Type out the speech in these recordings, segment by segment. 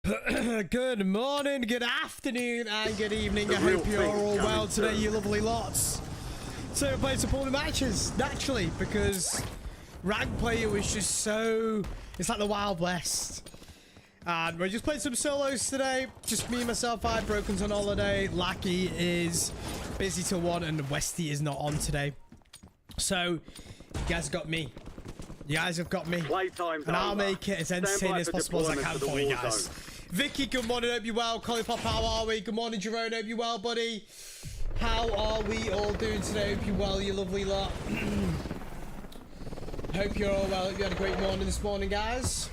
Good morning, good afternoon, and good evening. I hope you're all well today, you lovely lots. So we're playing some pool matches, naturally, because rank player was just so... It's like the Wild West. And we're just playing some solos today. Just me, myself, Broken's on holiday. 𝗖cie is busy till 1, and Westy is not on today. So, you guys have got me. You guys have got me. And I'll make it as entertaining as possible as I can for you guys. Vicky, good morning, hope you're well. Collipop, how are we? Good morning, Jerome, hope you're well, buddy. How are we all doing today? Hope you're well, you lovely lot. Hope you're all well. Hope you had a great morning this morning, guys.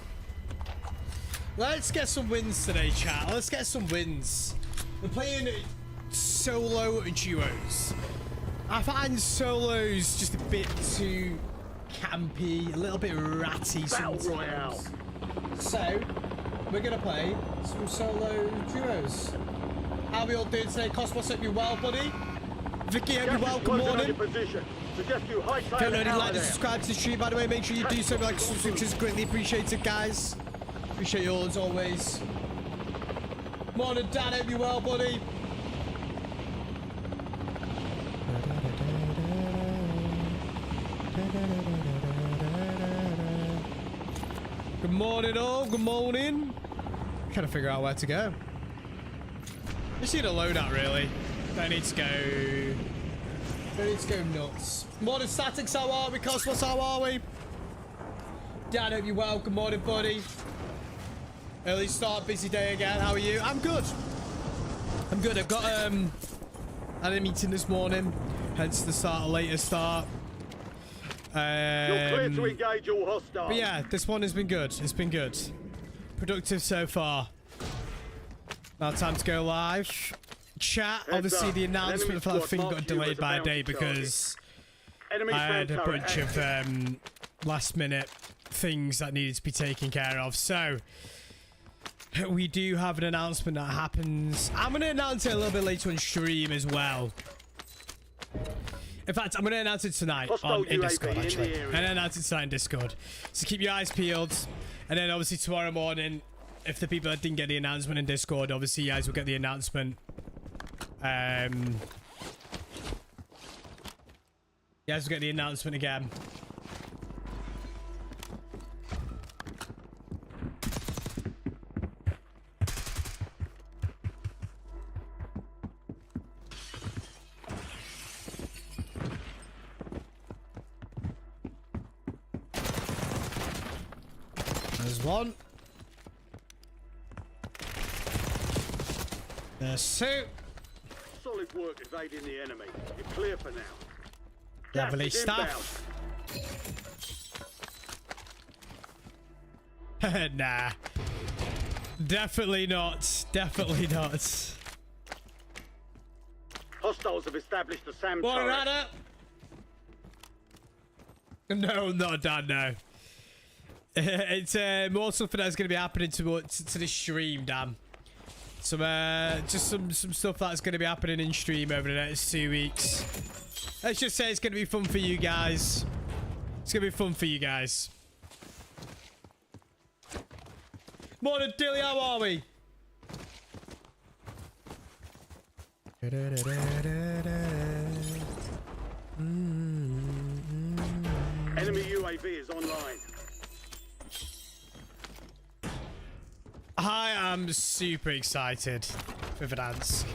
Let's get some wins today, chat. Let's get some wins. We're playing solo duos. I find solos just a bit too campy, a little bit ratty sometimes. So, we're going to play some solo duos. How are we all doing today? Cosmos, hope you're well, buddy. Vicky, hope you're well. Good morning. If you already like and subscribe to the stream, by the way, make sure you do so. Like subscriptions, greatly appreciated, guys. Appreciate you all as always. Morning, Dan, hope you're well, buddy. Good morning, all. Good morning. Trying to figure out where to go. Just need a loadout, really. Don't need to go nuts. Morning, Statics. How are we? Cosmos, how are we? Dan, hope you're well. Good morning, buddy. Early start, busy day again. How are you? I'm good. I'm good. I've got had a meeting this morning, hence the start, a later start. You're clear to engage all hostiles. But yeah, this one has been good. It's been good. Productive so far. Now time to go live. Chat, obviously the announcement for that thing got delayed by a day because I had a bunch of last minute things that needed to be taken care of. So we do have an announcement that happens. I'm going to announce it a little bit later on stream as well. In fact, I'm going to announce it tonight in Discord, actually. And announce it tonight in Discord. So keep your eyes peeled. And then obviously tomorrow morning, if the people that didn't get the announcement in Discord, obviously you guys will get the announcement. You guys will get the announcement again. There's one. There's two. Solid work evading the enemy. You're clear for now. Lovely stuff. Nah. Definitely not. Definitely not. Hostiles have established a SAM What, turret. Rada? No, not done, no. It's more something that's going to be happening to the stream, damn. Some just some stuff that's going to be happening in stream over the next 2 weeks. Let's just say it's going to be fun for you guys. It's going to be fun for you guys. Morning, Dilly, how are we? Enemy UAV is online. I am super excited for Verdansk.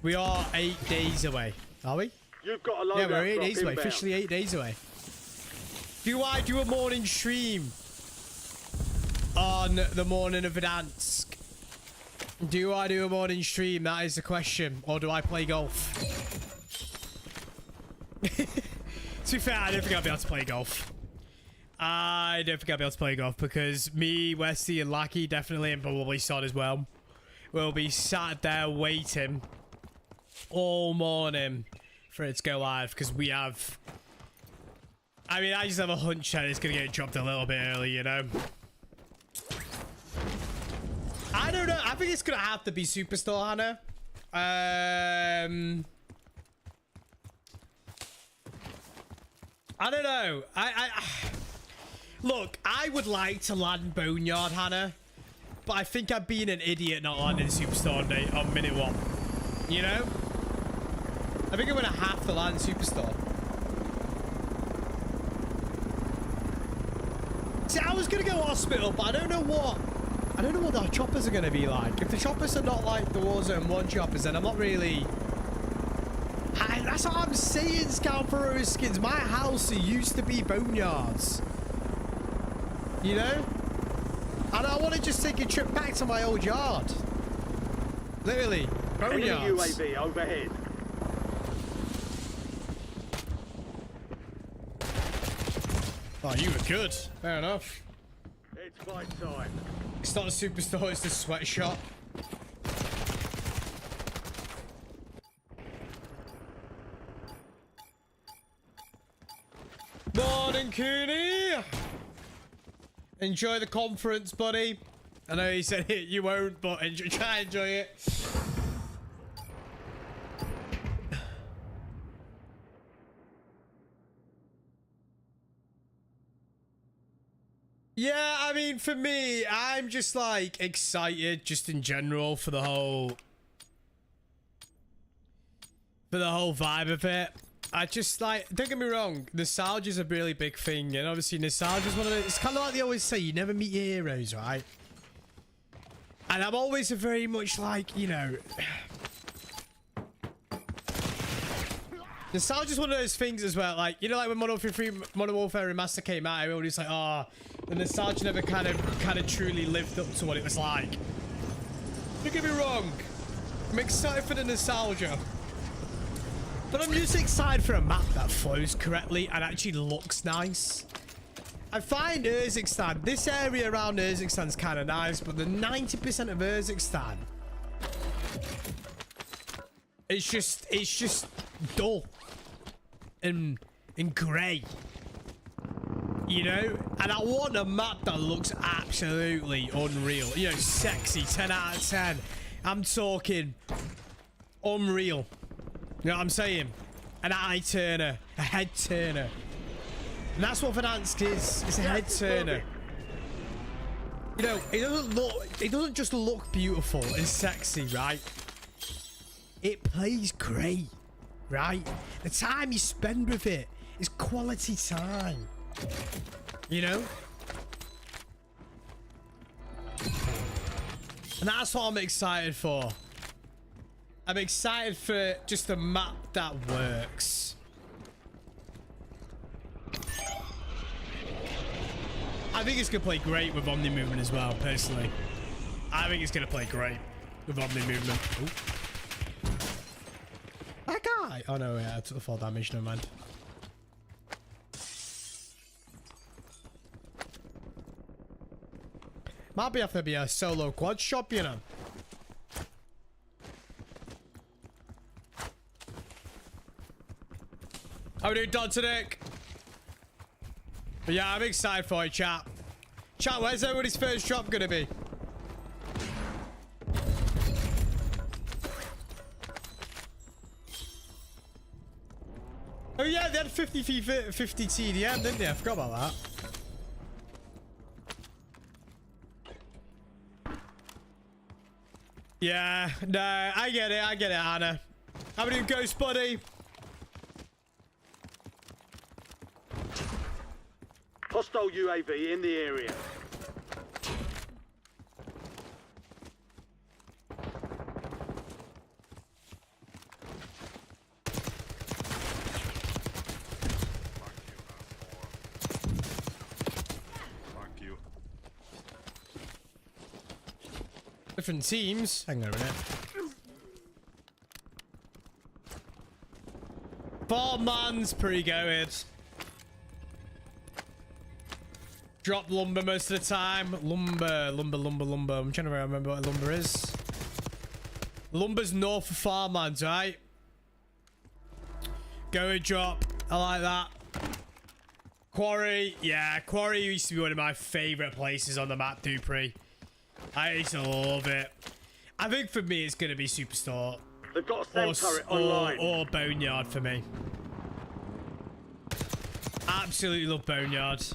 We are 8 days away. Are we? You've got a loadout. Yeah, we're 8 days away. inbound. Officially 8 days away. Do I do a morning stream on the morning of Verdansk? Do I do a morning stream? That is the question. Or do I play golf? To be fair, I don't think I'll be able to play golf. I don't think I'll be able to play golf because me, Westy, and 𝗖cie definitely, and probably Sod as well, will be sat there waiting all morning for it to go live because we have... I mean, I just have a hunch that it's going to get dropped a little bit early, you know? I don't know. I think it's going to have to be Superstore, Hannah. I don't know. Look, I would like to land Boneyard, Hannah, but I think I'm being an idiot not landing Superstar on minute 1. You know? I think I'm gonna have to land Superstar. See, I was gonna go hospital, but I don't know what the choppers are gonna be like. If the choppers are not like the Warzone 1 choppers, then I'm not really... that's what I'm saying, Scout for Rose Skins. My house used to be boneyards. You know? And I want to just take a trip back to my old yard. Literally, boneyards. Enemy UAV overhead. Oh, you were good. Fair enough. It's fight time. It's not a Superstar, it's a sweatshop. Morning, Cooney! Enjoy the conference, buddy. I know he said it, you won't, but try and enjoy it. Yeah, I mean, for me, I'm just like excited just in general for the whole vibe of it. I just like, don't get me wrong, nostalgia is a really big thing, and obviously nostalgia is one of the, it's kind of like they always say, you never meet your heroes, right? And I'm always a very much like, you know, nostalgia is one of those things as well, like, you know, like when Modern Warfare Remastered came out, everybody's like, oh, the nostalgia never kind of truly lived up to what it was like. Don't get me wrong, I'm excited for the nostalgia. But I'm just excited for a map that flows correctly and actually looks nice. I find Urzikstan, this area around Urzikstan is kind of nice, but the 90% of Urzikstan, it's just dull and grey, you know. And I want a map that looks absolutely unreal, you know, sexy, 10 out of 10. I'm talking unreal. You know what I'm saying? An eye turner, a head turner. And that's what Verdansk is. It's a head turner. You know, it doesn't just look beautiful and sexy, right? It plays great, right? The time you spend with it is quality time. You know? And that's what I'm excited for. I'm excited for just a map that works. I think it's going to play great with Omni Movement as well, personally. I think it's going to play great with Omni Movement. Ooh. That guy! Oh no, yeah, I took the fall damage, never mind. Might be have to be a solo quad shop, you know. How we doing, Dontonic? But yeah, I'm excited for it, chat. Chat, where's everybody's first drop gonna be? Oh yeah, they had 50 TDM, didn't they? I forgot about that. Yeah, no, I get it, Anna. How we doing, Ghost Buddy? Hostile UAV in the area. Different teams. Hang on a minute. 4 man's pretty good. Drop lumber most of the time. Lumber. I'm trying to remember what lumber is. Lumber's north of farmlands, right? Go and drop. I like that. Quarry. Yeah, Quarry used to be one of my favorite places on the map, Dupree. I used to love it. I think for me, it's going to be Superstore. They've got a turret online. Or Boneyard for me. Absolutely love Boneyard.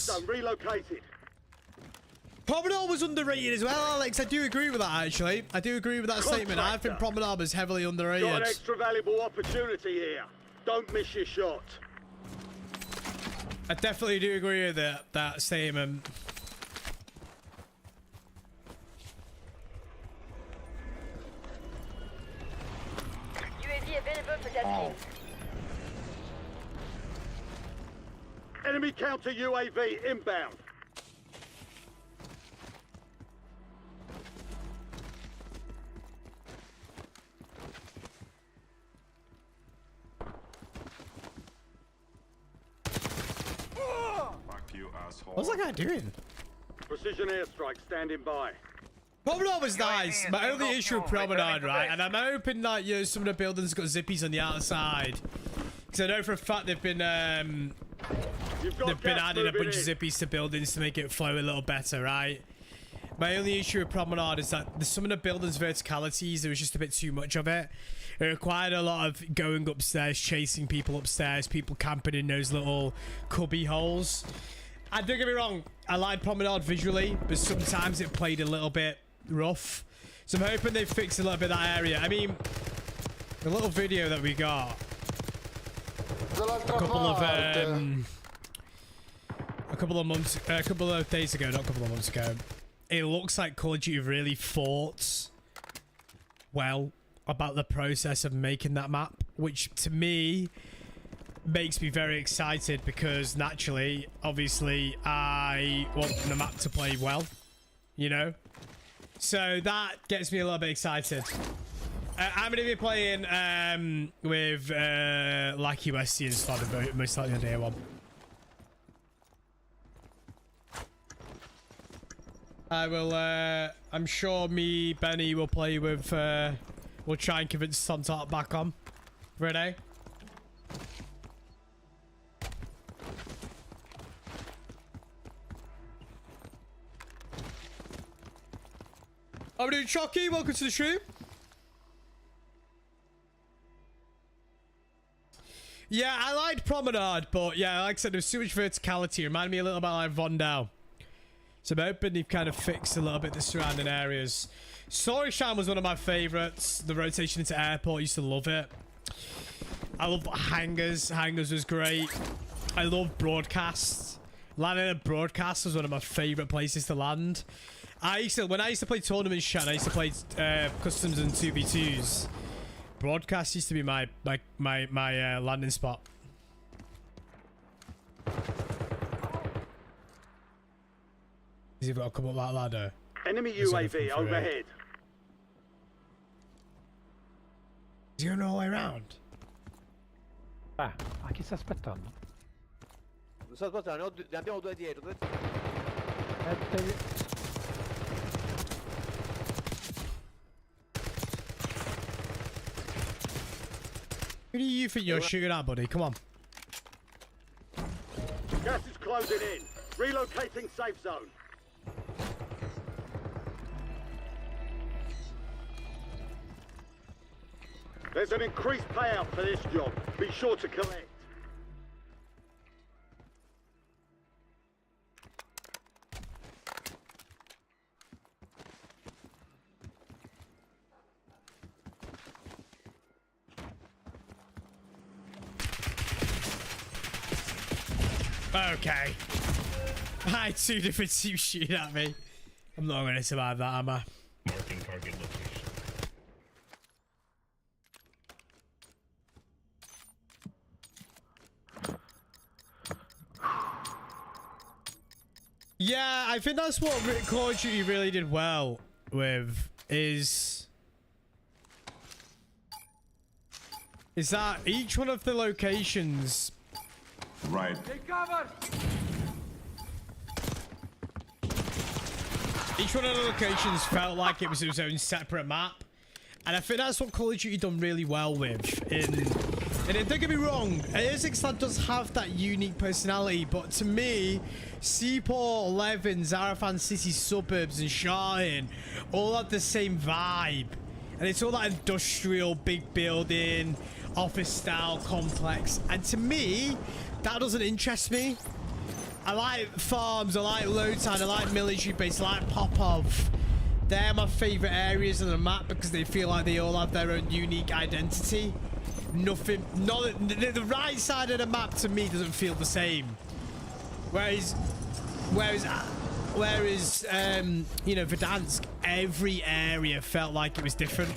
zone relocated. Promenade was underrated as well, Alex. I do agree with that, actually. I do agree with that statement. I think Promenade was heavily underrated. Got an extra valuable opportunity here. Don't miss your shot. I definitely do agree with that statement. UAV available for tasking. Enemy counter UAV inbound. What's that guy doing? Precision airstrike standing by. Promenade was nice. My only issue with Promenade, right? And I'm hoping that, you know, some of the buildings got zippies on the outside. Because I know for a fact they've been adding a bunch of zippies to buildings to make it flow a little better, right? My only issue with Promenade is that some of the buildings' verticalities, there was just a bit too much of it. It required a lot of going upstairs, chasing people upstairs, people camping in those little cubby holes. And don't get me wrong, I like Promenade visually, but sometimes it played a little bit rough. So I'm hoping they fix a little bit of that area. I mean, the little video that we got a couple of days ago, not a couple of months ago, it looks like Call of Duty really thought well about the process of making that map, which to me makes me very excited because naturally, obviously, I want the map to play well, you know? So that gets me a little bit excited. I'm going to be playing with 𝗖cie𝗱𝗲 and started most likely on day one. I will, I'm sure Benny will play with, we'll try and convince Tom to hop back on for a day. I'm doing Chucky, welcome to the stream. Yeah, I liked Promenade, but yeah, like I said, there was too much verticality. It reminded me a little bit like Vondel. So I'm hoping they've kind of fixed a little bit the surrounding areas. 𝗖cie𝗱𝗲 was one of my favorites. The rotation into airport, I used to love it. I love hangars. Hangars was great. I love broadcasts. Landing at broadcast was one of my favorite places to land. When I used to play tournaments, chat, I used to play customs and 2v2s. Broadcast used to be my landing spot. He's got to come up that ladder. Enemy UAV overhead. Is he going all the way around? A chi sta aspettando? Non sto aspettando, ne abbiamo due dietro. Who do you think you're shooting at, buddy? Come on. Gas is closing in. Relocating safe zone. There's an increased payout for this job. Be sure to collect. Okay. I had two different teams shooting at me. I'm not going to survive that, am I? Marking target location. Yeah, I think that's what Call of Duty really did well with, is that each one of the locations... Right. Each one of the locations felt like it was its own separate map. And I think that's what Call of Duty done really well with. And don't get me wrong, 𝗖ście𝗱𝗲𝗏 does have that unique personality, but to me, Seaport, 11, Zarafan City suburbs, and Shartin all have the same vibe. And it's all that industrial, big building, office style complex. And to me, that doesn't interest me. I like farms, I like Lowtown, I like military base, I like Popov. They're my favourite areas of the map because they feel like they all have their own unique identity. Nothing, the right side of the map to me doesn't feel the same. Whereas, you know, Verdansk, every area felt like it was different.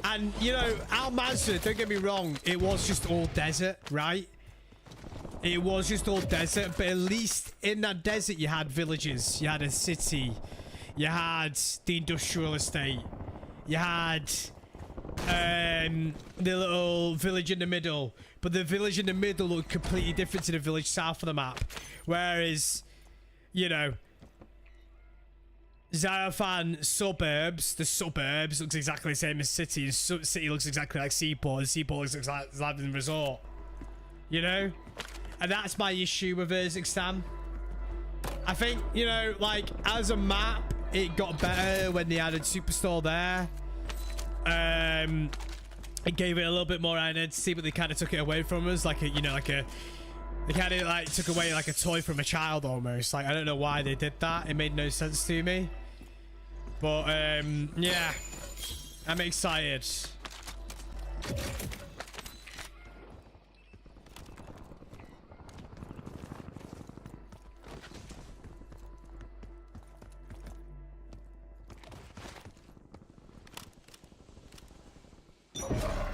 And, you know, 𝗖𝗱𝗙𝗙, don't get me wrong, it was just all desert, right? It was just all desert, but at least in that desert you had villages, you had a city, you had the industrial estate, you had the little village in the middle, but the village in the middle looked completely different to the village south of the map. Whereas, you know, Zarafan suburbs, the suburbs looks exactly the same as city, and city looks exactly like CAPO, and CAPO looks like Zlatan Resort. You know? And that's my issue with 𝗖𝗱𝗙𝗙. I think, you know, like, as a map, it got better when they added Superstore there. It gave it a little bit more identity, but they kind of took it away from us, like a, you know, like a, they kind of like took away like a toy from a child almost. Like, I don't know why they did that. It made no sense to me. But yeah, I'm excited.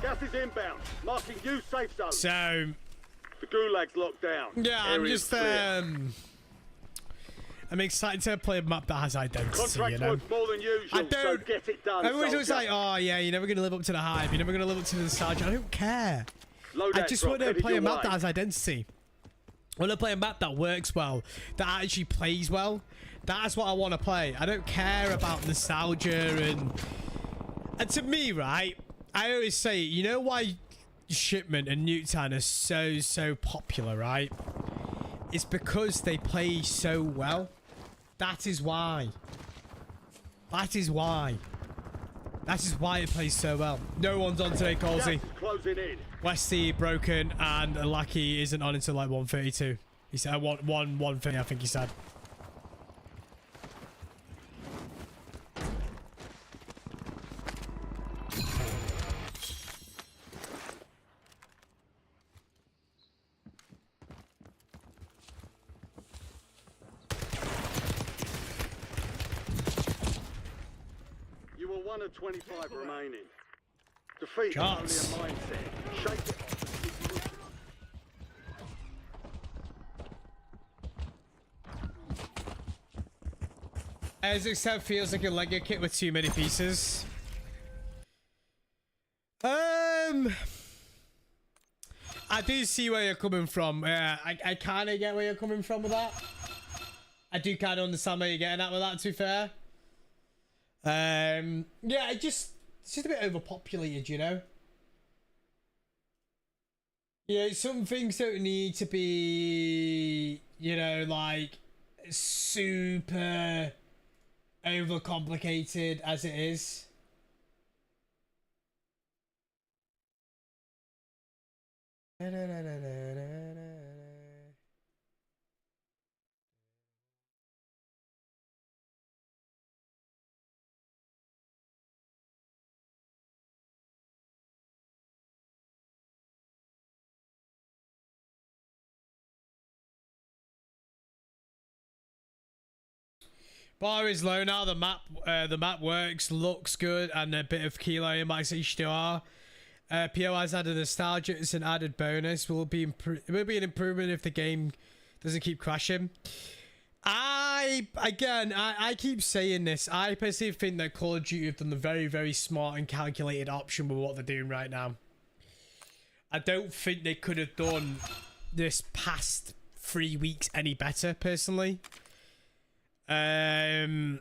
Gas is inbound. Marking new safe zone. So The Gulag's locked down. yeah, I'm Area's just clear. I'm excited to play a map that has identity, Contract you know? worth more than usual, I don't, so get it done. everyone's always soldier. like, oh yeah, you're never going to live up to the hype, you're never going to live up to the nostalgia. I don't care. Loadout I just drop want to headed play a your map way. that has identity. I want to play a map that works well, that actually plays well. That's what I want to play. I don't care about nostalgia and to me, right, I always say, you know why Shipment and Newtown are so popular, right? It's because they play so well. That is why. That is why. That is why it plays so well. No one's on today, Gas Colsey. is closing in. Westy broken and Lucky isn't on until like 1:32. He said 1:30, I think he said. You were 1 of 25 remaining. Defeat is Shots. only a mindset. Shake it off and keep moving. 𝗖𝗱𝗙𝗙 feels like a Lego kit with too many pieces. I do see where you're coming from. I kind of get where you're coming from with that. I do kind of understand where you're getting at with that, to be fair. Yeah, it's just a bit overpopulated, you know? Yeah, some things don't need to be, you know, like, super overcomplicated as it is. Bar is low now. The map works, looks good, and a bit of kilo in my 𝗖𝗱𝗙𝗙. PO has added nostalgia. It's an added bonus. It will be an improvement if the game doesn't keep crashing. I keep saying this. I personally think that Call of Duty have done the very smart and calculated option with what they're doing right now. I don't think they could have done this past 3 weeks any better, personally. You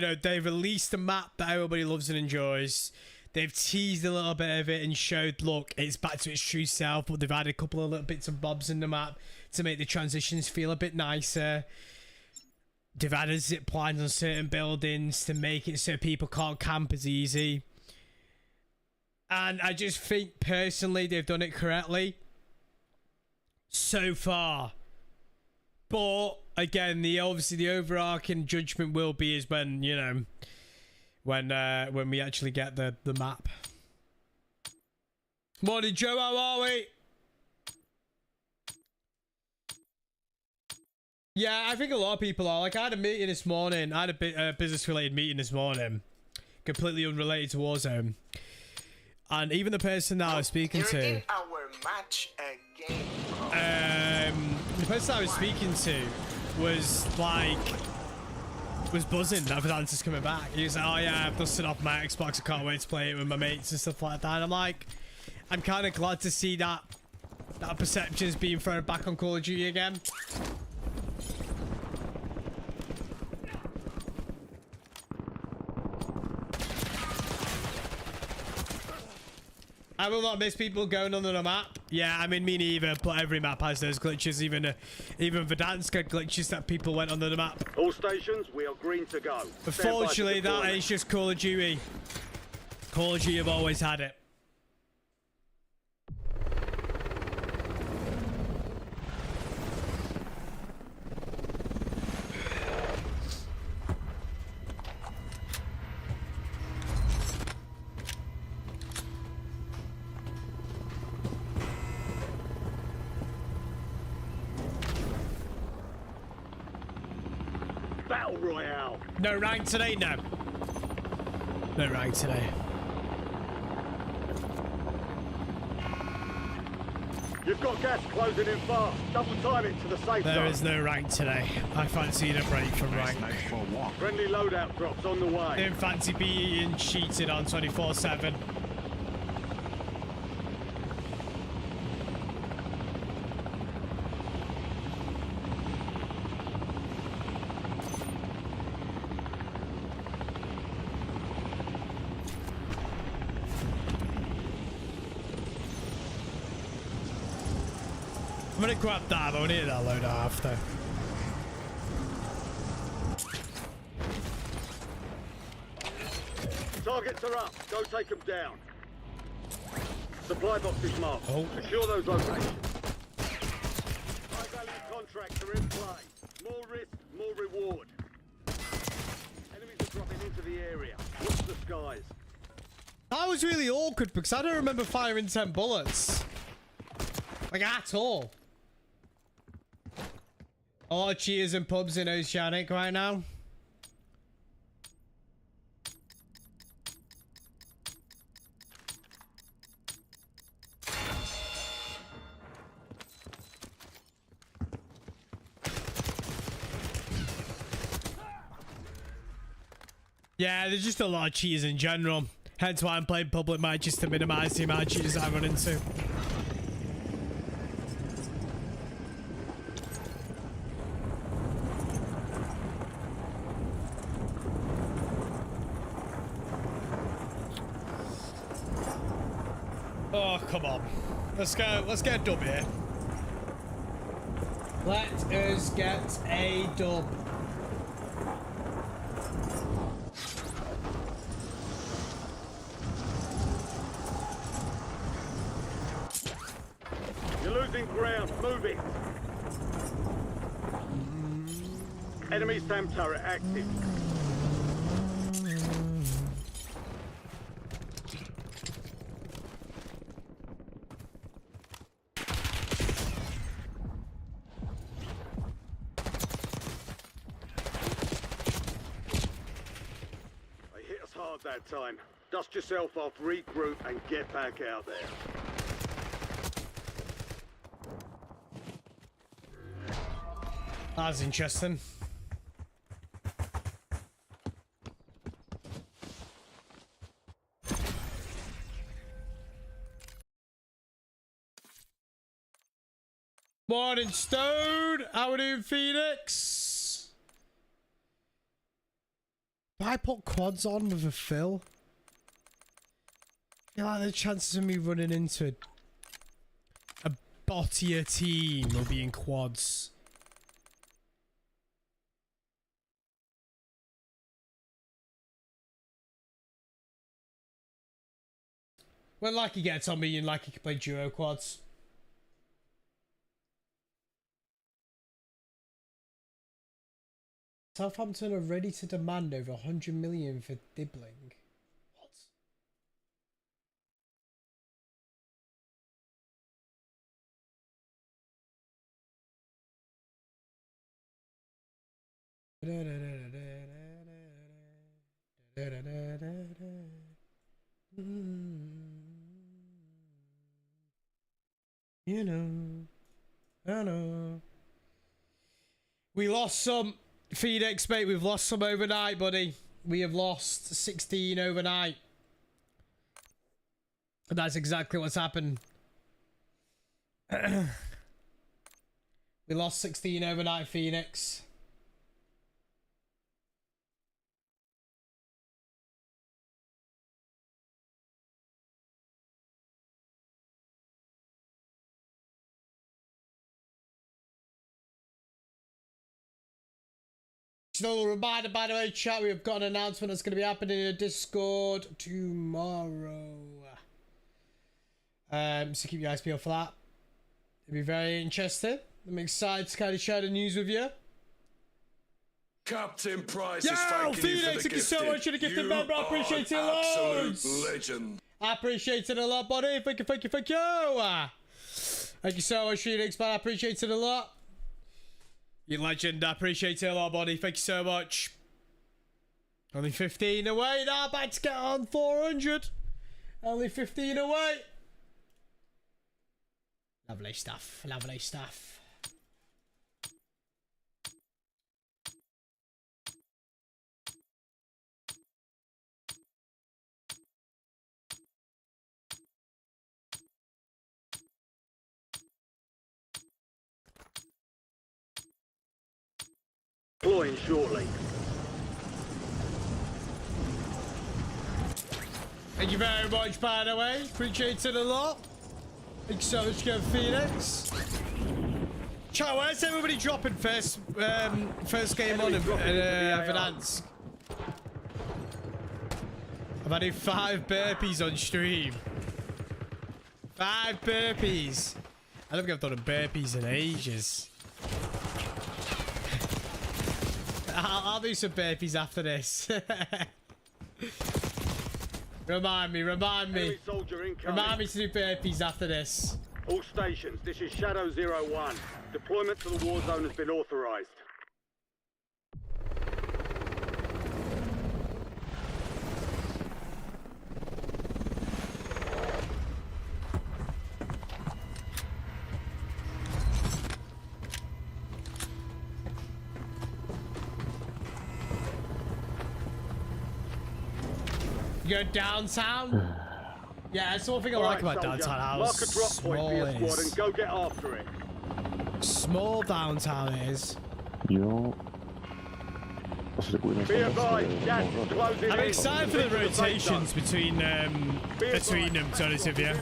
know, they released a map that everybody loves and enjoys. They've teased a little bit of it and showed, look, it's back to its true self, but they've added a couple of little bits and bobs in the map to make the transitions feel a bit nicer. They've added zip lines on certain buildings to make it so people can't camp as easy. And I just think, personally, they've done it correctly. So far, But again, obviously the overarching judgment will be is when, you know, when we actually get the map. Morning, Joe. How are we? Yeah, I think a lot of people are. Like, I had a meeting this morning. I had a business-related meeting this morning, completely unrelated to Warzone. And even the person that I was speaking to, our match again. the person I was speaking to was like, was buzzing that Verticality's coming back. He was like, oh yeah, I've dusted off my Xbox. I can't wait to play it with my mates and stuff like that. And I'm like, I'm kind of glad to see that perception is being thrown back on Call of Duty again. I will not miss people going on the map. Yeah, I mean, me neither, but every map has those glitches. Even Verdansk had glitches that people went on the map. All stations, we are green to go. Unfortunately, that is just Call of Duty. Call of Duty have always had it. Battle Royale. No rank today, no. No rank today. You've got gas closing in fast. Double time it to the safe zone. There is no rank today. I fancied a break from rank. Friendly loadout drops on the way. Didn't fancy being cheated on 24/7. I'm gonna grab that, but I need that loadout after. Targets are up. Go take them down. Supply boxes marked. Oh. Secure those locations. High-value contracts are in play. More risk, more reward. Enemies are dropping into the area. Watch the skies. That was really awkward because I don't remember firing 10 bullets. Like, at all. A lot of cheers and pubs in Oceanic right now. Yeah, there's just a lot of cheaters in general. Hence why I'm playing public matches to minimize the amount of cheaters I run into. Oh, come on. Let's go. Let's get a dub here. Let us get a dub. You're losing ground. Move it. Enemy SAM turret active. That time. Dust yourself off, regroup, and get back out there. That's interesting. Morning, Stone. How are we doing, Phoenix? I put quads on with a fill. I feel like the chances of me running into a bottier team will be in quads. When Lucky gets on me, and Lucky can play duo quads. Southampton are ready to demand over 100 million for Dibbling. What? You know, I know. We lost some. Phoenix, mate, we've lost some overnight, buddy. We have lost 16 overnight. And that's exactly what's happened. We lost 16 overnight, Phoenix. Still a reminder, by the way, chat, we have got an announcement that's going to be happening in the Discord tomorrow. So keep your eyes peeled for that. It'll be very interesting. I'm excited to kind of share the news with you. Captain Price Yo, is thanking Phoenix, you for the thank you so much for the gifted You member. I appreciate it are an loads. absolute legend. I appreciate it a lot, buddy. Thank you, thank you, thank you. Thank you so much, Phoenix, man. I appreciate it a lot. You legend. I appreciate it a lot, buddy. Thank you so much. Only 15 away now. About to get on 400. Only 15 away. Lovely stuff. Lovely stuff. Deploying shortly. Thank you very much, by the way. Appreciate it a lot. Thank you so much, Phoenix. Chat, where's everybody dropping first game on in Verdansk? I've had 5 burpees on stream. 5 burpees. I don't think I've done a burpees in ages. I'll do some burpees after this. Remind me. Enemy soldier incoming. Remind me to do burpees after this. All stations, this is Shadow 01. Deployment to the war zone has been authorized. You go downtown? Yeah, that's the one thing I like about downtown. How Mark a drop point for your squad and go get after it. Small downtown is. Yo. Be advised, gas is closing I'm in. excited for the rotations between them, to be honest with you.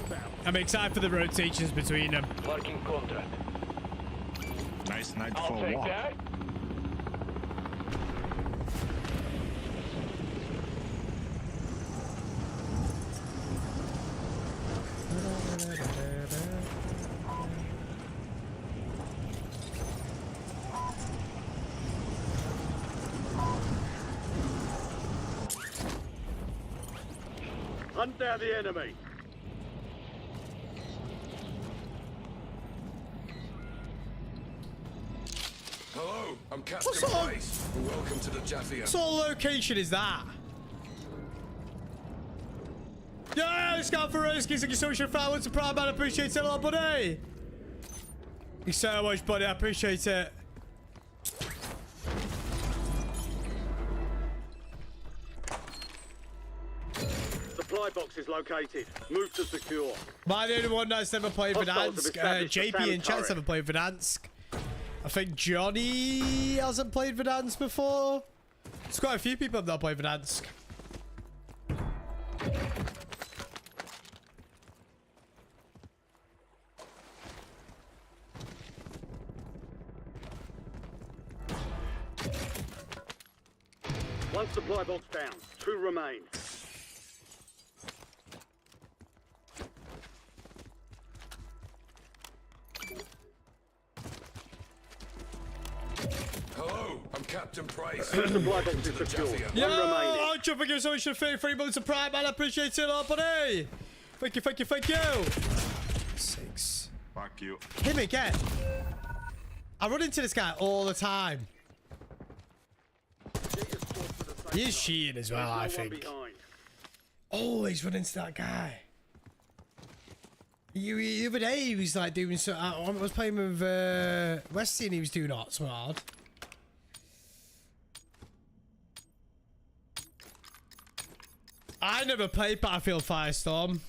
I'm excited for the rotations between them. Marking contract. Nice night I'll for a take walk. that. Hunt down the enemy. Hello, I'm Captain What's up? Price. Welcome to the Jaffian. What sort of location is that? Yeah, Scout for Roskies, thank you so much for the what's a proud man, I appreciate it a lot, buddy. Thank you so much, buddy, I appreciate it. Supply box is located. Move to secure. Am I the only one that's never played Hostiles have Verdansk? established a JP SAM in chat's turret. never played Verdansk. I think Johnny hasn't played Verdansk before. There's quite a few people that have not played Verdansk. One supply box down. 2 remain. Hello, I'm Captain Praise. Supply box Welcome is to the secure. Jaffia. Yo, One remaining. I'm trying to give so much for 33 months of Prime, man. I appreciate it, all, buddy. Thank you, thank you, thank you. 6. Fuck you. Him again. I run into this guy all the time. Get your squad for the safe He is zone. cheating as well, There's I no one think. behind. Always run into that guy. The other day, he was like doing so. I was playing with Westy and he was doing not so hard. I never played Battlefield Firestorm.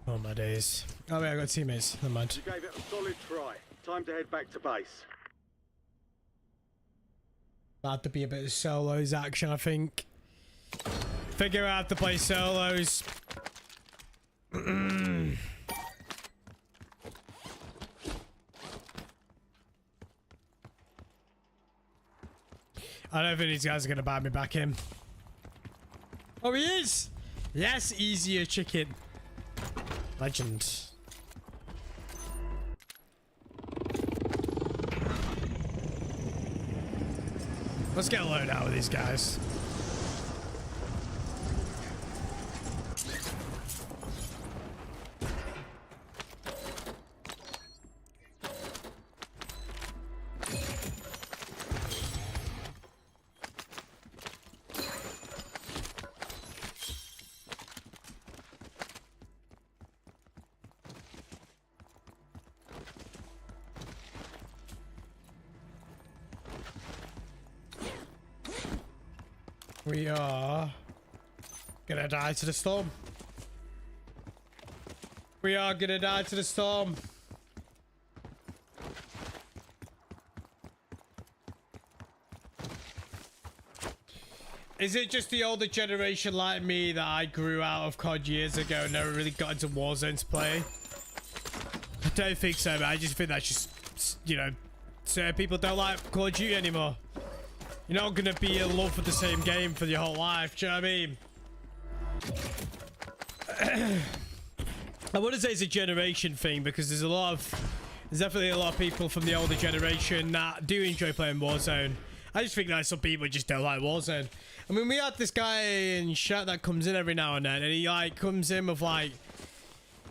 Oh my days. Oh wait, I got teammates. Never mind. You gave it a solid try. Time to head back to base. About to be a bit of solos action, I think. Figure out to play solos. I don't think these guys are gonna buy me back in. Oh, he is! Yes, easier chicken. Legend. Let's get a load out with these guys. We are gonna die to the storm. We are gonna die to the storm. Is it just the older generation like me that I grew out of COD years ago and never really got into Warzone to play? I don't think so, but I just think that's just, you know, certain people don't like Call of Duty anymore. You're not gonna be in love with the same game for your whole life, do you know what I mean? I wouldn't say it's a generation thing because there's definitely a lot of people from the older generation that do enjoy playing Warzone. I just think that some people just don't like Warzone. I mean, we had this guy in chat that comes in every now and then, and he like comes in with like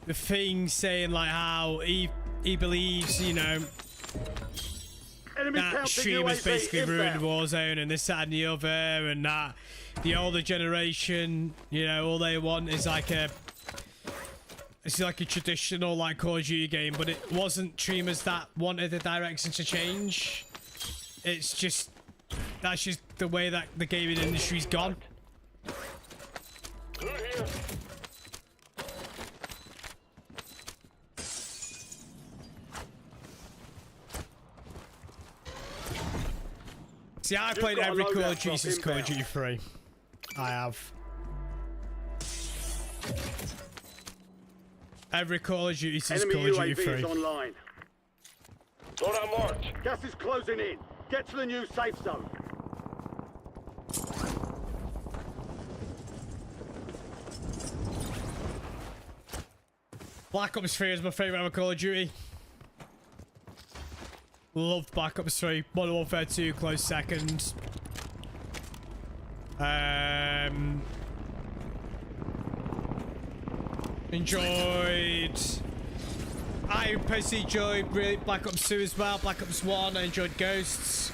the thing saying like how he believes, you know, that streamers basically ruined Warzone and this, that, and the other, and that the older generation, you know, all they want is like it's like a traditional like Call of Duty game, but it wasn't streamers that wanted the direction to change. It's just that's just the way that the gaming industry's gone. See, I played every Call of Duty since Call of Duty 3. I have. Every Call of Duty since Call of Duty 3. Enemy UAV is online. On our march. Gas is closing in. Get to the new safe zone. Black Ops 3 is my favourite ever Call of Duty. Loved Black Ops 3. Modern Warfare 2, close second. Enjoyed... I personally enjoyed Black Ops 2 as well. Black Ops 1, I enjoyed Ghosts.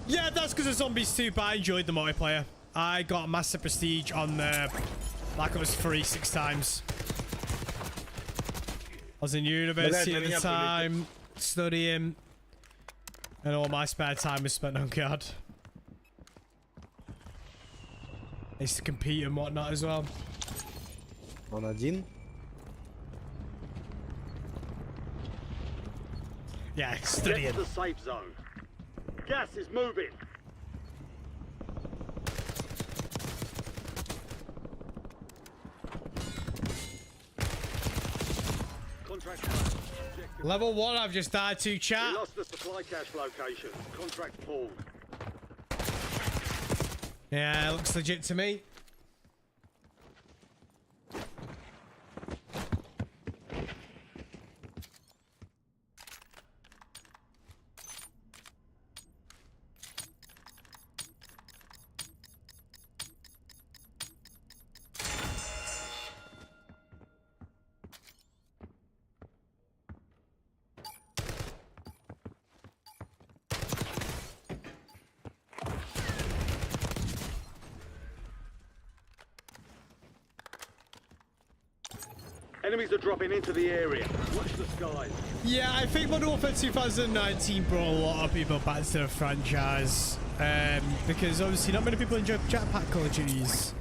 Yeah, that's because of Zombies 2, but I enjoyed the multiplayer. I got massive prestige on the Black Ops 3 6 times. I was in university at the time, studying, and all my spare time was spent on COD. I used to compete and whatnot as well. On a Jin. Yeah, Get studying. to the safe zone. Gas is moving. Contract. Objective. Level 1, I've just died to We chat. lost the supply cache location. Contract pulled. Yeah, looks legit to me. Enemies are dropping into the area. Watch the skies. Yeah, I think Modern Warfare 2019 brought a lot of people back to the franchise. Because obviously not many people enjoy jetpack Call of Duties.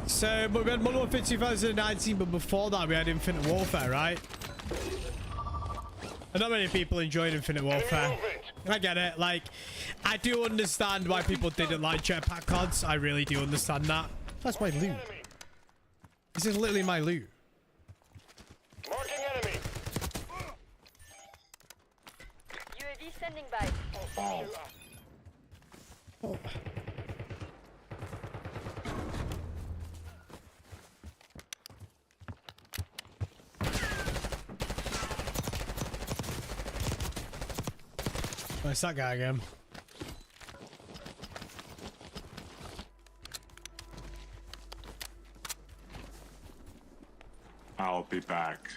So, but we had Modern Warfare 2019, but before that we had Infinite Warfare, right? And not many people enjoyed Infinite Warfare. I get it. Like, I do understand why people didn't like jetpack CODs. I really do understand that. That's my loot. This is literally my loot. Marking enemy. UAV standing by. Oh. Where's that guy again? I'll be back.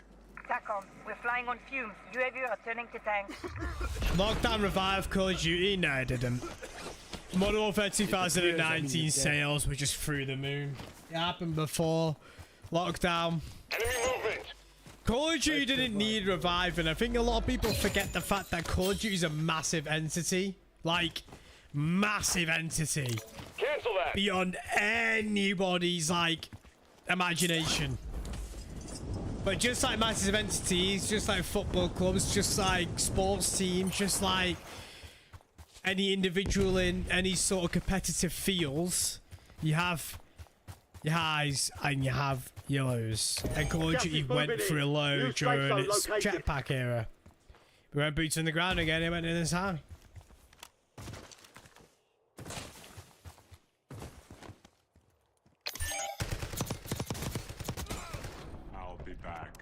TACOM, we're flying on fumes. UAV are turning to tanks. Lockdown revived Call of Duty? No, it didn't. Modern Warfare 2019 sales were just through the moon. It happened before lockdown. Enemy movement. Call of Duty didn't need reviving. I think a lot of people forget the fact that Call of Duty is a massive entity. Like, massive entity. Cancel that. Beyond anybody's, like, imagination. But just like massive entities, just like football clubs, just like sports teams, just like any individual in any sort of competitive fields, you have your highs and you have your lows. And Call of Duty went through a low during its jetpack era. We went boots on the ground again, it went in this high. I'll be back.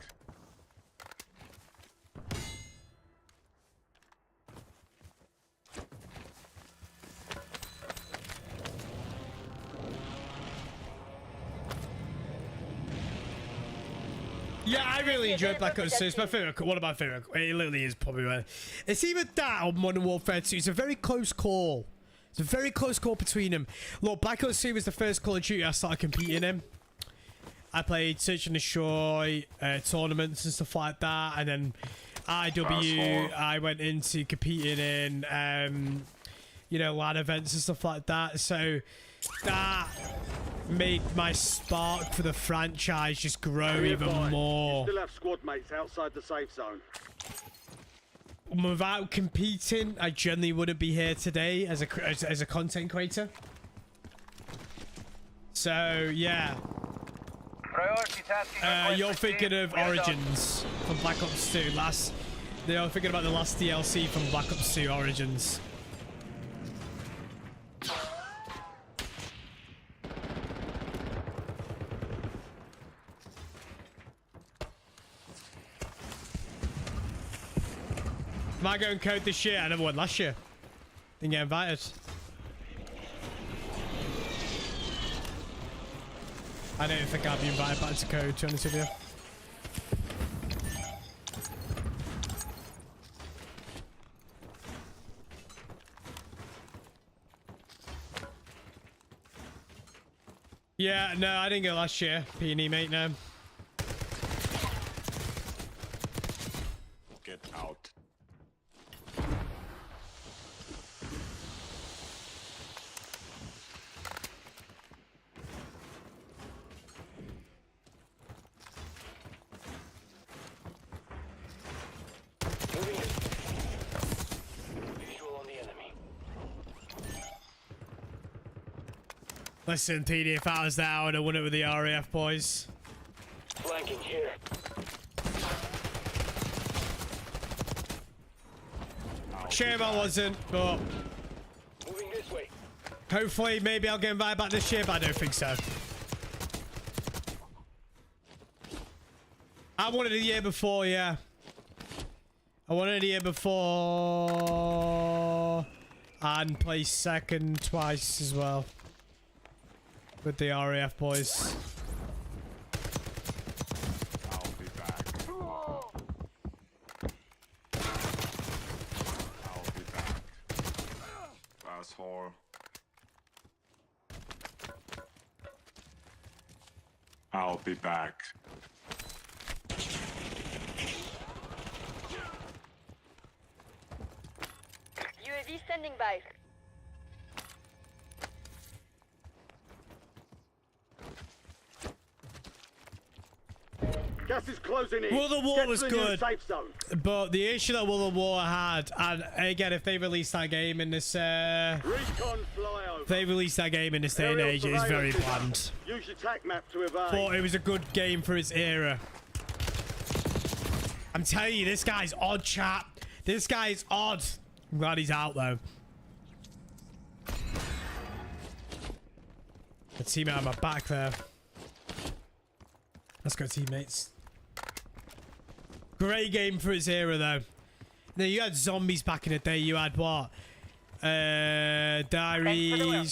Yeah, I really enjoyed Black Ops 2. It's my favorite. One of my favorite. It literally is probably one. It's either that or Modern Warfare 2. It's a very close call. It's a very close call between them. Look, Black Ops 2 was the first Call of Duty I started competing in. I played Search and Destroy tournaments and stuff like that, and then IW. I went into competing in, you know, LAN events and stuff like that. So that made my spark for the franchise just grow even more. You still have squad mates outside the safe zone. Without competing, I generally wouldn't be here today as a content creator. So yeah. You're thinking of Origins from Black Ops 2. You're thinking about the last DLC from Black Ops 2 Origins. Am I going code this year? I never went last year. Didn't get invited. I don't think I'll be invited back to code, to be honest with you. Yeah, no, I didn't go last year. P&E, mate, no. Get out. Listen, PD, if I was there, I would have won it with the RAF boys. Flanking here. Shame I wasn't, but Moving this way. hopefully maybe I'll get invited back this year, but I don't think so. I won it the year before, yeah. I won it the year before and placed second twice as well. With the RAF boys. I'll be back. I'll be back. Asshole. I'll be back. UAV standing by. Gas is closing in. World of War Get to was the new good. safe zone. But the issue that World of War had, and again, if they release that game in this, Recon flyover. if they release that game in this day and Aerial age, it is very surveillance is up. bland. Use your tac map to evade. But it was a good game for its era. I'm telling you, this guy's odd, chap. This guy's odd. I'm glad he's out, though. The teammate on my back there. Let's go, teammates. Great game for its era, though. Now, you had zombies back in the day. You had what? Diaries,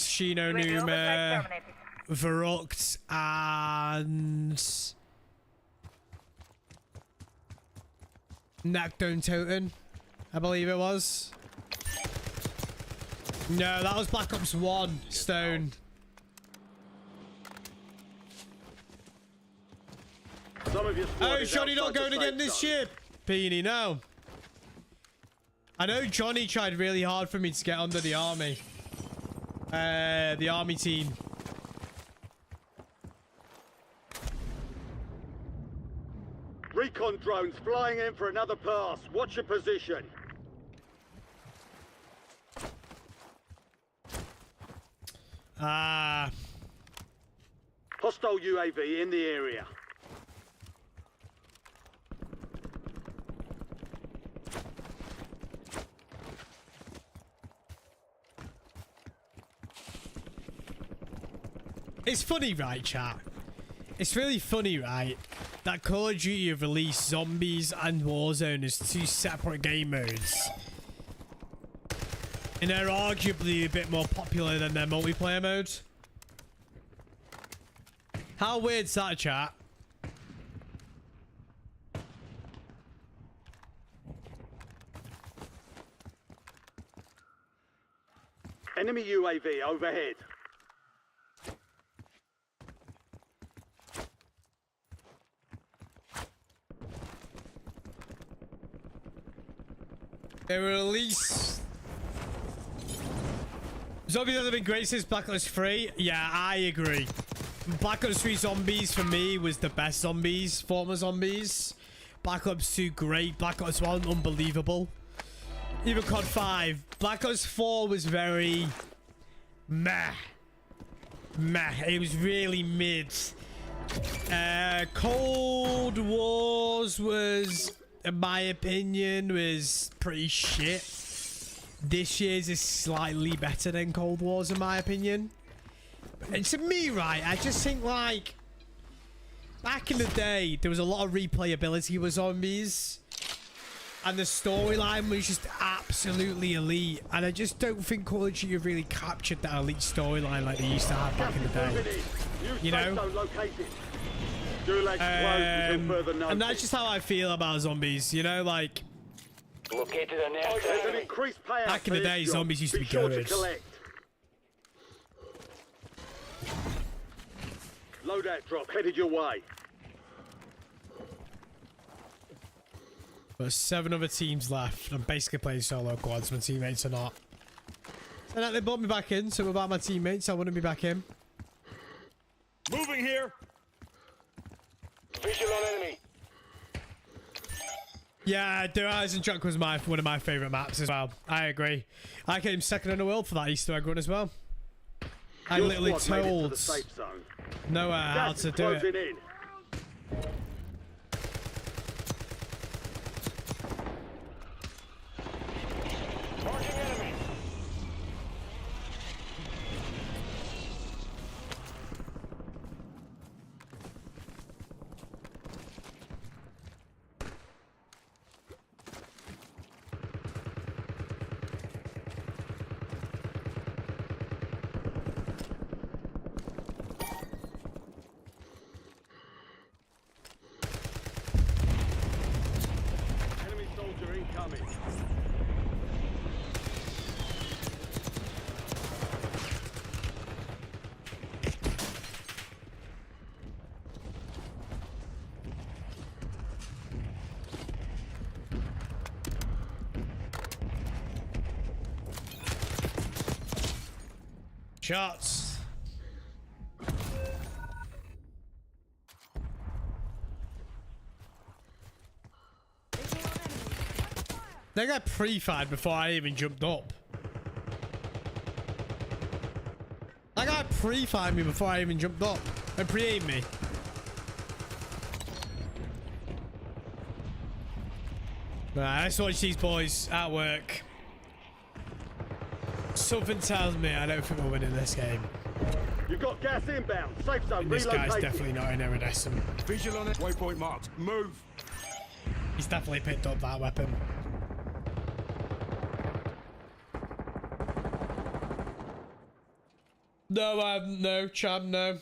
Shino UAV Numa, oversight terminated. Verruct, and Nakdone Toten, I believe it was. No, that was Black Ops 1, Stone. Some of your squad Oh, is Johnny not outside going the again safe this zone. ship. Beanie, no. I know Johnny tried really hard for me to get under the army. The army team. Recon drones flying in for another pass. Watch your position. Ah. Hostile UAV in the area. It's funny, right, chat? It's really funny, right? That Call of Duty have released Zombies and Warzone as two separate game modes. And they're arguably a bit more popular than their multiplayer mode. How weird's that, chat? Enemy UAV overhead. They released... Zombies have been great since Black Ops 3. Yeah, I agree. Black Ops 3 Zombies, for me, was the best zombies. Former zombies. Black Ops 2, great. Black Ops 1, unbelievable. Even COD 5. Black Ops 4 was very... meh. Meh. It was really mid. Cold Wars was, in my opinion, was pretty shit. This year's is slightly better than Cold Wars, in my opinion. And to me, right, I just think, like, back in the day, there was a lot of replayability with zombies. And the storyline was just absolutely elite. And I just don't think Call of Duty have really captured that elite storyline like they used to have back in the day. You know? And that's just how I feel about zombies, you know? Like, Located an There's an increased payout back in the for day, this job. zombies used to be sure good. collect. Loadout drop headed your way. There's 7 other teams left. I'm basically playing solo quads. My teammates are not. And they brought me back in, so without my teammates, I wouldn't be back in. Moving here. Visual on enemy. Yeah, The Horizon Truck was one of my favourite maps as well. I agree. I came second in the world for that Easter egg run as well. I Your literally squad made it to told the safe zone. Noah how Gas to is do it. closing in. Marking enemy. Enemy soldier incoming. Shots. They got pre-fired before I even jumped up. That guy pre-fired me before I even jumped up. And pre-aimed me. Right, let's watch these boys at work. Something tells me I don't think we're winning this game. You've got gas inbound. Safe zone And this guy's relocated. definitely not in iridescent. Visual on it. Waypoint marked. Move. He's definitely picked up that weapon. No, no, Cham, no.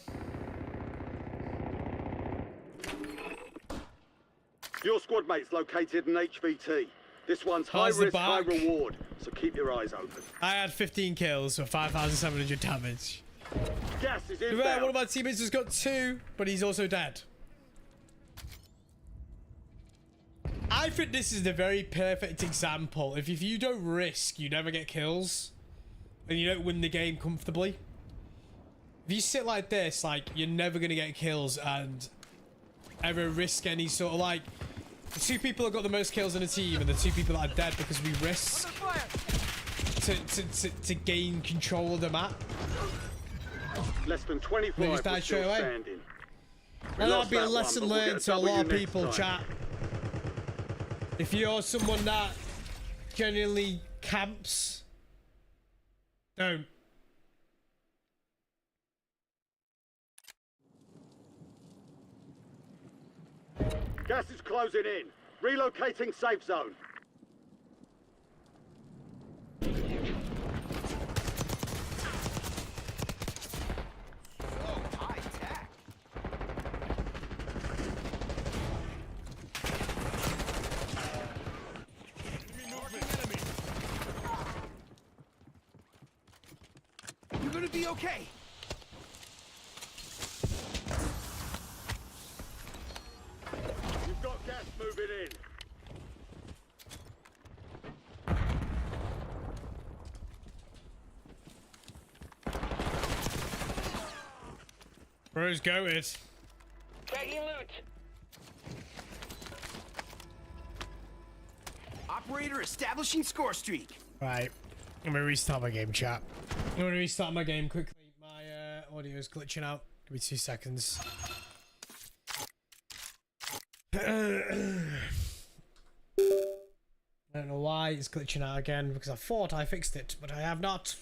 Your squad mate's located in HVT. This one's high How's the risk, high back? reward. So keep your eyes open. I had 15 kills for 5,700 damage. Gas is Right, inbound. one of my teammates has got 2, but he's also dead. I think this is the very perfect example. If you don't risk, you never get kills. And you don't win the game comfortably. If you sit like this, like, you're never going to get kills and ever risk any sort of, like... The 2 people that got the most kills in the team and the 2 people that are dead because we risk to gain control of the map. Less than 25 They just died were straight still away. standing. We And that'll lost be a that one, lesson but we'll learned get to a W lot of next people, time. chat. If you're someone that genuinely camps, don't. Gas is closing in. Relocating safe zone. You're gonna be okay. You've got gas moving in. Bro's goated. Tagging loot. Operator establishing score streak. Right. I'm gonna restart my game, chat. I'm gonna restart my game quickly. My audio is glitching out. Give me 2 seconds. I don't know why it's glitching out again, because I thought I fixed it, but I have not.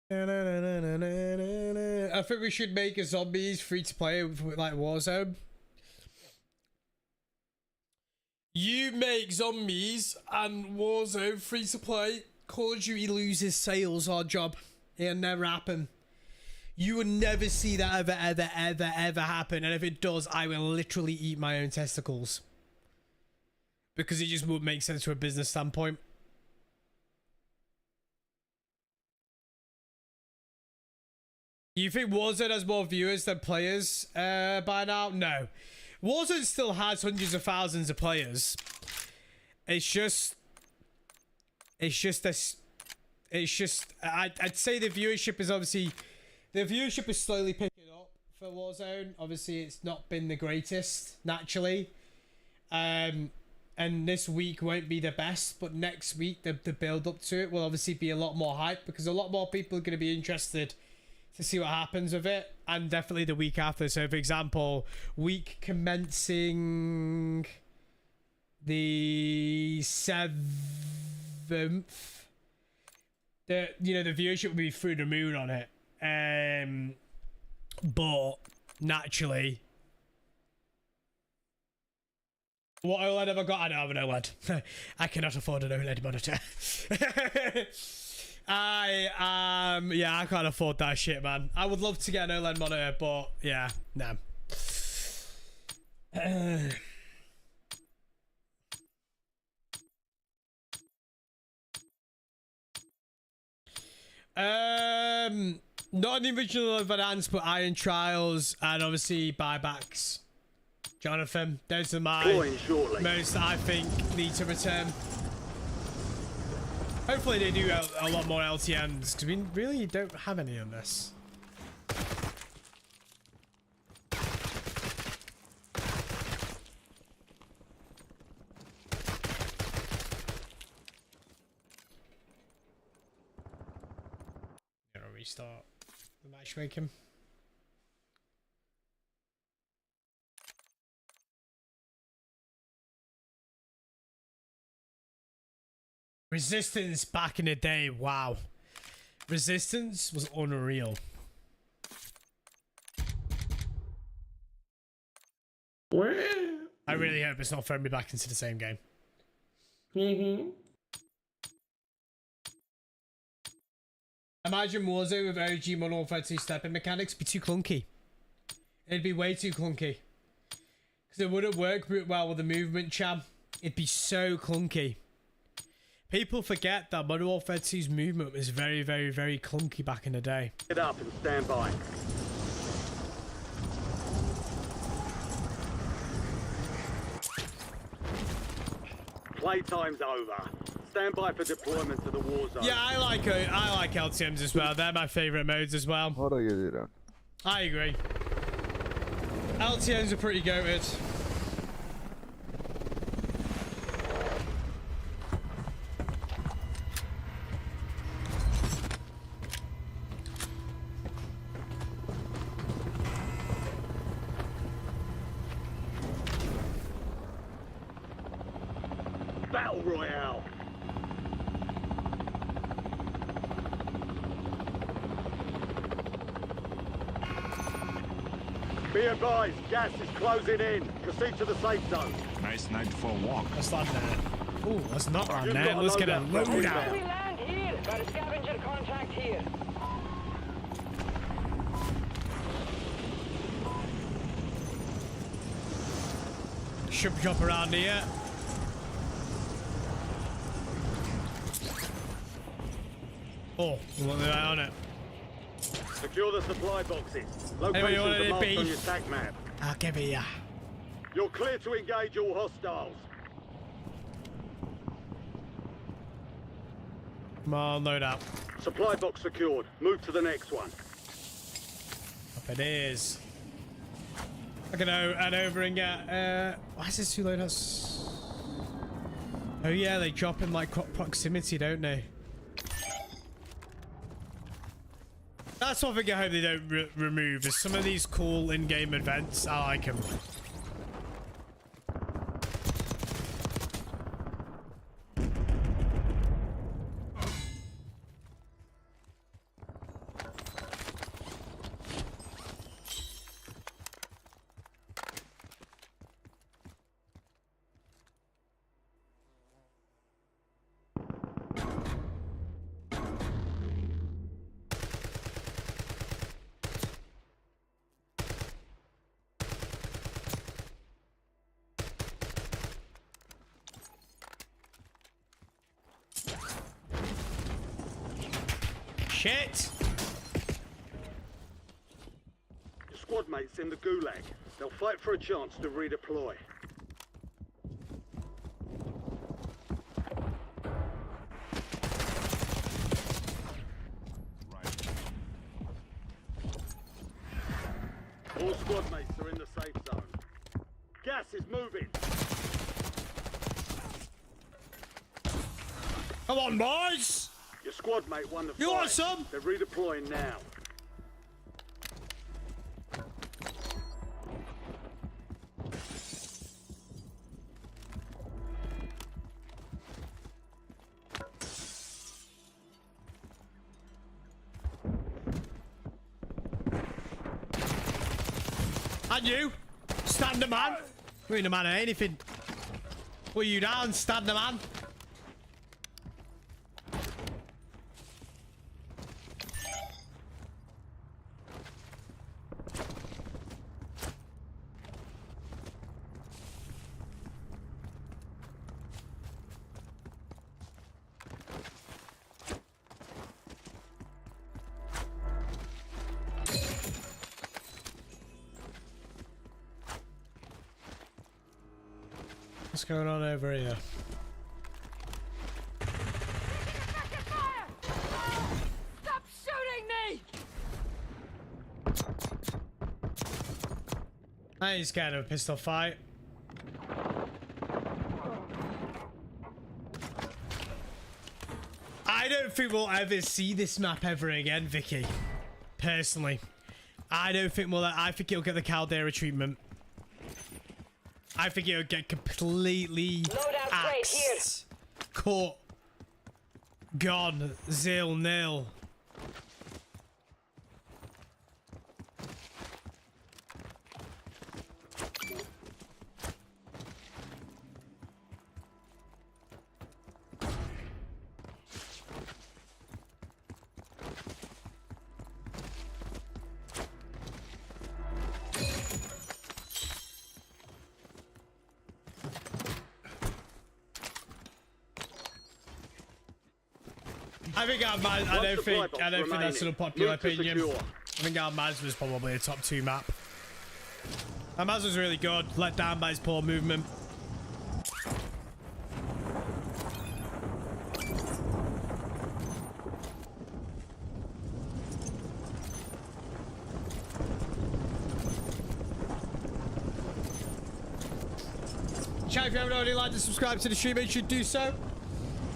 I think we should make a zombies free to play with like Warzone. You make zombies and Warzone free to play. Call of Duty loses sales, our job. It'll never happen. You will never see that ever happen. And if it does, I will literally eat my own testicles. Because it just won't make sense from a business standpoint. You think Warzone has more viewers than players by now? No. Warzone still has hundreds of thousands of players. I'd say the viewership is obviously, the viewership is slowly picking up for Warzone. Obviously, it's not been the greatest, naturally. And this week won't be the best, but next week, the build up to it will obviously be a lot more hype because a lot more people are going to be interested to see what happens with it, and definitely the week after. So, for example, week commencing the 7th, the viewership will be through the moon on it. But naturally, What OLED have I got? I don't have an OLED. I cannot afford an OLED monitor. Yeah, I can't afford that shit, man. I would love to get an OLED monitor, but yeah, no. Not the original Advance, but Iron Trials and obviously buybacks. Jonathan, those are my most that I think need to return. Hopefully they do a lot more LTMs, because we really don't have any on this. Gonna restart the matchmaking. Resistance back in the day, wow. Resistance was unreal. I really hope it's not throwing me back into the same game. Imagine Warzone with OG Modern Warfare 2 stepping mechanics. It'd be too clunky. It'd be way too clunky. Because it wouldn't work well with the movement, cham. It'd be so clunky. People forget that Modern Warfare 2's movement was very, very, very clunky back in the day. Get up and stand by. Playtime's over. Stand by for deployment to the war zone. Yeah, I like LTMs as well. They're my favorite modes as well. I agree. LTMs are pretty goated. Battle Royale. Be advised, gas is closing in. Proceed to the safe zone. Nice night for a walk. Let's land there. Oh, let's not land You've there. got a Let's get a loadout. loadout. We land here. Got a scavenger contract here. Should jump around here. Oh, you want the eye on it? Secure the supply boxes. Anyway, you Locations want are it marked beef? on your TAC map. I'll give it ya. You're clear to engage all hostiles. Come on, load up. Supply box secured. Move to the next one. Up it is. I can head over and get. Why is this two loadouts? Oh yeah, they drop in like proximity, don't they? That's one thing I hope they don't remove. Is some of these cool in-game events. I like them. Shit! Your squad mates in the gulag. They'll fight for a chance to redeploy. All squad mates are in the safe zone. Gas is moving. Come on, boys! Your squad mate won the fight. You want some? They're redeploying now. And you, stand a man. We ain't a man of anything. Well, you down, stand the man. What's going on over here? Stop shooting me! I ain't scared of a pistol fight. I don't think we'll ever see this map ever again, Vicky. Personally. I don't think we'll... I think it'll get the Caldera treatment. I think it'll get completely axed, cut, gone, 0-0. I don't think that's an unpopular opinion. I think our Maz was probably a top 2 map. Our Maz was really good, let down by his poor movement. Chat, if you haven't already liked and subscribed to the stream, you should do so.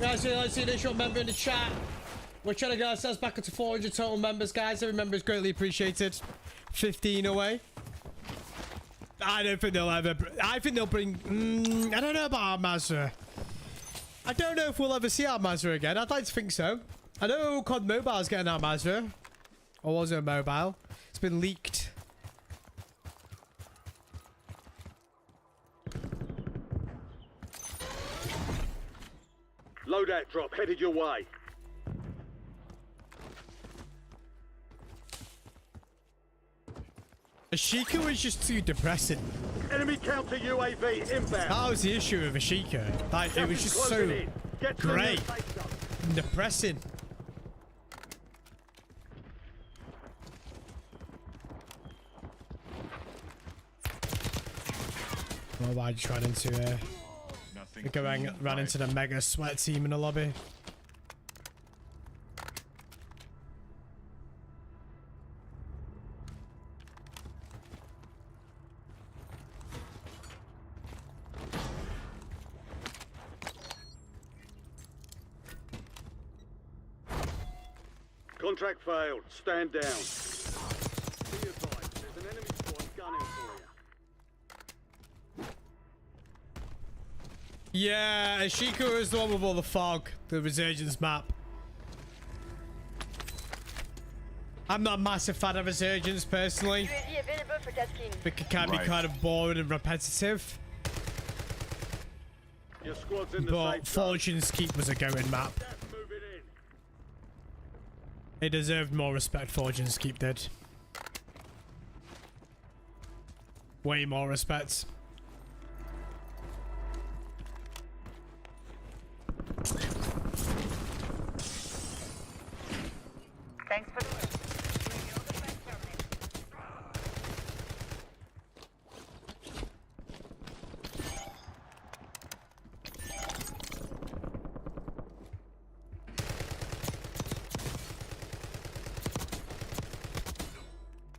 Guys, if you'd like to see an additional member in the chat, we're trying to get ourselves back up to 400 total members, guys. Every member is greatly appreciated. 15 away. I don't think they'll ever... I think they'll bring... I don't know about our Mazda. I don't know if we'll ever see our Mazda again. I'd like to think so. I know COD Mobile's getting our Mazda. Or was it a mobile? It's been leaked. Loadout drop headed your way. 𝗖cie_𝗱𝗲 was just too depressing. Enemy counter UAV inbound. That was the issue with 𝗖cie_𝗱𝗲. Like, it was just so great. And depressing. Oh, I just ran into I think I ran into the mega sweat team in the lobby. Contract failed. Stand down. Be advised, there's an enemy squad gunning for you. Yeah, 𝗖cie_𝗱𝗲 is the one with all the fog, the Resurgence map. I'm not a massive fan of Resurgence personally. UAV available for tasking. I think it can be kind of boring and repetitive. Your squad's in the But Fortune's Keep was a going map. It deserved more respect, Fortune's Keep did. Way more respect. Thanks for the work.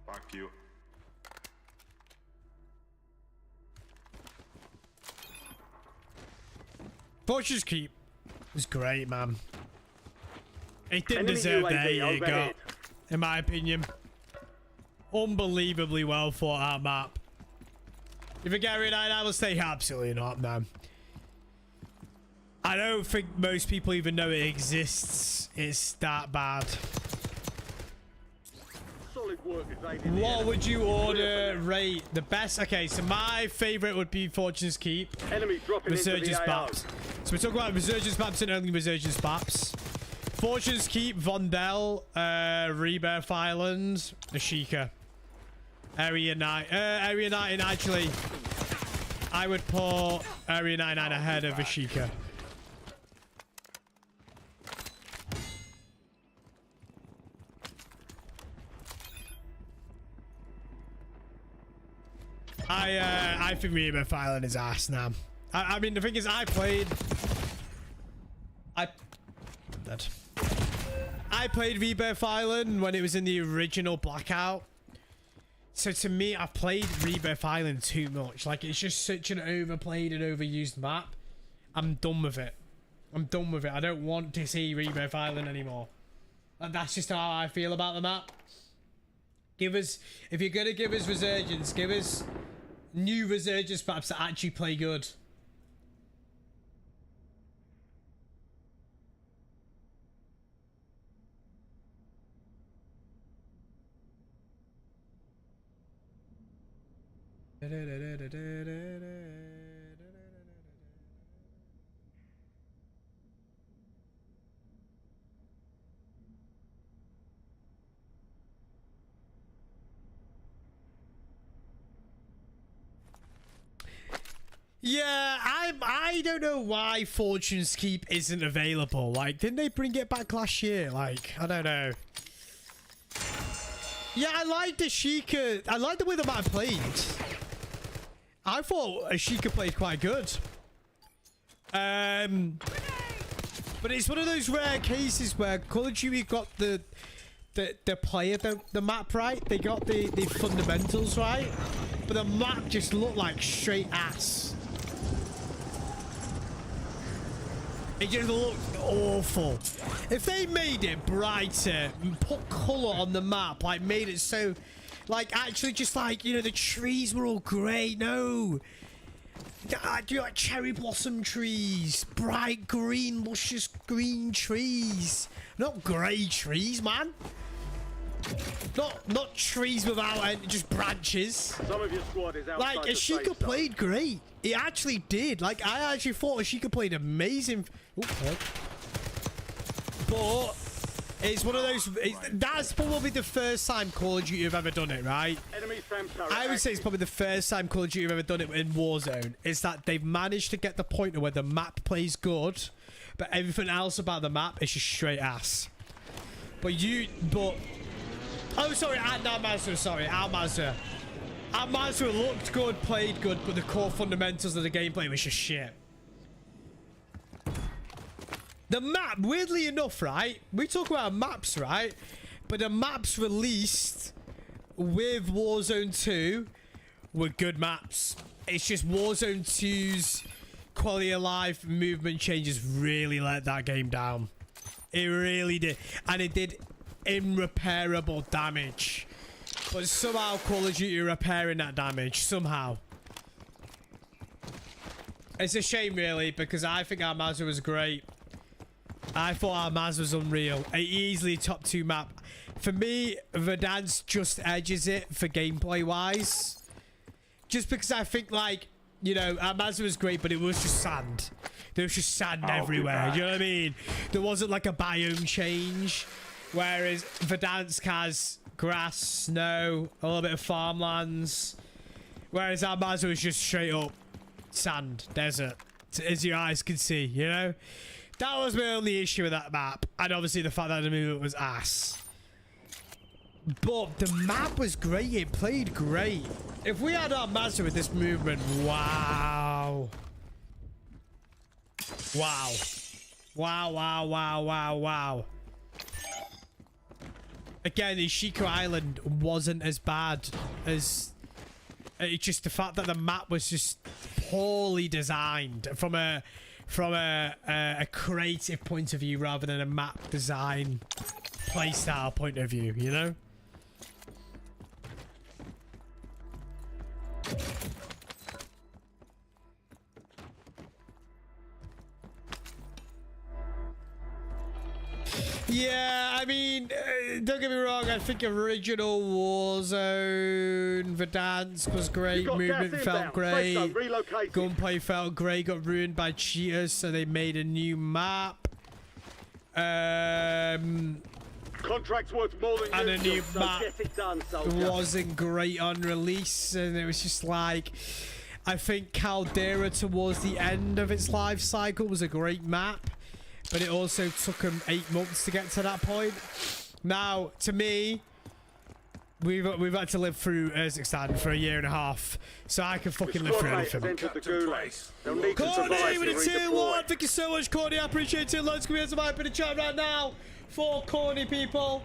Fuck you. Fortune's Keep was great, man. It didn't deserve the hate it got, in my opinion. Unbelievably well thought out map. If it get rid of it, I will say absolutely not, man. I don't think most people even know it exists. It's that bad. Solid work evading the What enemy. would you order? Clear for Rate the best. Okay, so my favorite would be Fortune's Keep. now. Enemy dropping into Resurgence the AO. maps. So we're talking about Resurgence maps and only Resurgence maps. Fortune's Keep, Vondel, Rebirth Island, 𝗖cie𝗱𝗲. Area 9. Area 9, actually. I would put Area 99 ahead of 𝗖cie𝗱𝗲𝗏. I think Rebirth Island is ass now. I mean, the thing is, I played Rebirth Island when it was in the original Blackout. So to me, I've played Rebirth Island too much. Like, it's just such an overplayed and overused map. I'm done with it. I'm done with it. I don't want to see Rebirth Island anymore. And that's just how I feel about the map. Give us, if you're gonna give us Resurgence, give us new Resurgence maps that actually play good. Yeah, I don't know why Fortune's Keep isn't available. Like, didn't they bring it back last year? Like, I don't know. Yeah, I liked 𝗖cie𝗱𝗏𝗏. I liked the way the map played. I thought 𝗖cie𝗱𝗏𝗏 played quite good. But it's one of those rare cases where Call of Duty got the map right. They got the fundamentals right. But the map just looked like straight ass. It just looked awful. If they made it brighter, put colour on the map, like made it so, like actually just like, you know, the trees were all grey. No. Do like cherry blossom trees, bright green, luscious green trees. Not grey trees, man. Not trees without any, just branches. Some of your squad is outside Like the safe 𝗖cie𝗱𝗏𝗏 zone. played great. It actually did. Like I actually thought 𝗖cie𝗱𝗏𝗏𝗏 played amazing. Ooh, but it's one of those. That's probably the first time Call of Duty have ever done it, right? Enemy SAM turret I would say it's active. probably the first time Call of Duty have ever done it in Warzone. Is that they've managed to get the point where the map plays good, but everything else about the map is just straight ass. Oh, sorry, Al-Mazrah, sorry, Al-Mazrah. Al-Mazrah looked good, played good, but the core fundamentals of the gameplay was just shit. The map, weirdly enough, right? We talk about maps, right? But the maps released with Warzone 2 were good maps. It's just Warzone 2's quality of life movement changes really let that game down. It really did. And it did irreparable damage. But somehow Call of Duty are repairing that damage. Somehow. It's a shame, really, because I think Al-Mazrah was great. I thought Al-Mazrah was unreal. An easily top 2 map. For me, Verdansk just edges it for gameplay-wise. Just because I think, like, you know, Al-Mazrah was great, but it was just sand. There was just sand everywhere. You know what I mean? There wasn't, like, a biome change. Whereas Verdansk has grass, snow, a little bit of farmlands. Whereas Al-Mazrah was just straight up sand, desert, as your eyes can see, you know? That was my only issue with that map. And obviously the fact that the movement was ass. But the map was great. It played great. If we had Al-Mazrah with this movement, wow. Wow. Wow, wow, wow, wow, wow. Again, 𝗖cie𝗱𝗏𝗏𝗏 Island wasn't as bad as... It's just the fact that the map was just poorly designed from a creative point of view rather than a map design playstyle point of view, you know? Yeah, I mean, don't get me wrong, I think original Warzone, Verdansk was great, movement felt great, gunplay felt great, got ruined by cheaters, so they made a new map. Contract's worth more than and a new so map get it done, soldier. wasn't great on release, and it was just like, I think Caldera towards the end of its life cycle was a great map, but it also took them 8 months to get to that point. Now, to me, we've had to live through Kazakhstan for a year and a half, so I can fucking live through anything. Courtney with a tier 1, thank you so much, Courtney. I appreciate it. Let's come here some hype in the chat right now for Courtney, people.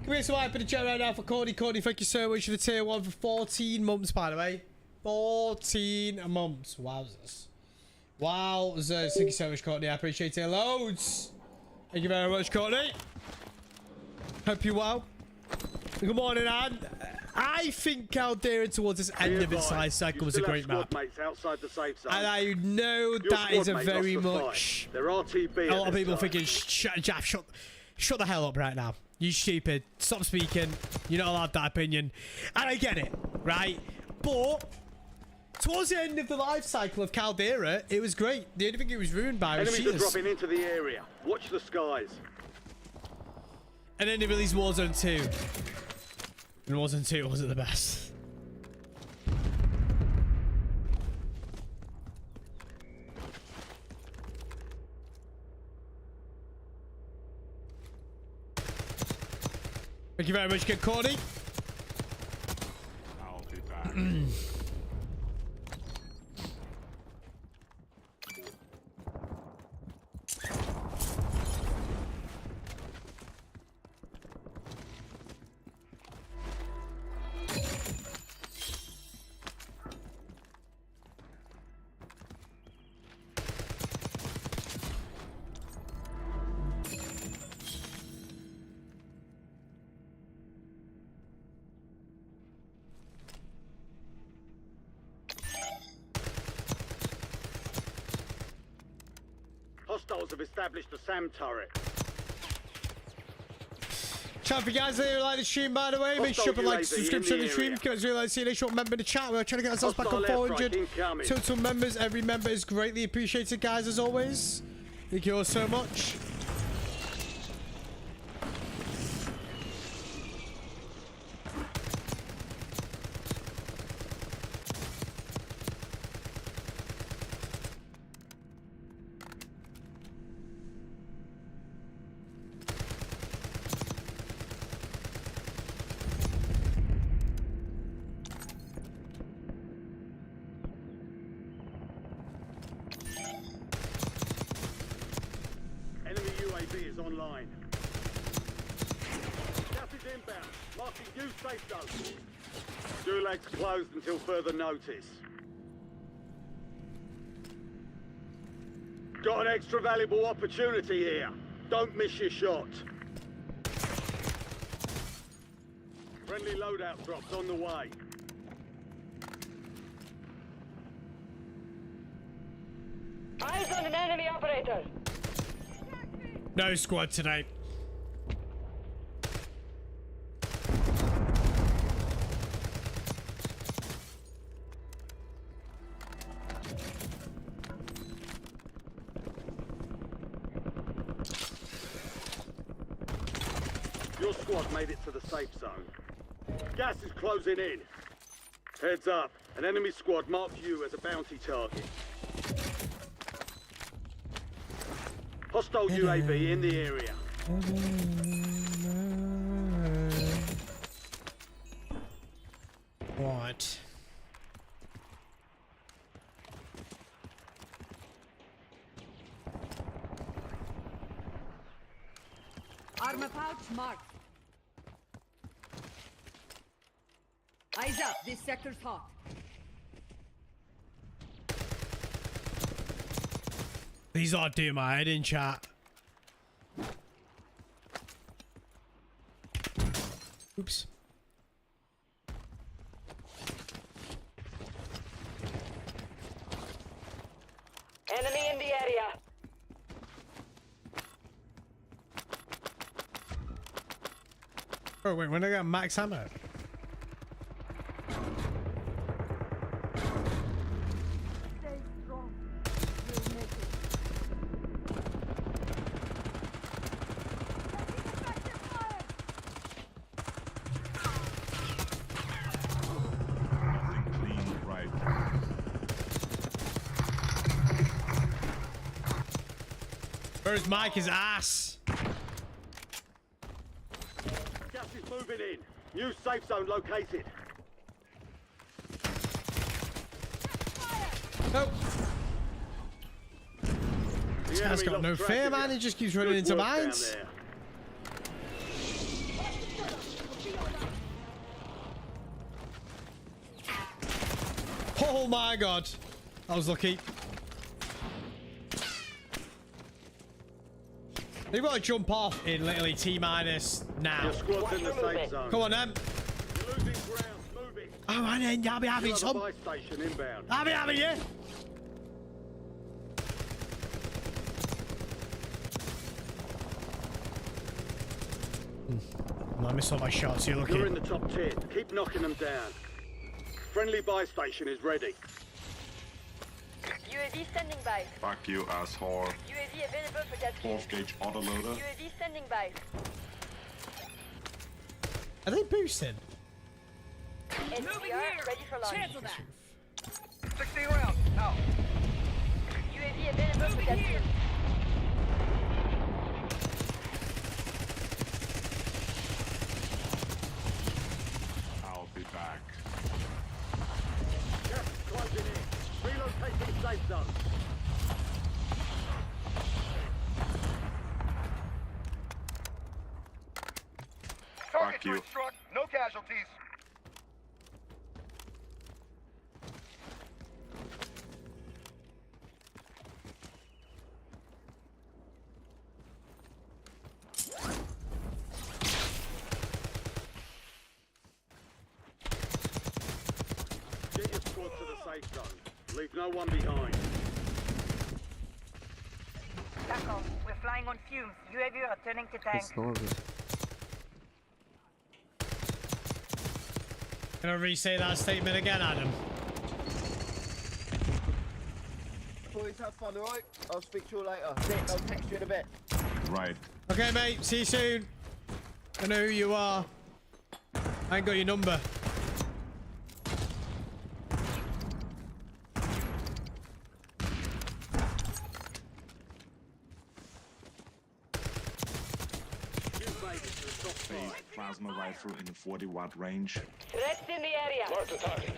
Come here some hype in the chat right now for Courtney. Courtney, thank you so much for the tier 1 for 14 months, by the way. 14 months. Wowzers. Wowzers. Thank you so much, Courtney. I appreciate it loads. Thank you very much, Courtney. Hope you well. Good morning, Anne. I think Caldera towards this end of its life cycle was a great map. And I know that is a very much... A lot of people thinking, Jaff, shut the hell up right now. You stupid. Stop speaking. You're not allowed that opinion. And I get it, right? But towards the end of the life cycle of Caldera, it was great. The only thing it was ruined by was cheaters. Enemies are dropping into the area. Watch the skies. And then they released Warzone 2. And Warzone 2 wasn't the best. Thank you very much, good Courtney. I'll be back. Hostiles have established a SAM turret. Chat for you guys that like the stream, by the way. Make sure to like the subscription to the stream. If you guys really like seeing a short member in the chat, we're trying to get ourselves back on 400 total members. Every member is greatly appreciated, guys, as always. Thank you all so much. is online. Gas is inbound. Marking new safe zone. Gulag's closed until further notice. Got an extra valuable opportunity here. Don't miss your shot. Friendly loadout drops on the way. Eyes on an enemy operator. No squad tonight. Your squad made it to the safe zone. Gas is closing in. Heads up. An enemy squad marked you as a bounty target. Hostile UAV in the area. What? Armor pouch marked. Eyes up, this sector's hot. These are doing my head in, chat. Oops. Enemy in the area. Oh wait, when I got max ammo. Stay strong. You'll make it. Nothing clean, right? Where's Mike? His ass. Gas is moving in. New safe zone located. Nope. This guy's got no fear, man. He just keeps running into mines. Oh my god. I was lucky. They've got to jump off in literally T-minus now. Your squad's in the safe zone. Come on, then. You're losing ground. Moving. Oh, I'll be having some. Buy station inbound. I'll be having you. I missed all my shots. You're lucky. You're in the top 10. Keep knocking them down. Friendly buy station is ready. UAV standing by. Fuck you, asshole. UAV available for that. 12 gauge autoloader. UAV standing by. Are they boosting? SDR ready for launch. Cancel that. 16 rounds. Out. UAV available for that. I'll be back. Gas is closing in. Relocating safe zone. Fuck you. Struck. No casualties. Get your squad to the safe zone. Leave no one behind. CAPO, we're flying on fumes. UAV returning to tank. Can I re-say that statement again, Adam? Boys, have fun, alright? I'll speak to you later. I'll text you in a bit. Right. Okay, mate. See you soon. I know who you are. I ain't got your number. Phase plasma rifle in the 40-watt range. Threats in the area. Mark the target.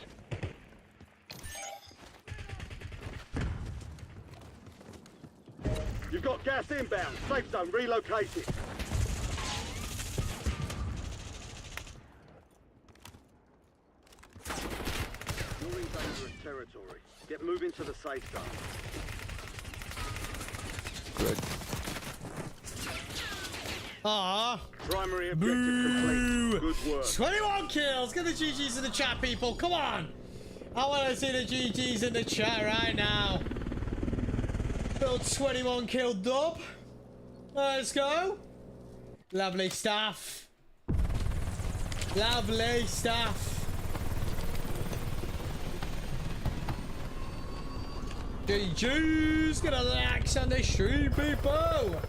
You've got gas inbound. Safe zone relocated. You're in dangerous territory. Get moving to the safe zone. Ah. Primary objective complete. Good work. 21 kills. Get the GGs in the chat, people. Come on. I want to see the GGs in the chat right now. Little 21 kill dub. Let's go. Lovely stuff. Lovely stuff. GG's. Gonna relax on the stream, people.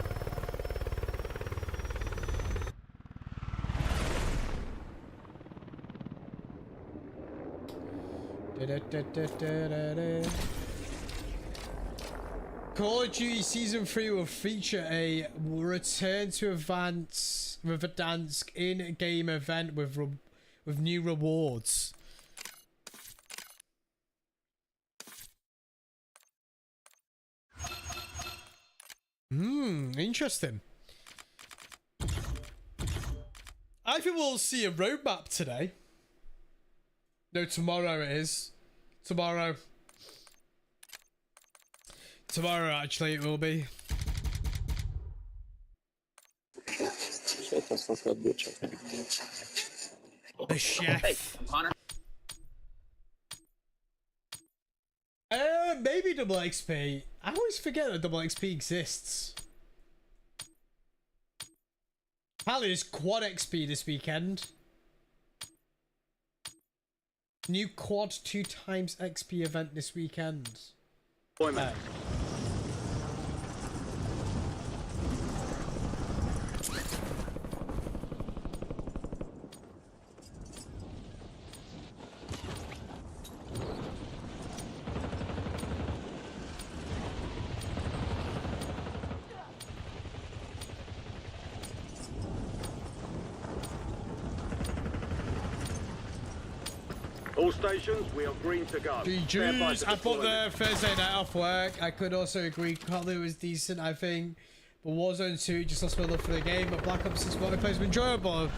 Call of Duty Season 3 will feature a return to Verdansk in-game event with new rewards. Interesting. I think we'll see a roadmap today. No, tomorrow it is. Tomorrow. Tomorrow, actually, it will be. The chef. Maybe double XP. I always forget that double XP exists. Apparently there's quad XP this weekend. New quad 2 times XP event this weekend. All stations, we are green to go. GG's. I thought the Thursday night off work, I could also agree Color was decent, I think. But Warzone 2 just lost my love for the game. But Black Ops 6 multiplayer was enjoyable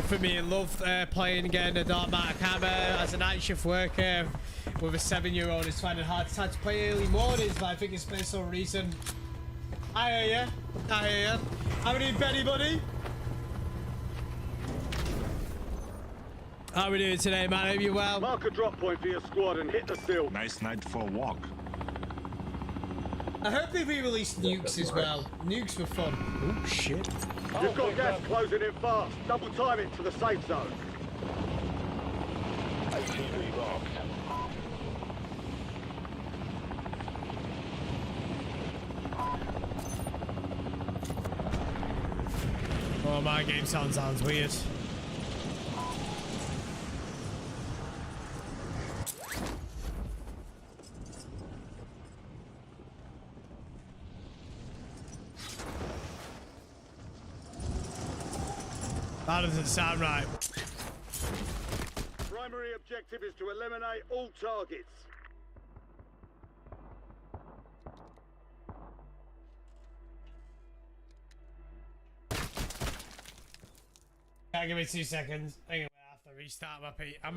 for me. And loved playing again a dark matter camera as a night shift worker with a 7-year-old. It's finding it hard to play early mornings, but I think it's based on reason. I hear ya. I hear ya. How many Benny buddy? How are we doing today, man? Hope you're well. Mark a drop point for your squad and hit the seal. Nice night for a walk. I hope they re-released nukes as well. Nukes were fun. Oh shit. You've got gas closing in fast. Double time it to the safe zone. Oh, my game sounds weird. That doesn't sound right. Primary objective is to eliminate all targets. Give me 2 seconds. I'm gonna have to restart my P. What I'm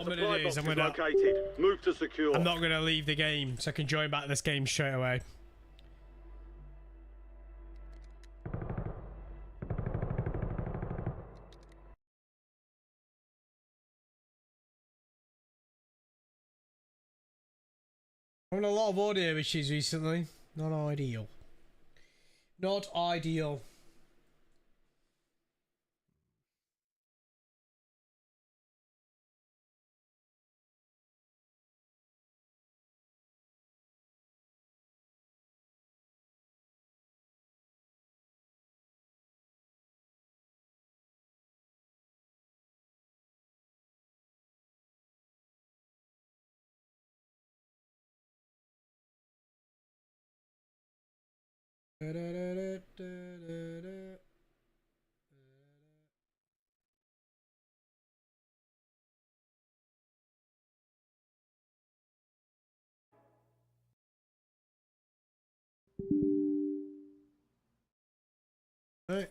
gonna do is located. Move to secure. I'm not gonna leave the game so I can join back this game straight away. I'm having a lot of audio issues recently. Not ideal. Not ideal. Right.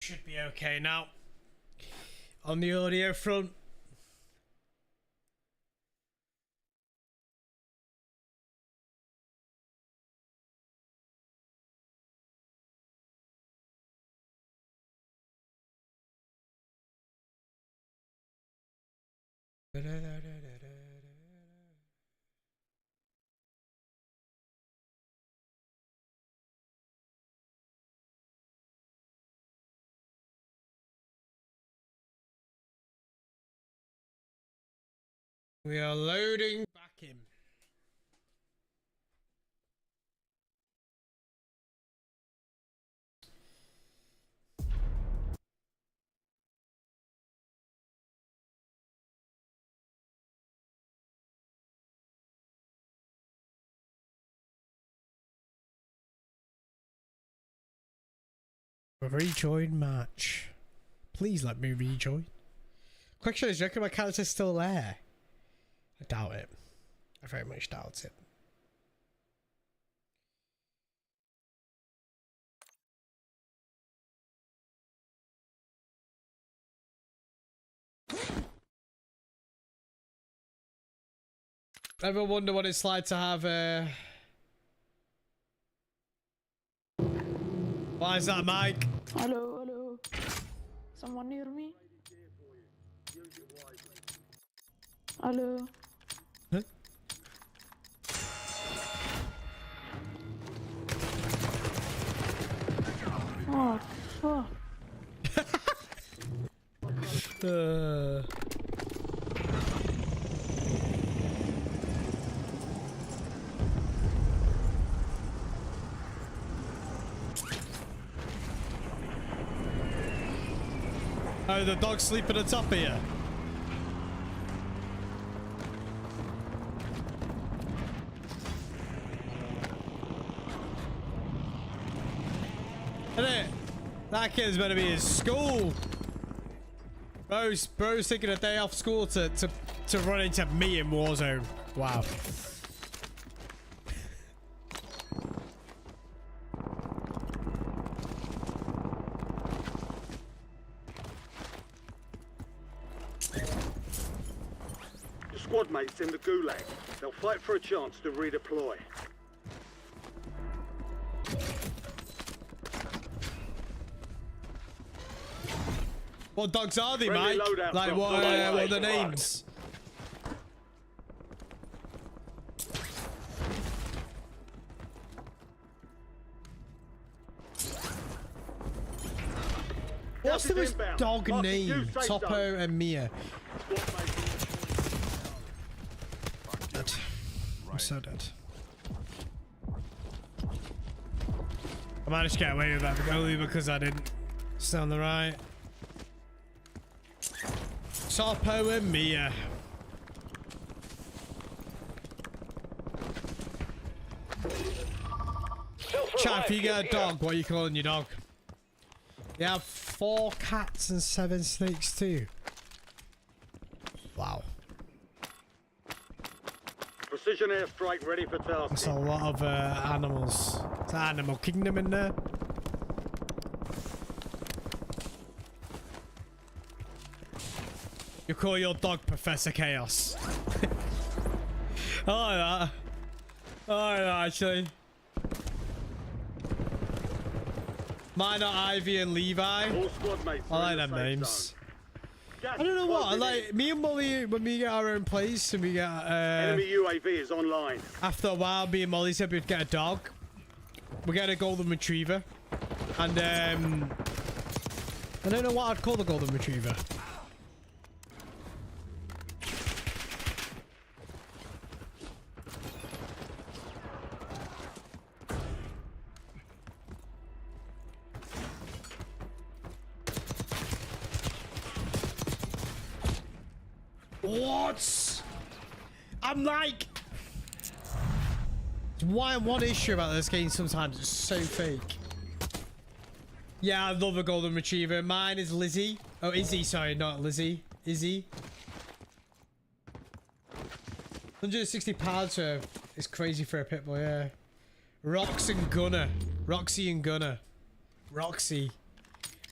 Should be okay now. On the audio front. We are loading back in. A rejoin match. Please let me rejoin. Question is, do you reckon my character's still there? I doubt it. I very much doubt it. Ever wonder what it's like to have a Why is that, Mike? Hello, hello. Someone near me? Hello. Huh? Oh, fuck. Oh, the dog's sleeping on top of you. Isn't it? That kid's better be in school. Bro's taking a day off school to run into me in Warzone. Wow. Your squad mates in the gulag. They'll fight for a chance to redeploy. What dogs are they, Friendly Mike? loadout Like, drop. what are the Right. names? What's Gas is this inbound. dog Marking name? you, safe Topo zone. and Mia. Squad mates. Dead. I'm so dead. I managed to get away with that only because I didn't stay on the right. Topo and Mia. Chat, if you get a dog, what are you calling your dog? You have 4 cats and 7 snakes too. Wow. Precision airstrike ready for That's tasking. a lot of animals. It's an animal kingdom in there. You call your dog Professor Chaos. I like that. I like that, actually. Mine are Ivy and Levi. All squad mates I are like in the them safe names. zone. Gas I don't know is what. closing Like in. me and Molly, when we get our own place and we get Enemy UAV is online. after a while, me and Molly said we'd get a dog. We get a golden retriever, and I don't know what I'd call the golden retriever. What? I'm like, one issue about this game sometimes it's so fake. Yeah, I love a golden retriever. Mine is Lizzie. Oh, Izzy, sorry, not Lizzie. Izzy. 160 pounds for it's crazy for a pit bull, yeah. Roxy and Gunner. Roxy.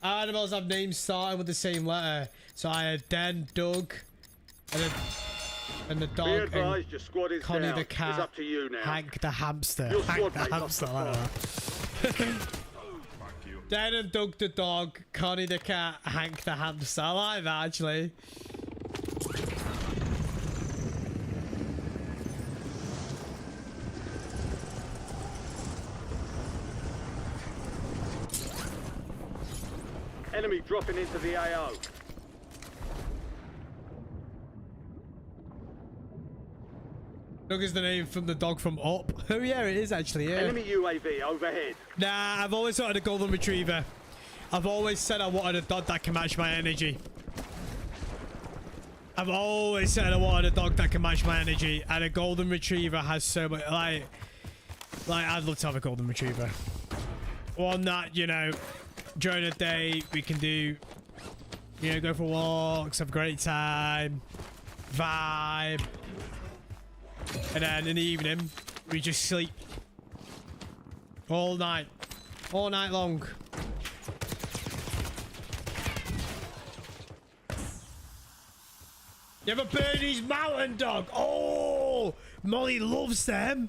Animals have names starting with the same letter. So I had Den, Doug, and the Be dog, and advised, your squad is Connie down. the cat, It's up to you now. Hank the hamster. Your Hank squad the mates off hamster, the I like farm. that. Den and Doug the dog, Connie the cat, Hank the hamster. I like that, actually. Enemy dropping into the AO. Doug is the name from the dog from Up. Oh yeah, it is actually, yeah. Enemy UAV overhead. Nah, I've always wanted a golden retriever. I've always said I wanted a dog that can match my energy. I've always said I wanted a dog that can match my energy, and a golden retriever has so much, like I'd love to have a golden retriever. One that, you know, during the day we can do, you know, go for walks, have a great time, vibe, and then in the evening we just sleep all night long. You have a Bernese Mountain Dog. Oh, Molly loves them.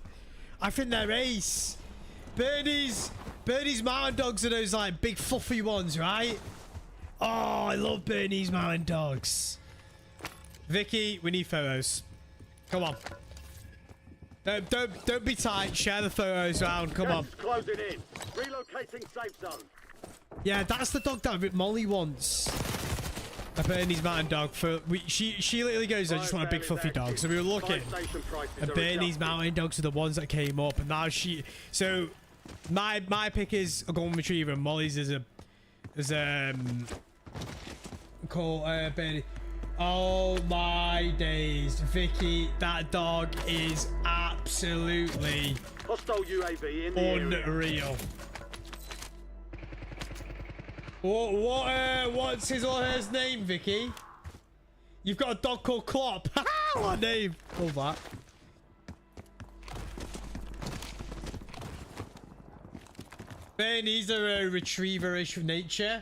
I think they're ace. Bernese Bernie's Mountain Dogs are those like big fluffy ones, right? Oh, I love Bernie's Mountain Dogs. Vicky, we need photos. Come on. Don't be tight. Share the photos round. Come on. Closing in. Relocating safe zone. Yeah, that's the dog that Molly wants. A Bernie's Mountain Dog. She literally goes, I just want a big fluffy dog. So we were looking. And Bernie's Mountain Dogs are the ones that came up. And now so my pick is a golden retriever. And Molly's is called Bernie. Oh my days, Vicky, that dog is absolutely hostile UAV in the unreal. What's his or hers name, Vicky? You've got a dog called Klopp. What a name? Love that. Bernie's are a retriever-ish nature.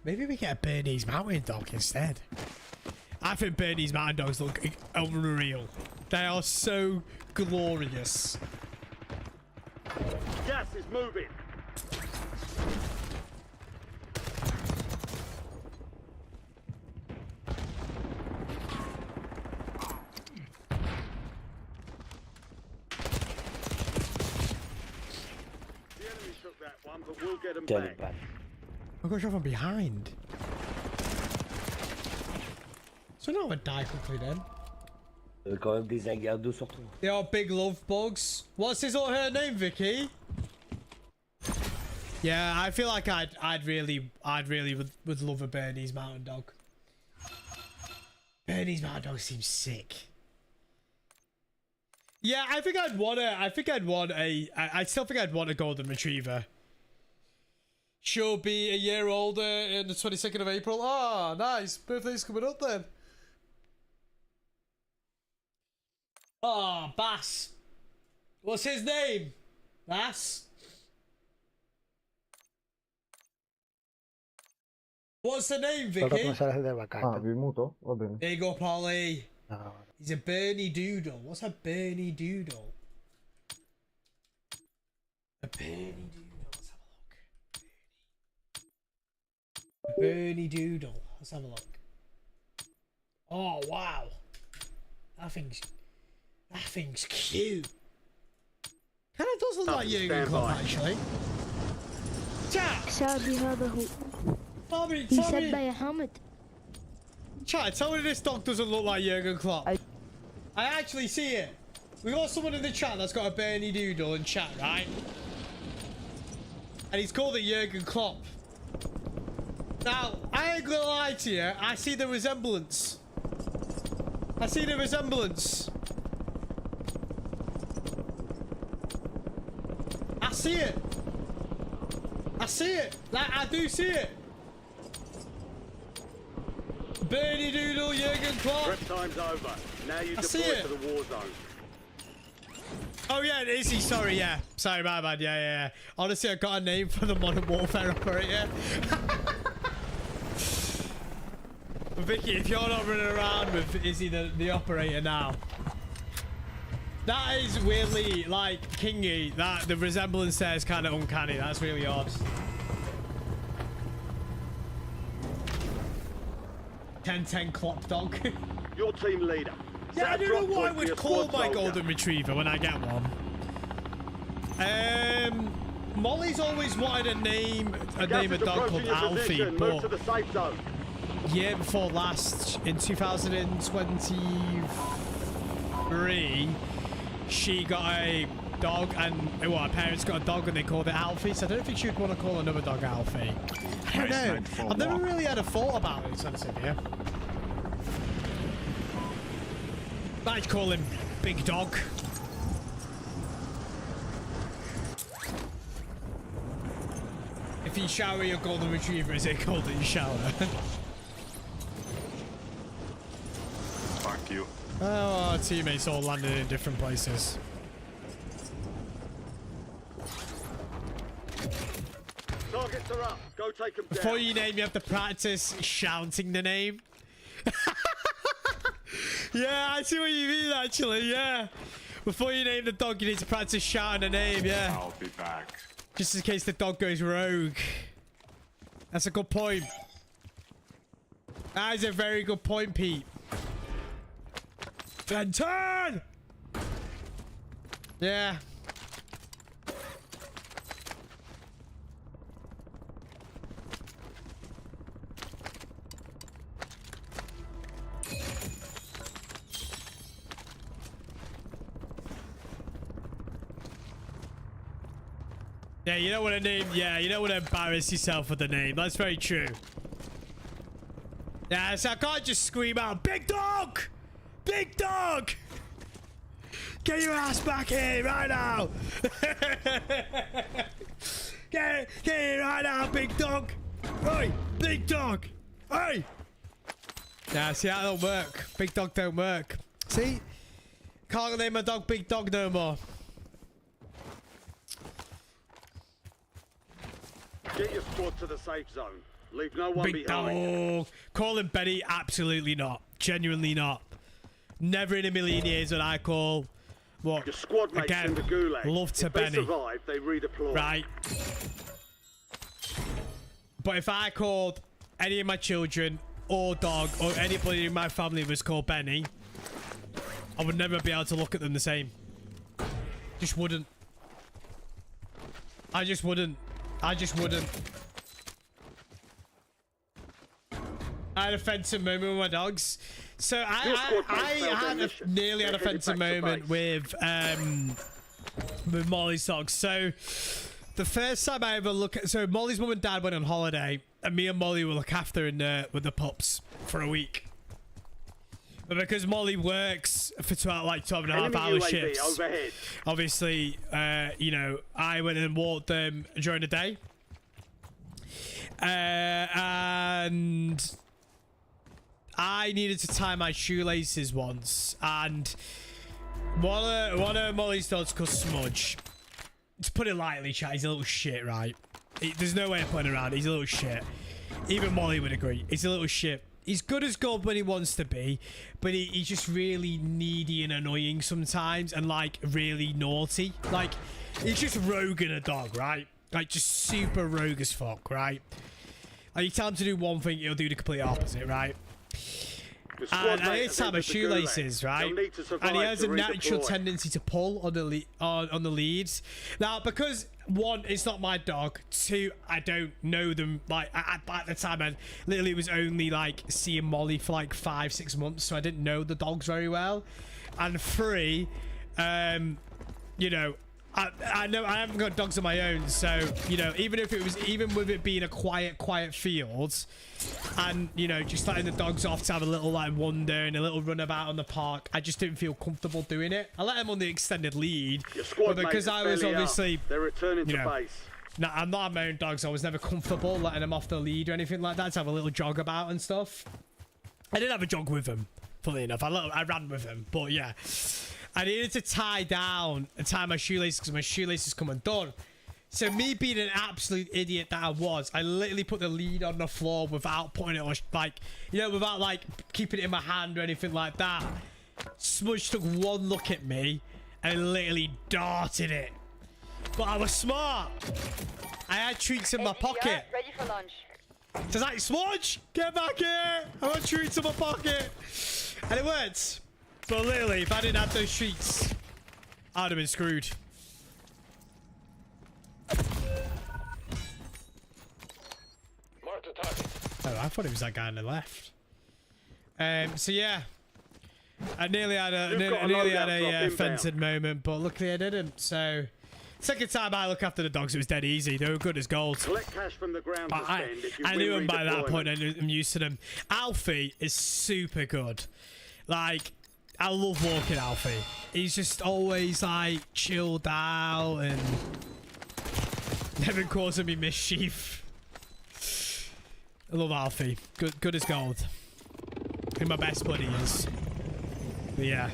Maybe we get a Bernie's Mountain Dog instead. I think Bernie's Mountain Dogs look unreal. They are so glorious. Gas is moving. The enemy took that one, but we'll get them back. I got shot from behind. So now I would die quickly then. They are big love bugs. What's his or her name, Vicky? Yeah, I feel like I'd really would love a Bernie's Mountain Dog. Bernie's Mountain Dog seems sick. Yeah, I still think I'd want a golden retriever. She'll be a year older in the 22nd of April. Ah, nice. Birthday's coming up then. Oh, Bass. What's his name? Bass? What's the name, Vicky? Big up, Ollie. He's a Bernie Doodle. What's a Bernie Doodle? A Bernie Doodle. Let's have a look. Bernie Doodle. Let's have a look. Oh, wow. That thing's cute. Kind of does look like Jürgen Klopp, actually. Chat! Bobby, he said by a helmet. Chat, tell me this dog doesn't look like Jürgen Klopp. I actually see it. We got someone in the chat that's got a Bernie Doodle in chat, right? And he's called it Jürgen Klopp. Now, I ain't gonna lie to you. I see the resemblance. I see the resemblance. I see it. I see it. Like, I do see it. Bernie Doodle, Jürgen Klopp. Prep time's over. Now you deploy to the war zone. Oh yeah, is he? Sorry, yeah. Sorry, my bad. Yeah. Honestly, I got a name for the Modern Warfare operator. Vicky, if you're not running around with Izzy the operator now. That is weirdly, like, Kingy. That the resemblance there is kind of uncanny. That's really odd. 10-10 Klopp dog. Your team leader. Yeah, I don't know what I would call my golden retriever when I get one. Molly's always wanted a name a dog called Alfie, but year before last, in 2023, she got a dog, and her parents got a dog and they called it Alfie, so I don't think she would want to call another dog Alfie. I don't know. I've never really had a thought about it, so yeah. Might call him Big Dog. If you shower your golden retriever, is it called that you shower? Fuck you. Oh, our teammates all landed in different places. Targets are up. Go take them down. Before you name, you have to practice shouting the name. Yeah, I see what you mean, actually, yeah. Before you name the dog, you need to practice shouting the name, yeah. I'll be back. Just in case the dog goes rogue. That's a good point. That is a very good point, Pete. Fenton! Yeah. Yeah, you don't want to name. Yeah, you don't want to embarrass yourself with the name. That's very true. Yeah, so I can't just scream out, "Big dog! Big dog! Get your ass back here right now!" Get here right now, big dog! Oi, big dog! Oi! Yeah, see, that don't work. Big dog don't work. See? Can't name my dog Big Dog no more. Get your squad to the safe zone. Leave no one Big behind. dog. Call him Benny? Absolutely not. Genuinely not. Never in a million years would I call. What? Your squad mates Again, in the gulag. love to if Benny. they survive, they redeploy. Right. But if I called any of my children or dog or anybody in my family was called Benny, I would never be able to look at them the same. Just wouldn't. I just wouldn't. I just wouldn't. I had a fencing moment with my dogs. So I nearly had a fencing moment with Molly's dogs. So the first time I ever look at, so Molly's mum and dad went on holiday, and me and Molly will look after with the pups for a week. But because Molly works for 12.5-hour shifts, overhead. Obviously, you know, I went and walked them during the day. And I needed to tie my shoelaces once. And one of Molly's dogs called Smudge. To put it lightly, chat, he's a little shit, right? There's no way of putting around it. He's a little shit. Even Molly would agree. He's a little shit. He's good as gold when he wants to be, but he's just really needy and annoying sometimes, and like really naughty. Like, he's just rogue in a dog, right? Like, just super rogue as fuck, right? Like, you tell him to do one thing, he'll do the complete opposite, right? And I need to tie my shoelaces, right? And he has a natural tendency to pull on the leads. Now, because one, it's not my dog. Two, I don't know them. Like at the time, I literally was only like seeing Molly for like 5-6 months, so I didn't know the dogs very well. And three, you know, I know I haven't got dogs of my own, so you know, even with it being a quiet field, and you know, just letting the dogs off to have a little like wander and a little run about on the park, I just didn't feel comfortable doing it. I let them on the extended lead, but because I was obviously, they're returning you to know, base. no, I'm not my own dogs. So I was never comfortable letting them off the lead or anything like that to have a little jog about and stuff. I did have a jog with them, funnily enough. I ran with them, but yeah. I needed to tie my shoelaces because my shoelaces come undone. So me being an absolute idiot that I was, I literally put the lead on the floor without putting it on, like, you know, without like keeping it in my hand or anything like that. Smudge took one look at me and literally darted it. But I was smart. I had treats in my pocket. Ready for lunch. So it's like, Smudge, get back here. I want treats in my pocket. And it worked. But literally, if I didn't have those treats, I'd have been screwed. Oh, I thought it was that guy on the left. So yeah, I nearly had a fenced moment, but luckily I didn't. So second time I look after the dogs, it was dead easy. They were good as gold. Collect cash from the ground to spend if you I knew him by that redeployment. point. I'm used to them. Alfie is super good. Like, I love walking Alfie. He's just always like chilled out and never causing me mischief. I love Alfie. Good as gold. Who my best buddy is. But yeah.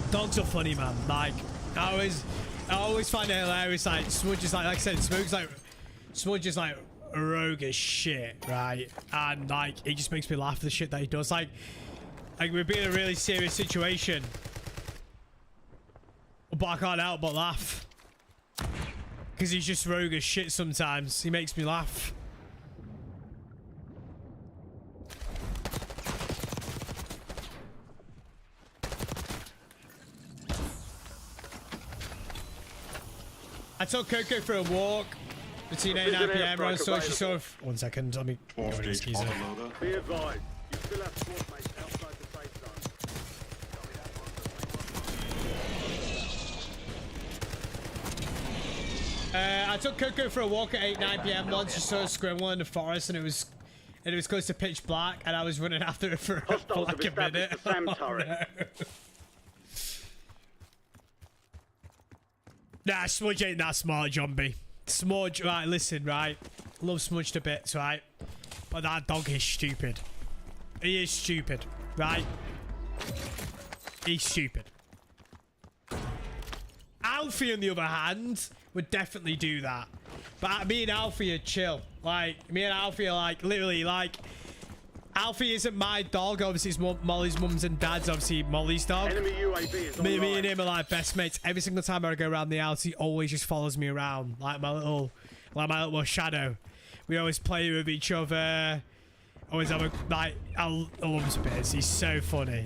Dogs are funny, man. Like, I always find it hilarious. Like, Smudge is like I said, Smudge is like rogue as shit, right? And like, it just makes me laugh at the shit that he does. Like we're being in a really serious situation, but I can't help but laugh. Because he's just rogue as shit sometimes. He makes me laugh. I took Coco for a walk between 8 and 9 PM. I saw she sort of... 1 second, let me... Fourth gauge autoloader. Be advised, you still have squad mates outside the safe zone. I took Coco for a walk at 8, 9 PM once. She saw a squirrel in the forest and it was close to pitch black and I was running after it for Hostiles like have a minute. established the SAM turret. No. Nah, Smudge ain't that smart, John B. Smudge, right, listen, right. Love Smudge to bits, right? But that dog is stupid. He is stupid, right? He's stupid. Alfie, on the other hand, would definitely do that. But me and Alfie are chill. Like, me and Alfie are like, literally, like... Alfie isn't my dog. Obviously, it's Molly's mum's and dad's. Obviously, Molly's dog. Enemy UAV is Me online. and him are like best mates. Every single time I go around the house, he always just follows me around, like my little shadow. We always play with each other. Always have a like. I love him to bits. He's so funny.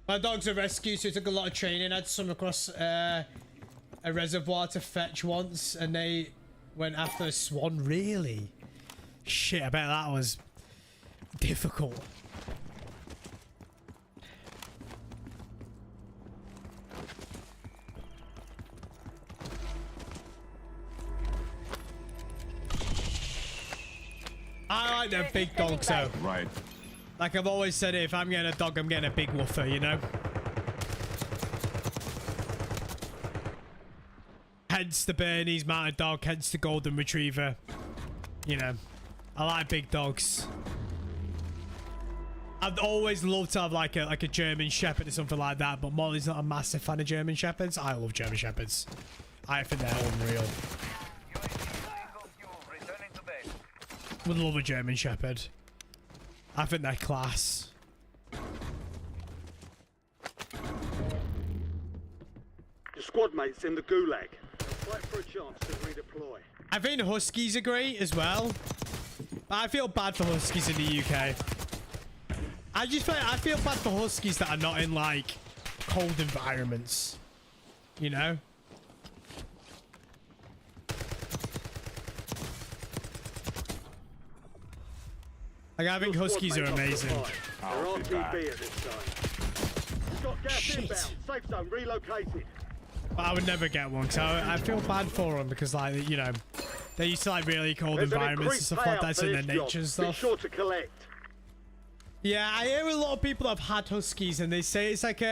My dog's a rescue, so it took a lot of training. I had to swim across a reservoir to fetch once, and they went after a swan. Really? Shit, I bet that was difficult. I like the big dogs, though. Right. Like I've always said, if I'm getting a dog, I'm getting a big woofer, you know? Hence the Bernese Mountain Dog, hence the Golden Retriever. You know, I like big dogs. I'd always love to have like a German Shepherd or something like that, but Molly's not a massive fan of German Shepherds. I love German Shepherds. I think they're unreal. Would love a German Shepherd. I think they're class. Your squad mates in the gulag. Fight for a chance to redeploy. I think Huskies are great as well. But I feel bad for Huskies in the UK. I feel bad for Huskies that are not in like cold environments. You know? Like, I think Huskies are amazing. They're RTB at this time. You've got gas inbound. Safe zone relocated. But I would never get one because I feel bad for them because, like, you know, they used to like really cold environments and stuff like that, so in their nature and stuff. Be sure to collect. Yeah, I hear a lot of people that have had Huskies and they say it's like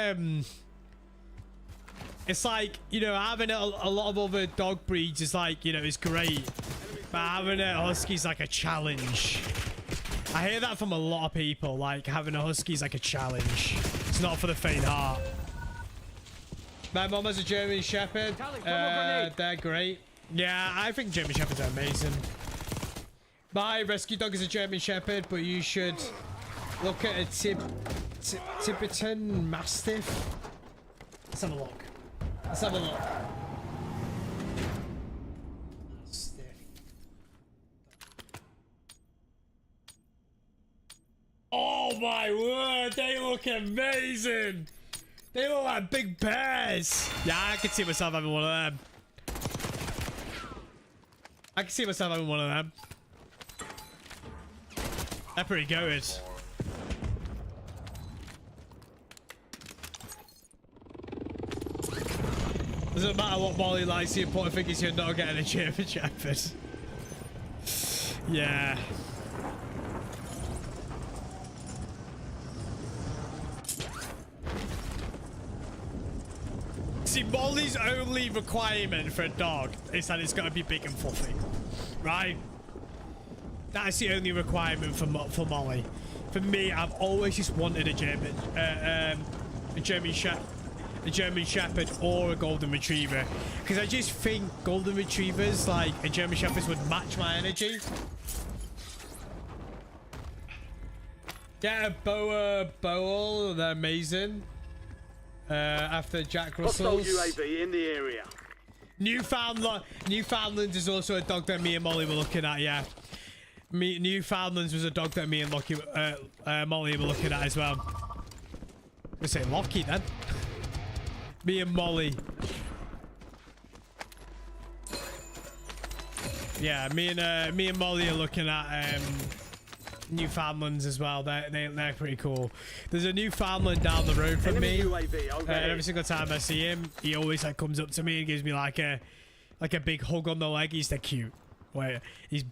you know, having a lot of other dog breeds is like, you know, it's great, but having a Husky is like a challenge. I hear that from a lot of people, like having a Husky is like a challenge. It's not for the faint heart. My mom has a German Shepherd. They're great. Yeah, I think German Shepherds are amazing. My rescue dog is a German Shepherd, but you should look at a Tibetan Mastiff. Let's have a look. Let's have a look. Mastiff. Oh my word, they look amazing. They look like big bears. Yeah, I can see myself having one of them. I can see myself having one of them. They're pretty good. Doesn't matter what Molly likes, the important thing is you're not getting a German Shepherd. Yeah. See, Molly's only requirement for a dog is that it's got to be big and fluffy, right? That is the only requirement for Molly. For me, I've always just wanted a German Shepherd or a Golden Retriever, because I just think Golden Retrievers, like a German Shepherds, would match my energy. Get a bowl. They're amazing. After Jack Hostile Russell's. UAV in the area. Newfoundland is also a dog that me and Molly were looking at. Yeah, Newfoundlands was a dog that me and Molly were looking at as well. We say Lockie then. Me and Molly. Yeah, me and Molly are looking at Newfoundlands as well. They're pretty cool. There's a Newfoundland down the road from me. And every single time I see him, he always like comes up to me and gives me like a big hug on the leg. He's the cute. Wait, he's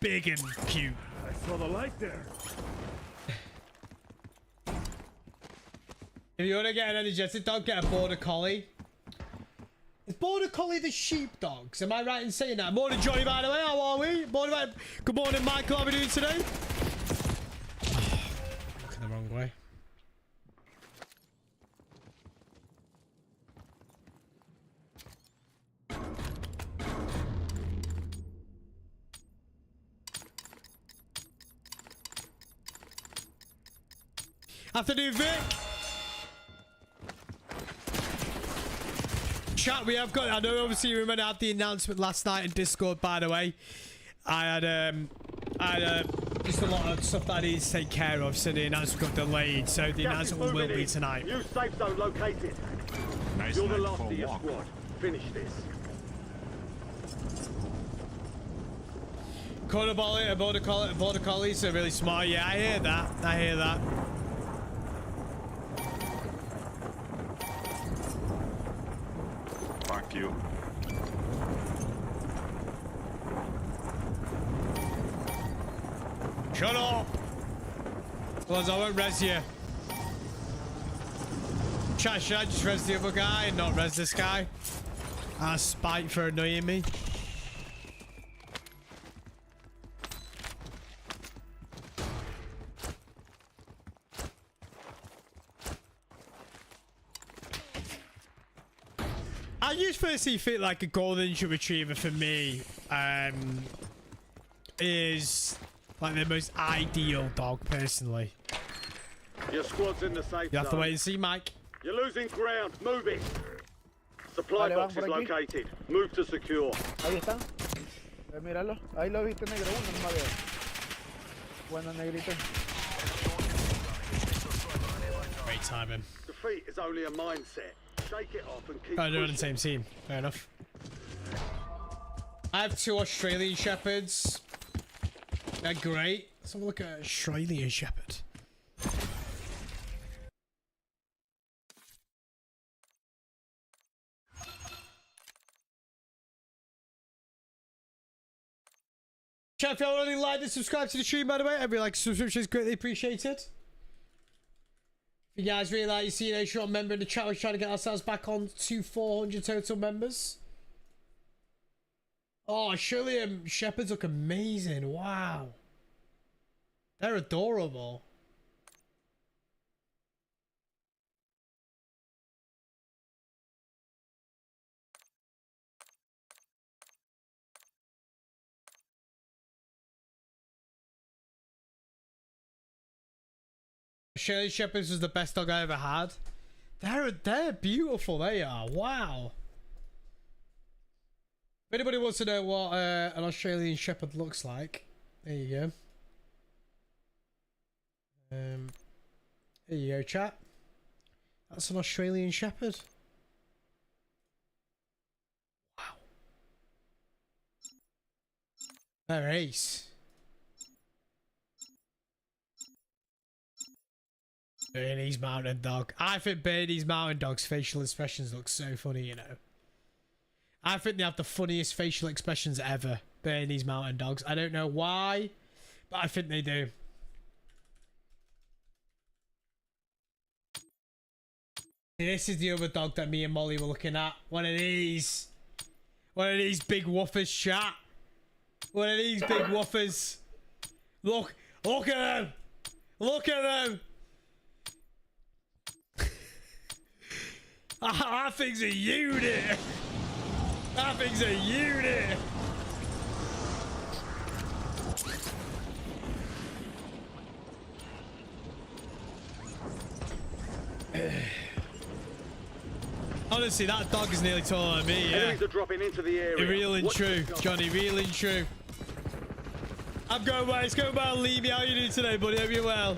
big and cute. I saw the light there. If you want to get an energetic dog, get a border collie. Is border collie the sheepdogs? Am I right in saying that? Morning, Johnny, by the way. How are we? Good morning, Michael. How are we doing today? Looking the wrong way. Afternoon, Vic. Chat, we have got. I know, obviously, you remember out the announcement last night in Discord. By the way, I had just a lot of stuff that I need to take care of, so the announcement got delayed. So the announcement will be tonight. New safe zone located. Nice You're the night last for of a your walk. squad. Finish this. Border collies are really smart. Yeah, I hear that. I hear that. Fuck you. Shut up! Otherwise, I won't res you. Chat, should I just res the other guy and not res this guy? Spite for annoying me. I just personally feel like a golden retriever for me is like the most ideal dog personally. Your squad's in the safe You have to zone. wait and see, Mike. You're losing ground. Move it. Supply Vale, box van is por aquí. located. Move to secure. Ahí está. Míralo. Ahí lo viste negro. Uno no me veo. Bueno, negrito. Great timing. Defeat is only a mindset. Shake it off and keep Oh, they're on the pushing. same team. Fair enough. I have 2 Australian Shepherds. They're great. Let's have a look at Australian Shepherd. Chat, if y'all really like and subscribe to the stream, by the way, every like subscription is greatly appreciated. If you guys really like, you see a short member in the chat. We're trying to get ourselves back on to 400 total members. Oh, Australian Shepherds look amazing. Wow. They're adorable. Australian Shepherds was the best dog I ever had. They're beautiful. They are. Wow. If anybody wants to know what an Australian Shepherd looks like, there you go. There you go, chat. That's an Australian Shepherd. Wow. They're ace. Bernie's mountain dog. I think Bernie's mountain dog's facial expressions look so funny, you know. I think they have the funniest facial expressions ever. Bernie's mountain dogs. I don't know why, but I think they do. This is the other dog that me and Molly were looking at. One of these. One of these big woofers, chat. One of these big woofers. Look at them. Look at them. That thing's a unit. That thing's a unit. Honestly, that dog is nearly taller than me, yeah. Enemies are dropping into the area. Real and Watch true, the sky. Johnny, real and true. I'm going well, it's going well. Lee, how you doing today, buddy? Hope you're well.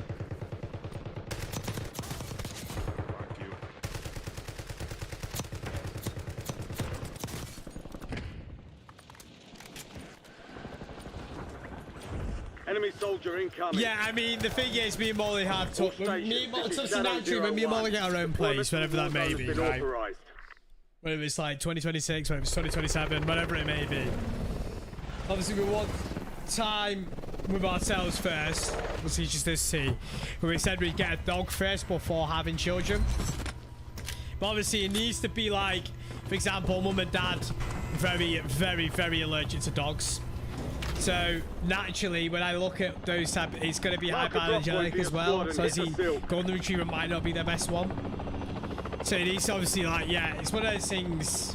Fuck you. Enemy soldier incoming. Yeah, I mean, the thing is, me and Molly have talked. Me and Molly, This is it's naturally when me and Molly get our own place, whatever that may be, right? Authorized. Whether it's like 2026, whether it's 2027, whatever it may be. Obviously, we want time with ourselves first. We'll see just this see. But we said we'd get a dog first before having children. But obviously, it needs to be like, for example, mum and dad, very, very, very allergic to dogs. So naturally, when I look at those type, it's going to be hypoallergenic as well. So obviously, golden retriever might not be the best one. So it is obviously like, yeah, it's one of those things.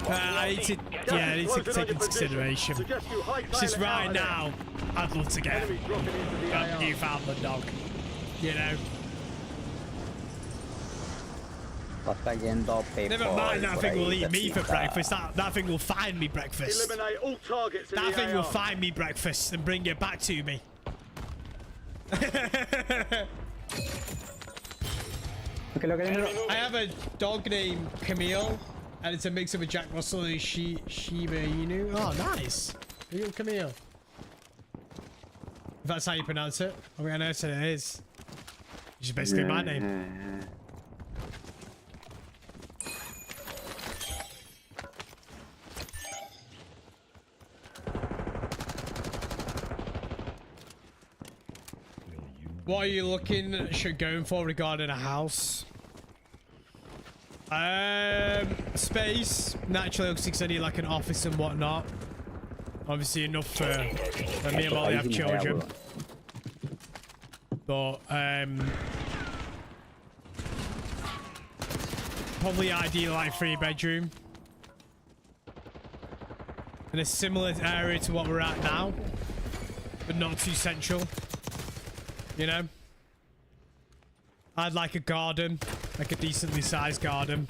I need to take into consideration. It's just right now, I'd love to get a Newfoundland dog. You know. Never mind, that thing will eat me for breakfast. That thing will find me breakfast. Eliminate all targets in That the thing AR. will find me breakfast and bring it back to me. I have a dog named Camille, and it's a mix of a Jack Russell and a Shiba Inu. Oh, nice. Real Camille. If that's how you pronounce it. I mean, I know it is. It's basically my name. What are you going for regarding a house? Space. Naturally, looks like I need like an office and whatnot. Obviously enough for me and Molly have children. But probably ideal like 3-bedroom. In a similar area to what we're at now, but not too central. You know, I'd like a garden, like a decently sized garden.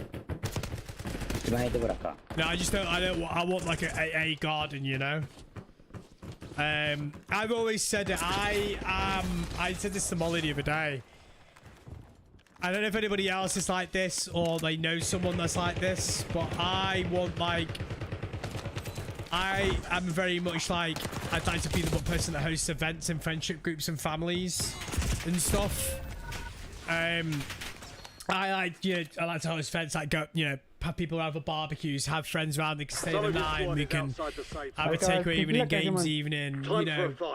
No, I just don't. I want like a garden. You know. I've always said it. I said this to Molly the other day. I don't know if anybody else is like this or they know someone that's like this, but I want like. I am very much like, I'd like to be the one person that hosts events and friendship groups and families and stuff. I like to host events, like go, have people have barbecues, have friends around, they can stay the night, we can have a takeaway evening, games evening,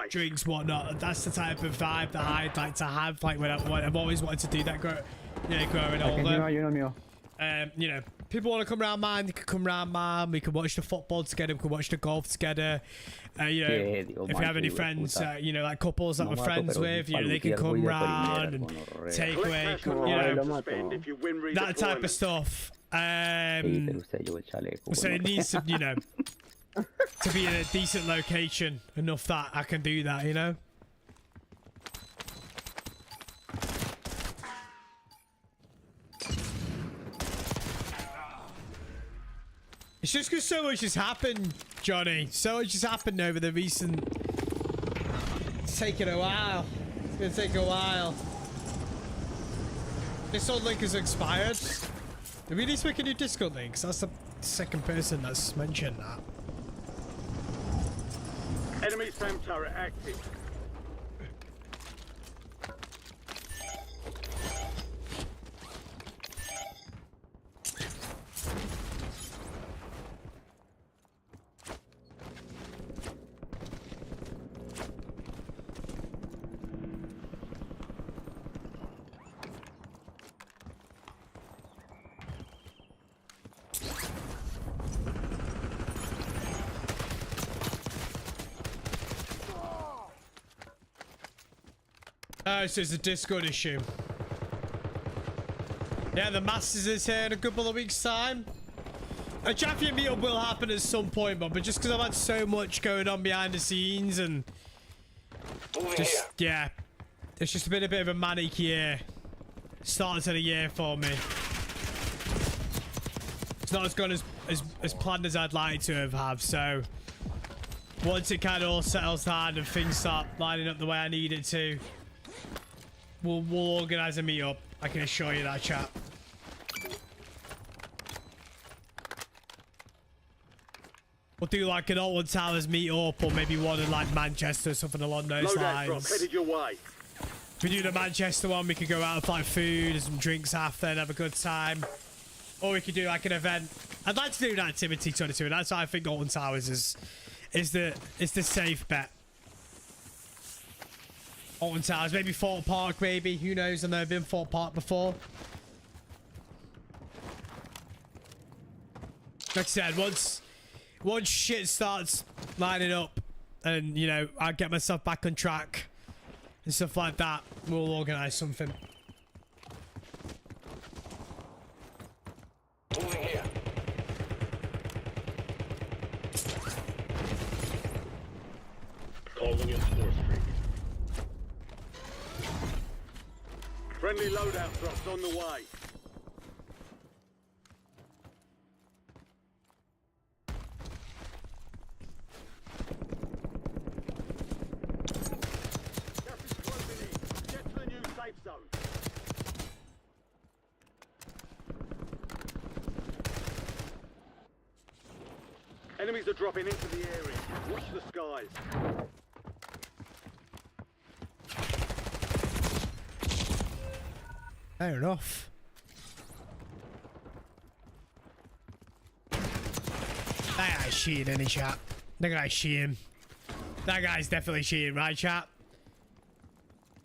drinks, whatnot. That's the type of vibe that I'd like to have. Like when I've always wanted to do that, growing older. People want to come around mine, they can come around mine, we can watch the football together, we can watch the golf together. If you have any friends, like couples that we're friends with, they can come round and take away, that type of stuff. So it needs to, to be in a decent location, enough that I can do that, It's just because so much has happened, Johnny. So much has happened over the recent... It's taking a while. It's going to take a while. Discord link has expired. Do we need to make a new Discord link? 'Cause that's the second person that's mentioned that. Enemy SAM turret active. Oh, so it's a Discord issue. Yeah, the Masters is here in a couple of weeks' time. A champion meetup will happen at some point, but just because I've had so much going on behind the scenes and just, yeah, it's just been a bit of a manic year. start of the year for me. It's not as gone as planned as I'd like to have, so once it kind of all settles down and things start lining up the way I need it to, we'll organise a meet-up. I can assure you that, chat. We'll do like an Alton Towers meet-up, or maybe one in like Manchester or something along those Loadout drop lines. headed your way. If we do the Manchester one, we could go out and find food and some drinks after and have a good time. Or we could do like an event. I'd like to do an activity 22, and that's why I think Alton Towers is the safe bet. Alton Towers, maybe Fort Park, maybe. Who knows? I've never been Fort Park before. Like I said, once shit starts lining up and, you know, I get myself back on track and stuff like that, we'll organise something. Moving here. Calling in Store Street. Friendly loadout drops on the way. Gas is closing in. Get to the new safe zone. Enemies are dropping into the area. Watch the skies. Fair enough. That guy's cheating, isn't he, chat? That guy's cheating. That guy's definitely cheating, right, chat?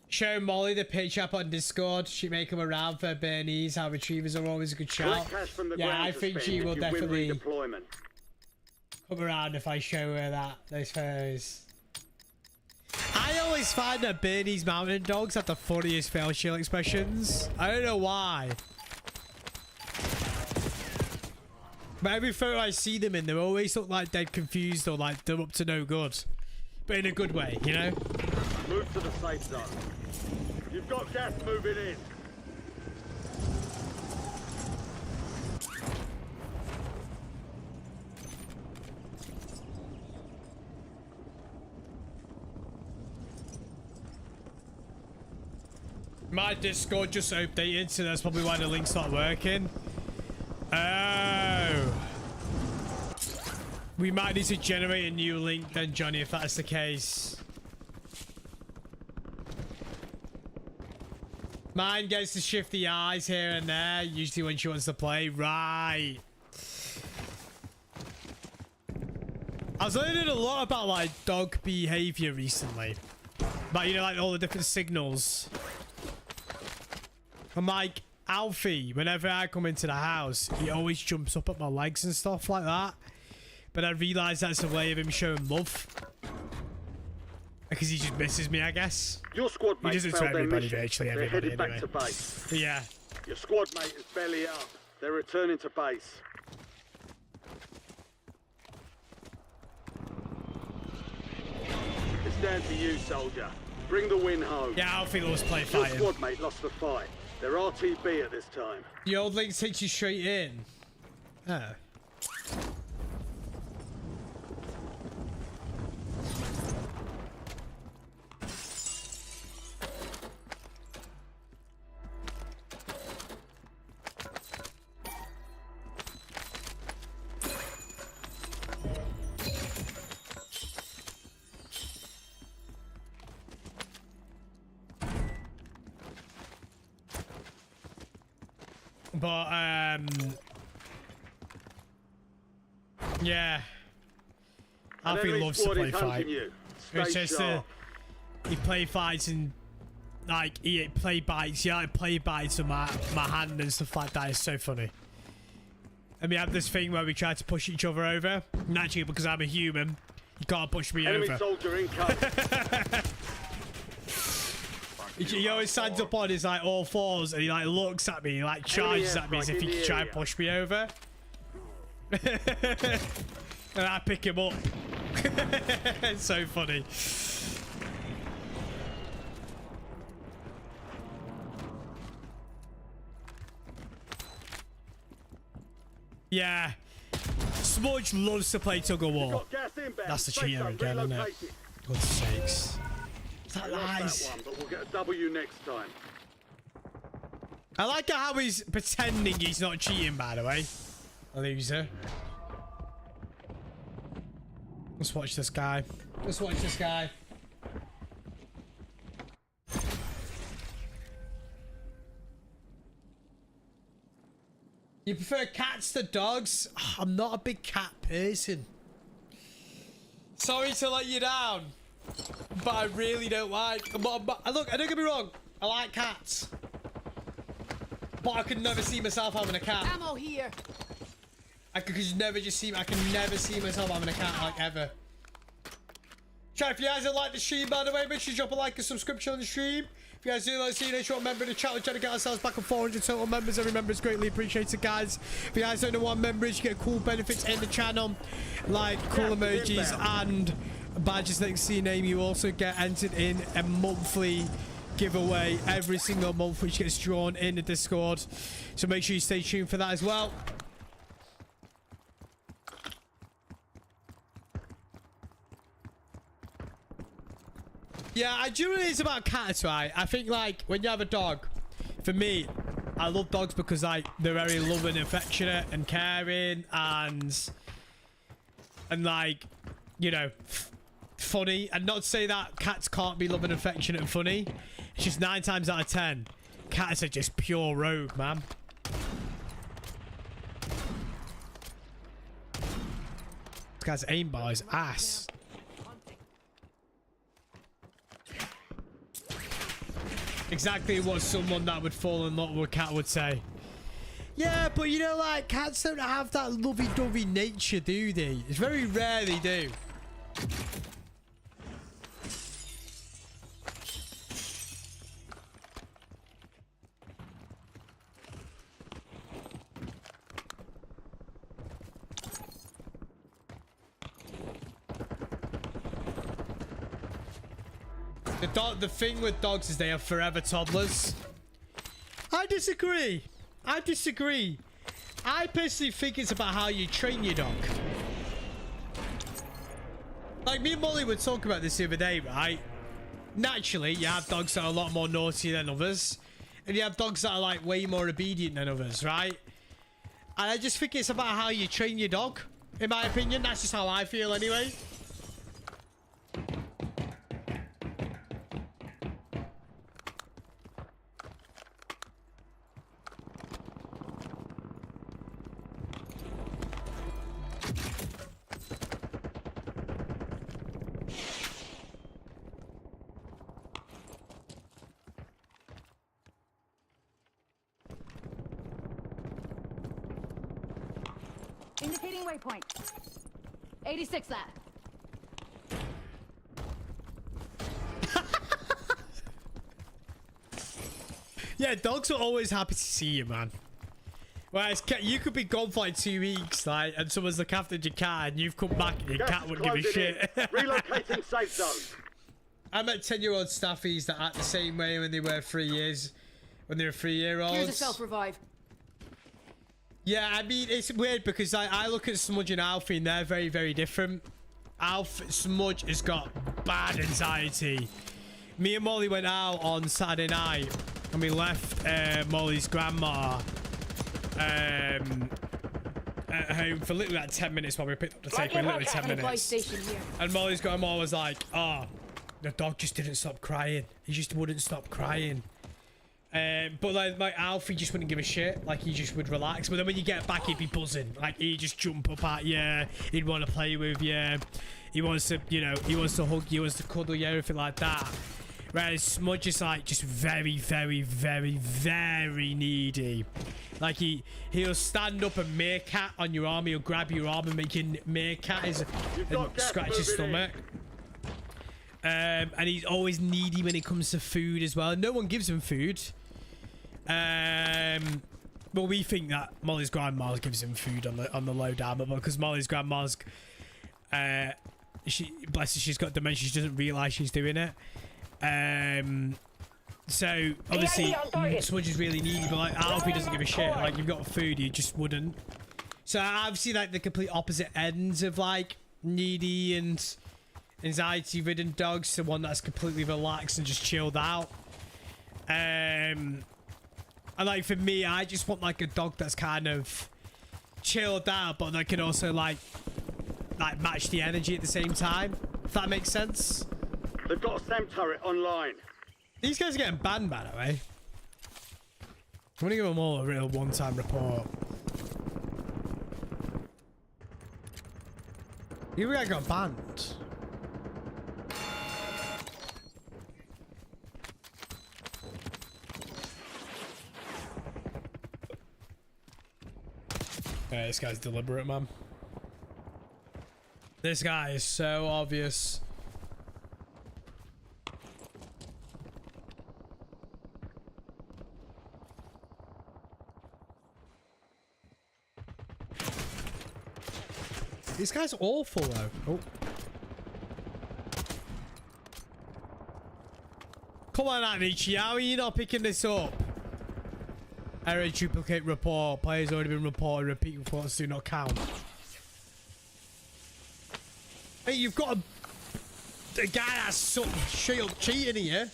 Show Molly the pitch up on Discord. She may come around for Bernese. How retrievers are always a good shout. Yeah, I think she will definitely come around if I show her those photos. I always find that Bernese mountain dogs have the funniest fail shield expressions. I don't know why. But every photo I see them in, they always look like they're confused or like they're up to no good. But in a good way, you know? Move to the safe zone. You've got gas moving in. My Discord just updated, so that's probably why the link's not working. Oh. We might need to generate a new link then, Johnny, if that's the case. Mine gets to shift the eyes here and there, usually when she wants to play. Right. I was learning a lot about, like, dog behavior recently. But, you know, like, all the different signals. I'm like, Alfie, whenever I come into the house, he always jumps up at my legs and stuff like that. But I realised that's a way of him showing love. Because he just misses me, I guess. Your squad He mate doesn't to failed their everybody, mission. virtually They're everybody, headed anyway. back to base. But yeah. Your squad mate is belly up. They're returning to base. It's down to you, soldier. Bring the win home. Yeah, Alfie loves play Your fighting. squad mate lost the fight. They're RTB at this time. The old link takes you straight in. Oh. But, yeah. Alfie loves to play fight. It's just, he play fights and, like, he play bites. Yeah, like play bites on my hand and stuff like that. It's so funny. And we have this thing where we try to push each other over. Naturally, because I'm a human, you can't push me Enemy over. soldier incoming. He always stands up on his like all fours and he like looks at me, he like charges at me as if he could try and push me over. And I pick him up. It's so funny. Yeah. Smudge loves to play tug of war. Got gas inbound. That's the Safe cheater zone again, isn't it? relocated. God's sakes. Is that We lost nice? that one, but we'll get a W next time. I like how he's pretending he's not cheating, by the way. A loser. Let's watch this guy. Let's watch this guy. You prefer cats to dogs? Oh, I'm not a big cat person. Sorry to let you down, but I really don't like. But look, don't get me wrong. I like cats, but I could never see myself having a cat. Ammo here. I can never see myself having a cat, like, ever. Chat, if you guys don't like the stream, by the way, make sure you drop a like and subscription on the stream. If you guys do like seeing a short member of the chat, we're trying to get ourselves back on 400 total members. Every member is greatly appreciated, guys. If you guys don't know what member is, you get cool benefits in the channel, like cool emojis and badges next to your name. You also get entered in a monthly giveaway every single month, which gets drawn in the Discord. So make sure you stay tuned for that as well. Yeah, I do know it's about cats, right? I think, like, when you have a dog, for me, I love dogs because, like, they're very loving, affectionate, and caring, and like, you know, funny. And not to say that cats can't be loving, affectionate, and funny. It's just 9 times out of 10, cats are just pure rogue, man. This guy's aimbot is ass. Exactly what someone that would fall in love with a cat would say. Yeah, but you know, like, cats don't have that lovey-dovey nature, do they? It's very rare they do. The thing with dogs is they are forever toddlers. I disagree. I personally think it's about how you train your dog. Like, me and Molly were talking about this the other day, right? Naturally, you have dogs that are a lot more naughty than others. And you have dogs that are, like, way more obedient than others, right? And I just think it's about how you train your dog. In my opinion, that's just how I feel anyway. Indicating waypoint. 86 that. Yeah, dogs are always happy to see you, man. Whereas you could be gone for like 2 weeks, like, and someone's look after your cat, and you've come back and your cat wouldn't give a shit. Relocating safe zone. I met 10-year-old staffies that act the same way when they were 3 years, when they were 3-year-olds. Here's a self-revive. Yeah, I mean, it's weird because I look at Smudge and Alfie and they're very, very different. Smudge has got bad anxiety. Me and Molly went out on Saturday night and we left Molly's grandma at home for literally like 10 minutes while we picked up the takeaway, literally 10 minutes. And Molly's grandma was like, oh, the dog just didn't stop crying. He just wouldn't stop crying. But like Alfie just wouldn't give a shit. Like, he just would relax. But then when you get back, he'd be buzzing. Like, he'd just jump up at you. He'd want to play with you. He wants to, you know, he wants to hug you, he wants to cuddle you, everything like that. Whereas Smudge is like just very, very, very, very needy. Like, he'll stand up and meerkat on your arm. He'll grab your arm and make you meerkat and scratch his stomach. And he's always needy when it comes to food as well. No one gives him food. But we think that Molly's grandma gives him food on the low down, but because Molly's grandma's bless her, she's got dementia, she doesn't realise she's doing it. So obviously Smudge is really needy, but like Alfie doesn't give a shit. Like, you've got food, he just wouldn't. So I've seen like the complete opposite ends of like needy and anxiety-ridden dogs. The one that's completely relaxed and just chilled out. And like for me, I just want like a dog that's kind of chilled out, but that can also like match the energy at the same time. If that makes sense. They've got a SAM turret online. These guys are getting banned, by the way. I'm gonna give them all a real one-time report. You guys got banned. Yeah, this guy's deliberate, man. This guy is so obvious. This guy's awful, though. Oh. Come on, 𝗖cie, how are you not picking this up? Error duplicate report. Players already been reported. Repeat reports do not count. Hey, you've got a guy that's sort of cheating here.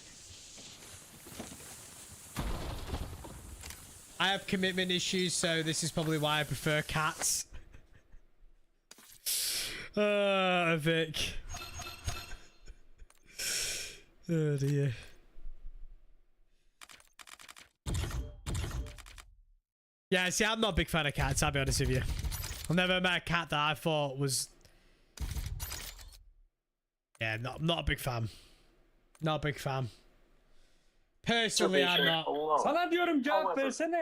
I have commitment issues, so this is probably why I prefer cats. Vic. Oh dear. Yeah, see, I'm not a big fan of cats, I'll be honest with you. I've never met a cat that I thought was... Yeah, not a big fan. Not a big fan. Personally, I'm not. Sana diyorum cevap versene.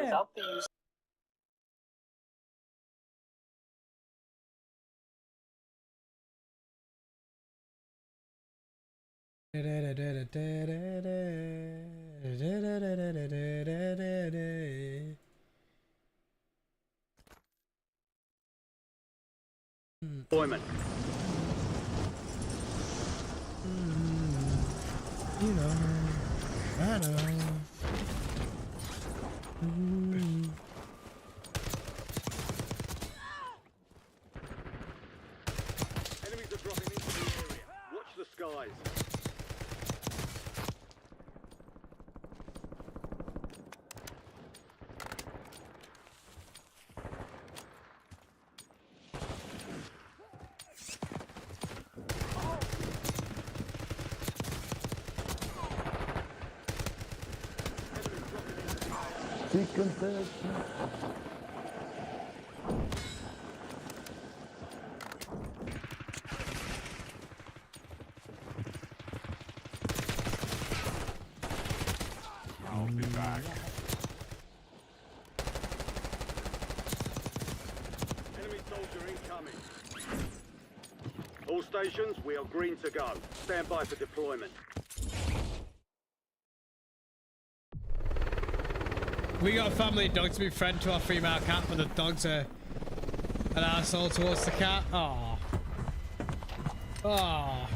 Employment. You know, I know. Enemies are dropping into the area. Watch the skies. I'll be back. Enemy soldier incoming. All stations, we are green to go. Stand by for deployment. We got a family dog to be friend to our female cat, but the dogs are an asshole towards the cat. Oh. Oh.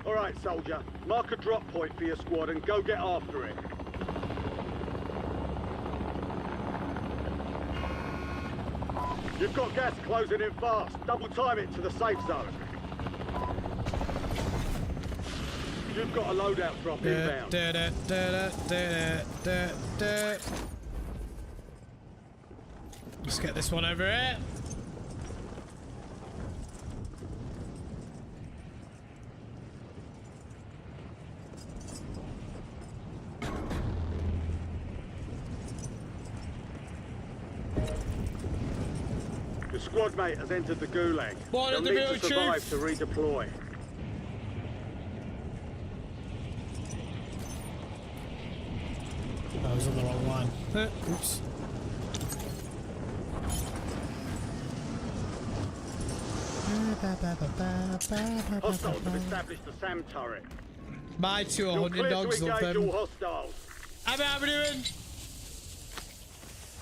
All right, soldier. Mark a drop point for your squad and go get after it. You've got gas closing in fast. Double time it to the safe zone. You've got a loadout drop inbound. Let's get this one over here. Your squad mate has entered the gulag. What They'll the need real to survive chief? to redeploy. I was on the wrong line. Oops. Hostiles have established the SAM turret. My 2 You're 100 clear dogs to love engage them. all hostiles. How we doing?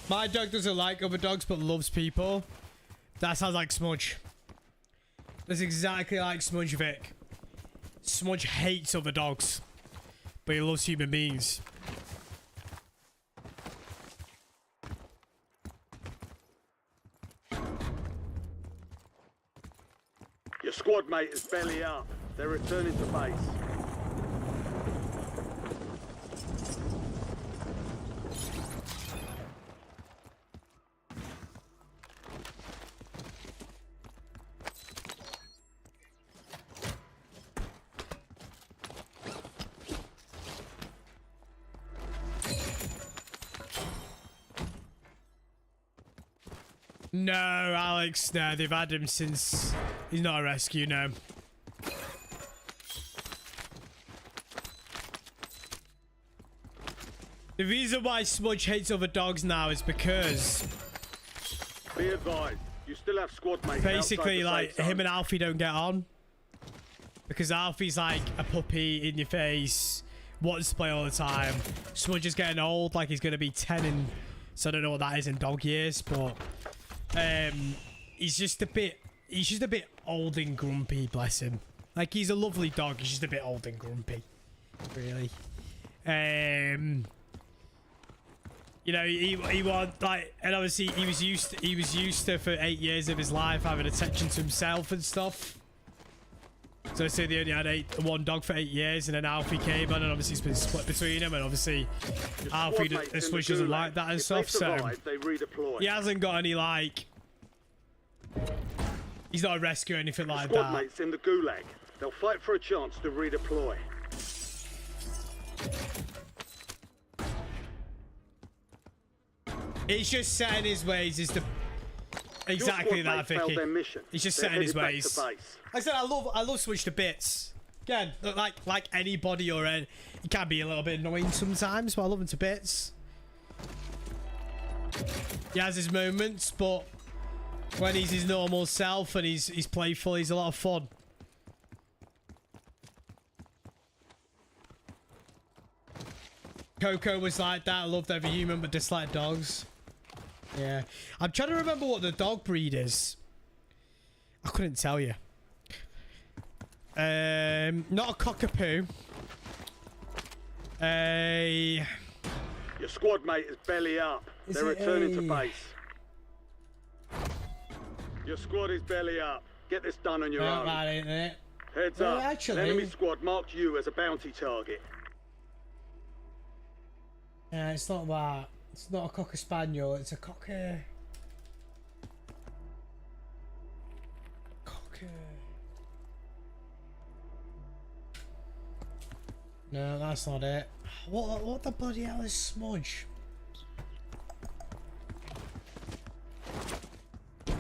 My dog doesn't like other dogs but loves people. That sounds like Smudge. That's exactly like Smudge Vic. Smudge hates other dogs, but he loves human beings. Your squad mate is belly up. They're returning to base. No, Alex, no, they've had him since he's not a rescue, no. The reason why Smudge hates other dogs now is because Be advised, you still have squad mates. basically, like, him and Alfie don't get on. Because Alfie's like a puppy in your face, wants to play all the time. Smudge is getting old, like he's going to be 10 in, so I don't know what that is in dog years, but he's just a bit old and grumpy, bless him. Like, he's a lovely dog, he's just a bit old and grumpy, really. You know, he was like, and obviously he was used to for 8 years of his life having attention to himself and stuff. So they only had one dog for 8 years, and then Alfie came on, and obviously it's been split between them, and obviously Alfie Switch doesn't like that and stuff, so he hasn't got any, like, he's not a rescue or anything like that. Squad mates in the gulag. They'll fight for a chance to redeploy. It's just set in his ways is the exactly that, Vicky. He's just set in his ways. I said I love Switch to bits. Again, like anybody or any, he can be a little bit annoying sometimes, but I love him to bits. He has his moments, but when he's his normal self and he's playful, he's a lot of fun. Coco was like that. I loved every human but disliked dogs. Yeah. I'm trying to remember what the dog breed is. I couldn't tell you. Not a cockapoo. Your squad mate is belly up. They're returning to base. Your squad is belly up. Get this done on your own. That ain't it. Heads up. Actually, an enemy squad marked you as a bounty target. Yeah, it's not that. It's not a cocker spaniel. It's a cocker. No, that's not it. What the bloody hell is Smudge? I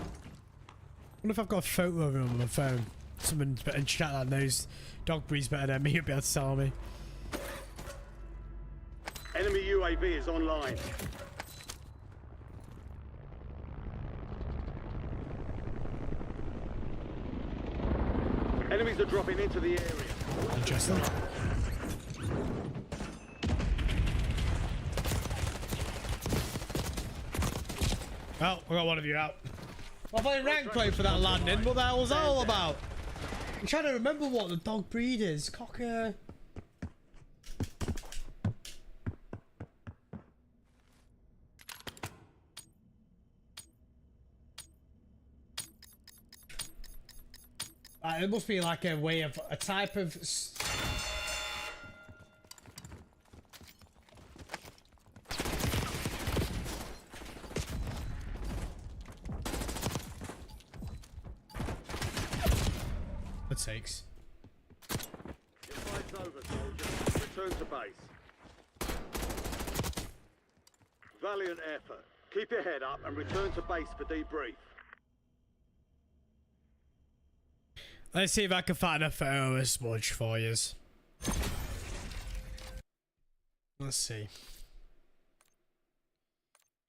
wonder if I've got a photo of him on my phone. Someone in chat that knows dog breeds better than me would be able to tell me. Enemy UAV is online. Enemies are dropping into the area. Interesting. Well, we got one of you out. I'm playing rank play for that landing. What the hell was that all about? I'm trying to remember what the dog breed is. Cocker. It must be like a way of a type of. What sakes? Your fight's over, soldier. Return to base. Valiant effort. Keep your head up and return to base for debrief. Let's see if I can find a photo of Smudge for you. Let's see.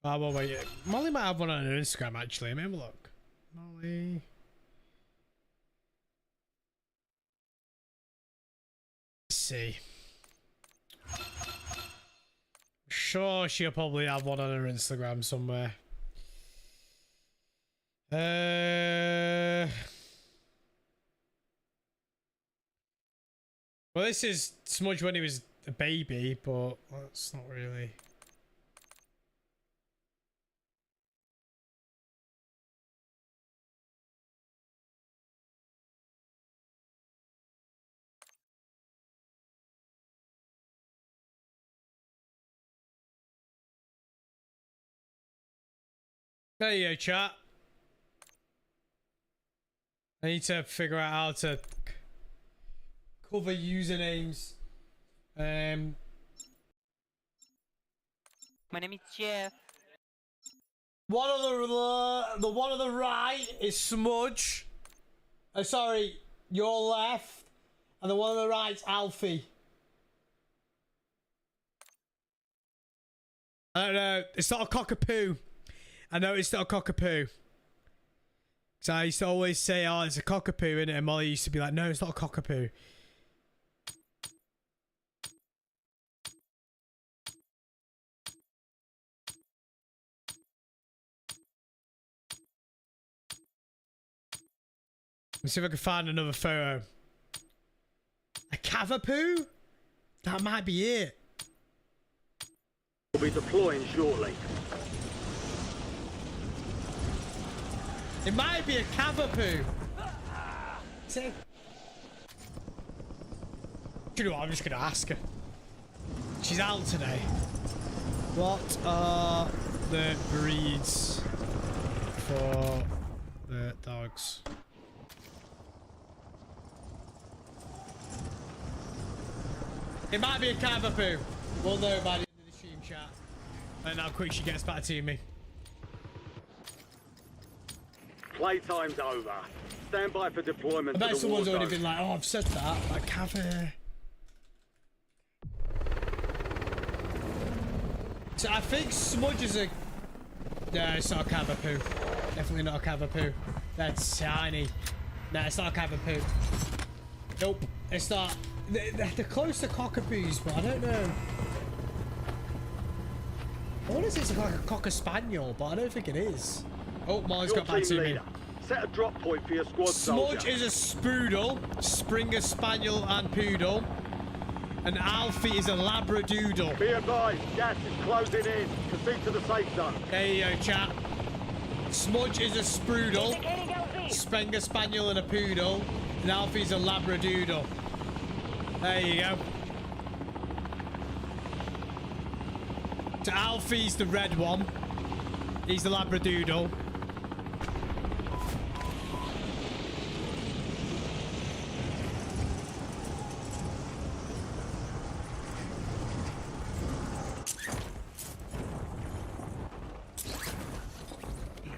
Oh, well, wait. Molly might have one on her Instagram, actually. Let me have a look. Molly. Let's see. Sure, she'll probably have one on her Instagram somewhere. Well, this is Smudge when he was a baby, but that's not really. There you go, chat. I need to figure out how to cover usernames. My name is Jaff. One on the one on the right is Smudge. Oh, sorry, your left, and the one on the right's 𝗖cie. I don't know. It's not a cockapoo. I know it's not a cockapoo. Because I used to always say, oh, it's a cockapoo, innit? And Molly used to be like, no, it's not a cockapoo. Let's see if I can find another photo. A cavapoo? That might be it. We'll be deploying shortly. It might be a cavapoo. See? Do you know what? I'm just going to ask her. She's out today. What are the breeds for the dogs? It might be a cavapoo. We'll know by the end of the stream chat. And how quick she gets back to me. Playtime's over. Stand by for deployment. I bet to the someone's war already zone. been like, oh, I've said that. Like, cav. So I think Smudge is a... No, it's not a cavapoo. Definitely not a cavapoo. That's tiny. No, it's not a cavapoo. Nope, it's not. They're close to cockapoos, but I don't know. I want to say it's like a cocker spaniel, but I don't think it is. Oh, Molly's got back to me. Set a drop point for your squad Smudge soldier. is a Spoodle, Springer Spaniel and Poodle. And 𝗖cie is a Labradoodle. Be advised, gas is closing in. Proceed to the safe zone. There you go, chat. Smudge is a Spoodle, Springer Spaniel and a Poodle. And 𝗖cie's a Labradoodle. There you go. So 𝗖cie's the red one. He's the Labradoodle.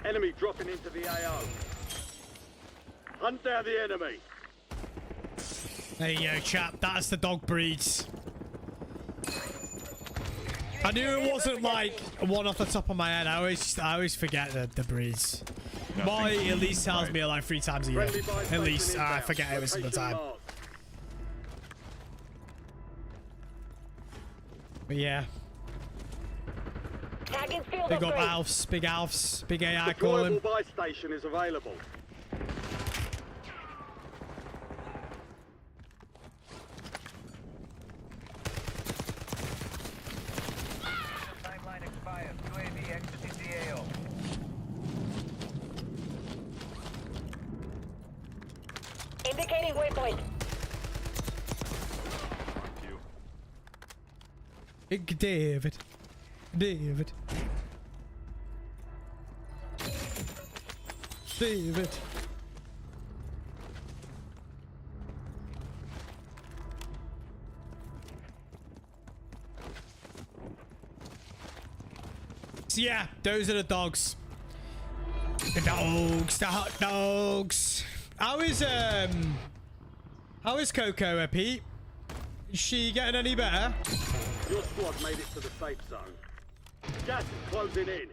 Enemy dropping into the AO. Hunt down the enemy. There you go, chap. That's the dog breeds. I knew it wasn't like one off the top of my head. I always forget the breeds. Molly at least tells me like 3 times a year. At least I forget every single time. But yeah. Big up Alfs, big Alfs, big AI calling. Deployable buy station is available. Timeline expires. UAV exiting the AO. Indicating waypoint. Thank you. Big David. David. David. So yeah, those are the dogs. The dogs, the hot dogs. How is Coco, Pete? Is she getting any better? Your squad made it to the safe zone. Gas is closing in.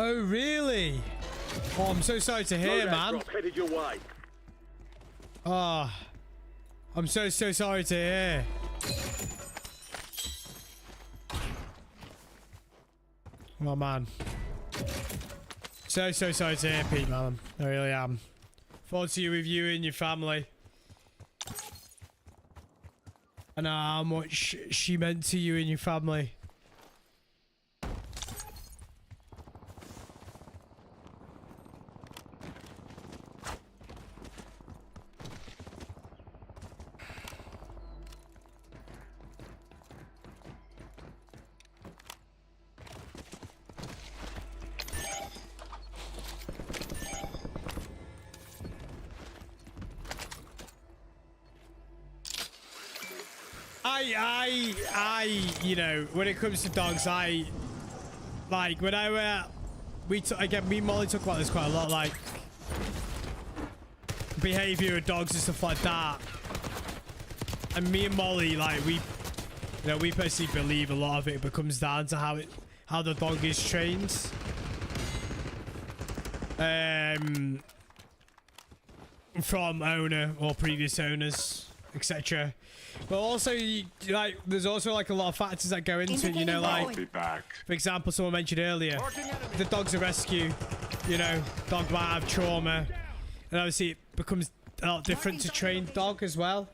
Oh, really? Oh, I'm so sorry to hear, man. Drop headed your way. Oh, I'm so sorry to hear. Oh, man. So sorry to hear, Pete, man. I really am. Thoughts to you with you and your family. I know how much she meant to you and your family. You know, when it comes to dogs, like, when I again, me and Molly talk about this quite a lot, like, behavior of dogs and stuff like that. And me and Molly, like, we personally believe a lot of it comes down to how the dog is trained. From owner or previous owners, etc. But also, like, there's also like a lot of factors that go into it, you know, like, for example, someone mentioned earlier, the dog's a rescue, you know, dog might have trauma, and obviously it becomes a lot different to trained dog as well.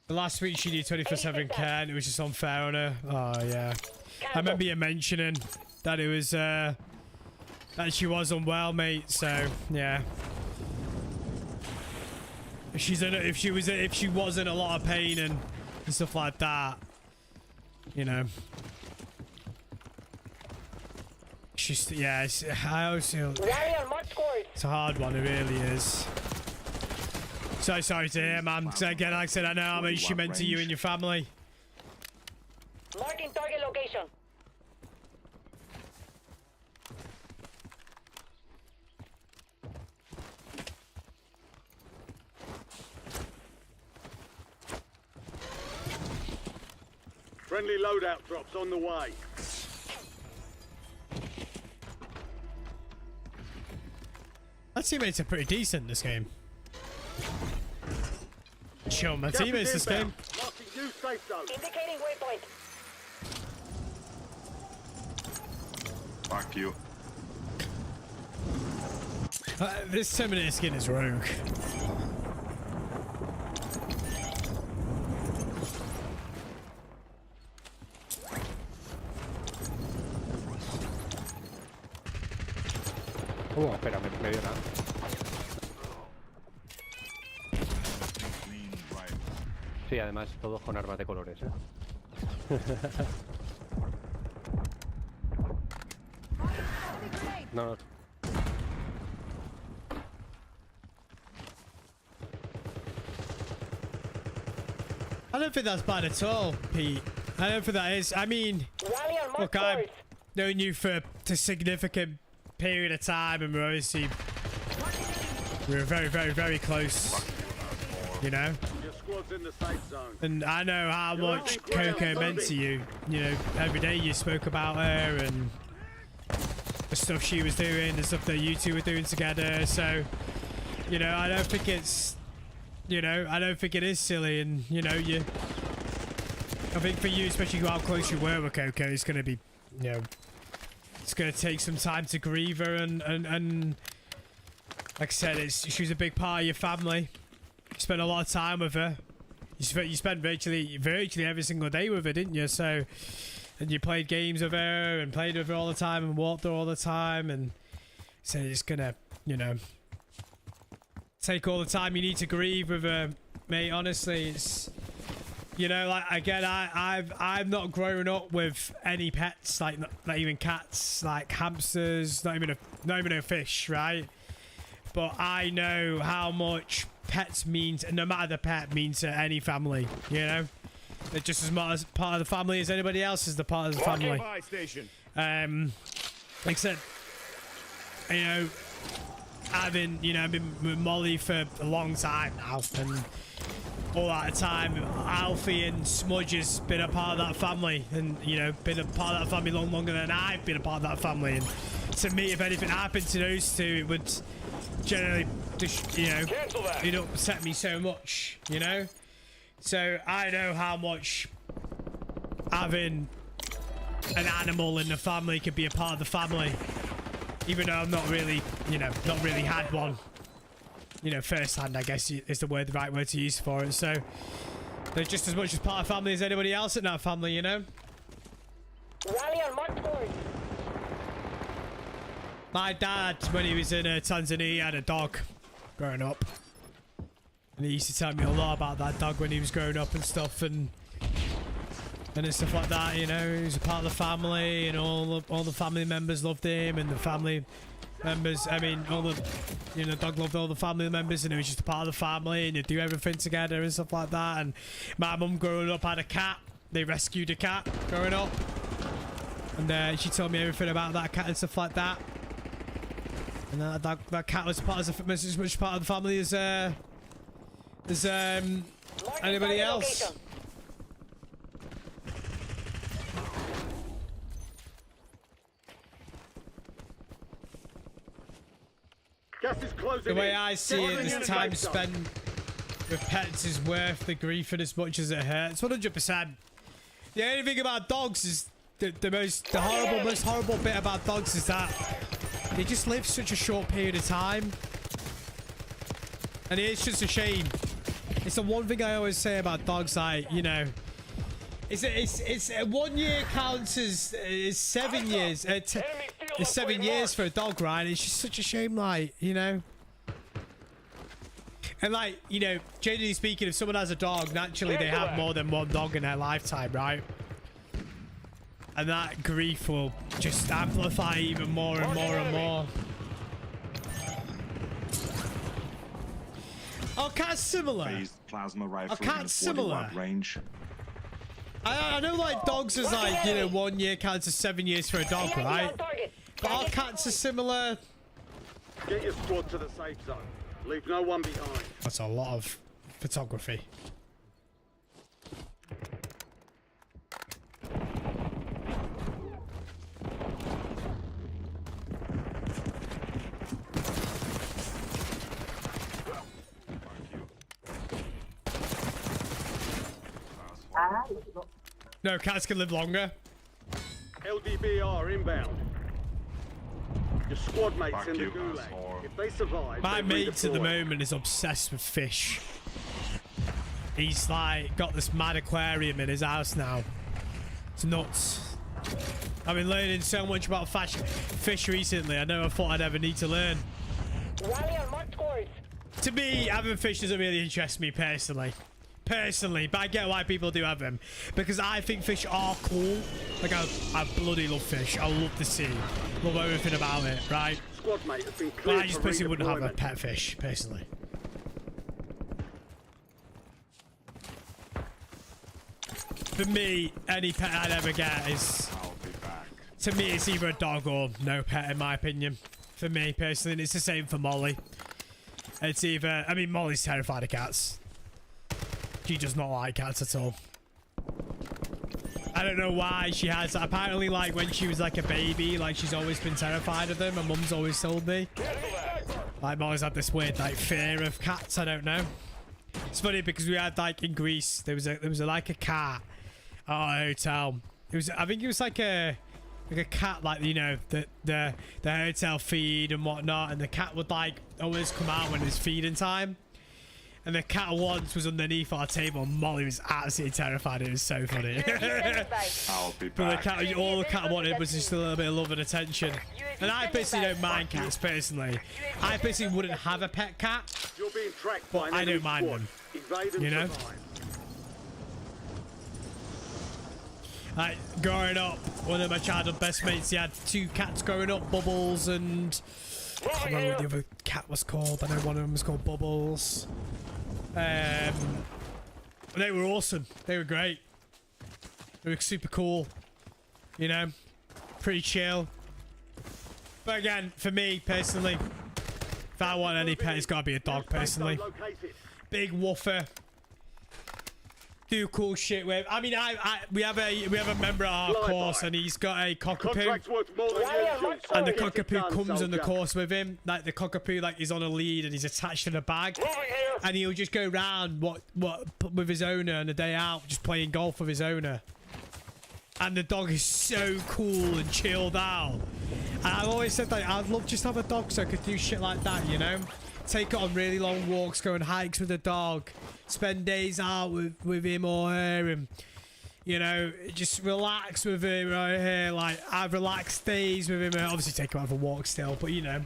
The last week she did 24/7 care and it was just unfair on her. Oh yeah, I remember you mentioning that it was that she was unwell, mate. So yeah. If she was in a lot of pain and stuff like that, you know. She's I always feel it's a hard one. It really is. So sorry to hear, man. So again, like I said, I know how much she meant to you and your family. Marking target location. Friendly loadout drops on the way. My teammates are pretty decent this game. Chill, my teammates this game. Marking new safe zone. Indicating waypoint. Fuck you. This Terminator skin is rogue. Espera, me dio nada. Sí, además, todos con armas de colores, ¿eh? No. I don't think that's bad at all, Pete. I don't think that is. I mean, look, I've known you for a significant period of time, and we're obviously very, very, very close. You know. Your squad's in the safe zone. And I know how much Coco meant to you. You know, every day you spoke about her and the stuff she was doing, the stuff that you two were doing together. So, you know, I don't think it's, you know, I don't think it is silly. And, you know, I think for you, especially how close you were with Coco, it's going to be, you know, it's going to take some time to grieve her. And like I said, she was a big part of your family. You spent a lot of time with her. You spent virtually every single day with her, didn't you? So, and you played games with her and played with her all the time and walked her all the time. And so it's gonna, you know, take all the time you need to grieve with her, mate. Honestly, it's, you know, like, again, I've not grown up with any pets, like not even cats, like hamsters, not even a fish, right? But I know how much pets means, and no matter the pet, means to any family, you know. They're just as much as part of the family as anybody else is the part of the family. Like I said, you know, I've been with Molly for a long time now, and all that time, Alfie and Smudge has been a part of that family, and you know, been a part of that family longer than I've been a part of that family. And to me, if anything happened to those two, it would generally just, you know, it upset me so much, you know. So I know how much having an animal in the family could be a part of the family, even though I'm not really, you know, not really had one, you know, firsthand, I guess is the right word to use for it. So they're just as much as part of family as anybody else in that family, you know. Rally on marked course. My dad, when he was in Tanzania, had a dog growing up, and he used to tell me a lot about that dog when he was growing up and stuff, and stuff like that. You know, he was a part of the family, and all the family members loved him, and the family members, I mean, all the, you know, dog loved all the family members, and it was just a part of the family, and you do everything together and stuff like that. And my mum growing up had a cat. They rescued a cat growing up, and she told me everything about that cat and stuff like that. And that cat was as much part of the family as anybody else. Gas is closing The way in. I see it, this time spent with pets is worth the grief and as much as it hurts. 100%. The only thing about dogs is the most horrible bit about dogs is that they just live such a short period of time, and it's just a shame. It's the one thing I always say about dogs, like, you know, it's 1 year counts as 7 years. It's 7 years for a dog, right? It's just such a shame, like, you know. And like, you know, generally speaking, if someone has a dog, naturally they have more than one dog in their lifetime, right? And that grief will just amplify even more and more and more. Oh, cat's similar. Plasma rifle A cat's similar. Range. I know, like, dogs is like, you know, 1 year counts as 7 years for a dog, right? But our cats are similar. Get your squad to the safe zone. Leave no one behind. That's a lot of photography. No, cats can live longer. LDBR inbound. Your squad mates in the gulag. If they survive, My mate at the moment is obsessed with fish. He's like got this mad aquarium in his house now. It's nuts. I've been learning so much about fish recently. I never thought I'd ever need to learn. Rally on marked course. To me, having fish doesn't really interest me personally. But I get why people do have them, because I think fish are cool. Like, I bloody love fish. I love the sea, love everything about it, right? Squad mate has been But cleared I just for personally wouldn't have a redeployment. pet fish, personally. For me, any pet I'd ever get is, to me, it's either a dog or no pet, in my opinion. For me personally, and it's the same for Molly. It's either, I mean, Molly's terrified of cats. She does not like cats at all. I don't know why she has that. Apparently, like, when she was like a baby, like, she's always been terrified of them. My mum's always told me. Like, Molly's had this weird, like, fear of cats. I don't know. It's funny because we had, like, in Greece, there was like a cat at our hotel. I think it was like a cat, like, you know, the hotel feed and whatnot, and the cat would, like, always come out when it's feeding time. And the cat once was underneath our table, and Molly was absolutely terrified. It was so funny. I'll be But the back. cat, all the cat wanted was just a little bit of love and attention. And I basically don't mind cats, personally. I basically wouldn't have a pet cat, You're being tracked but by an I enemy don't mind squad. them. Evade and You know? survive. Like, growing up, one of my childhood best mates, he had 2 cats growing up, Bubbles and... I can't remember what the other cat was called. I know one of them was called Bubbles. They were awesome. They were great. They were super cool. You know? Pretty chill. But again, for me, personally, if I want any pet, it's got to be a dog, personally. Big woofer. do cool shit with. I mean, we have a member of our course, and he's got a cockapoo, Contract's worth more than usual. and the Get it cockapoo done, comes on the soldier. course with him. Like the cockapoo, like he's on a lead and he's attached to the bag, and he'll just go round with his owner on a day out, just playing golf with his owner. And the dog is so cool and chilled out. And I've always said that I'd love just to have a dog so I could do shit like that, you know? Take it on really long walks, go on hikes with the dog, spend days out with him or her, and, you know, just relax with him right here. Like, I've relaxed days with him, and obviously take him out for a walk still, but, you know.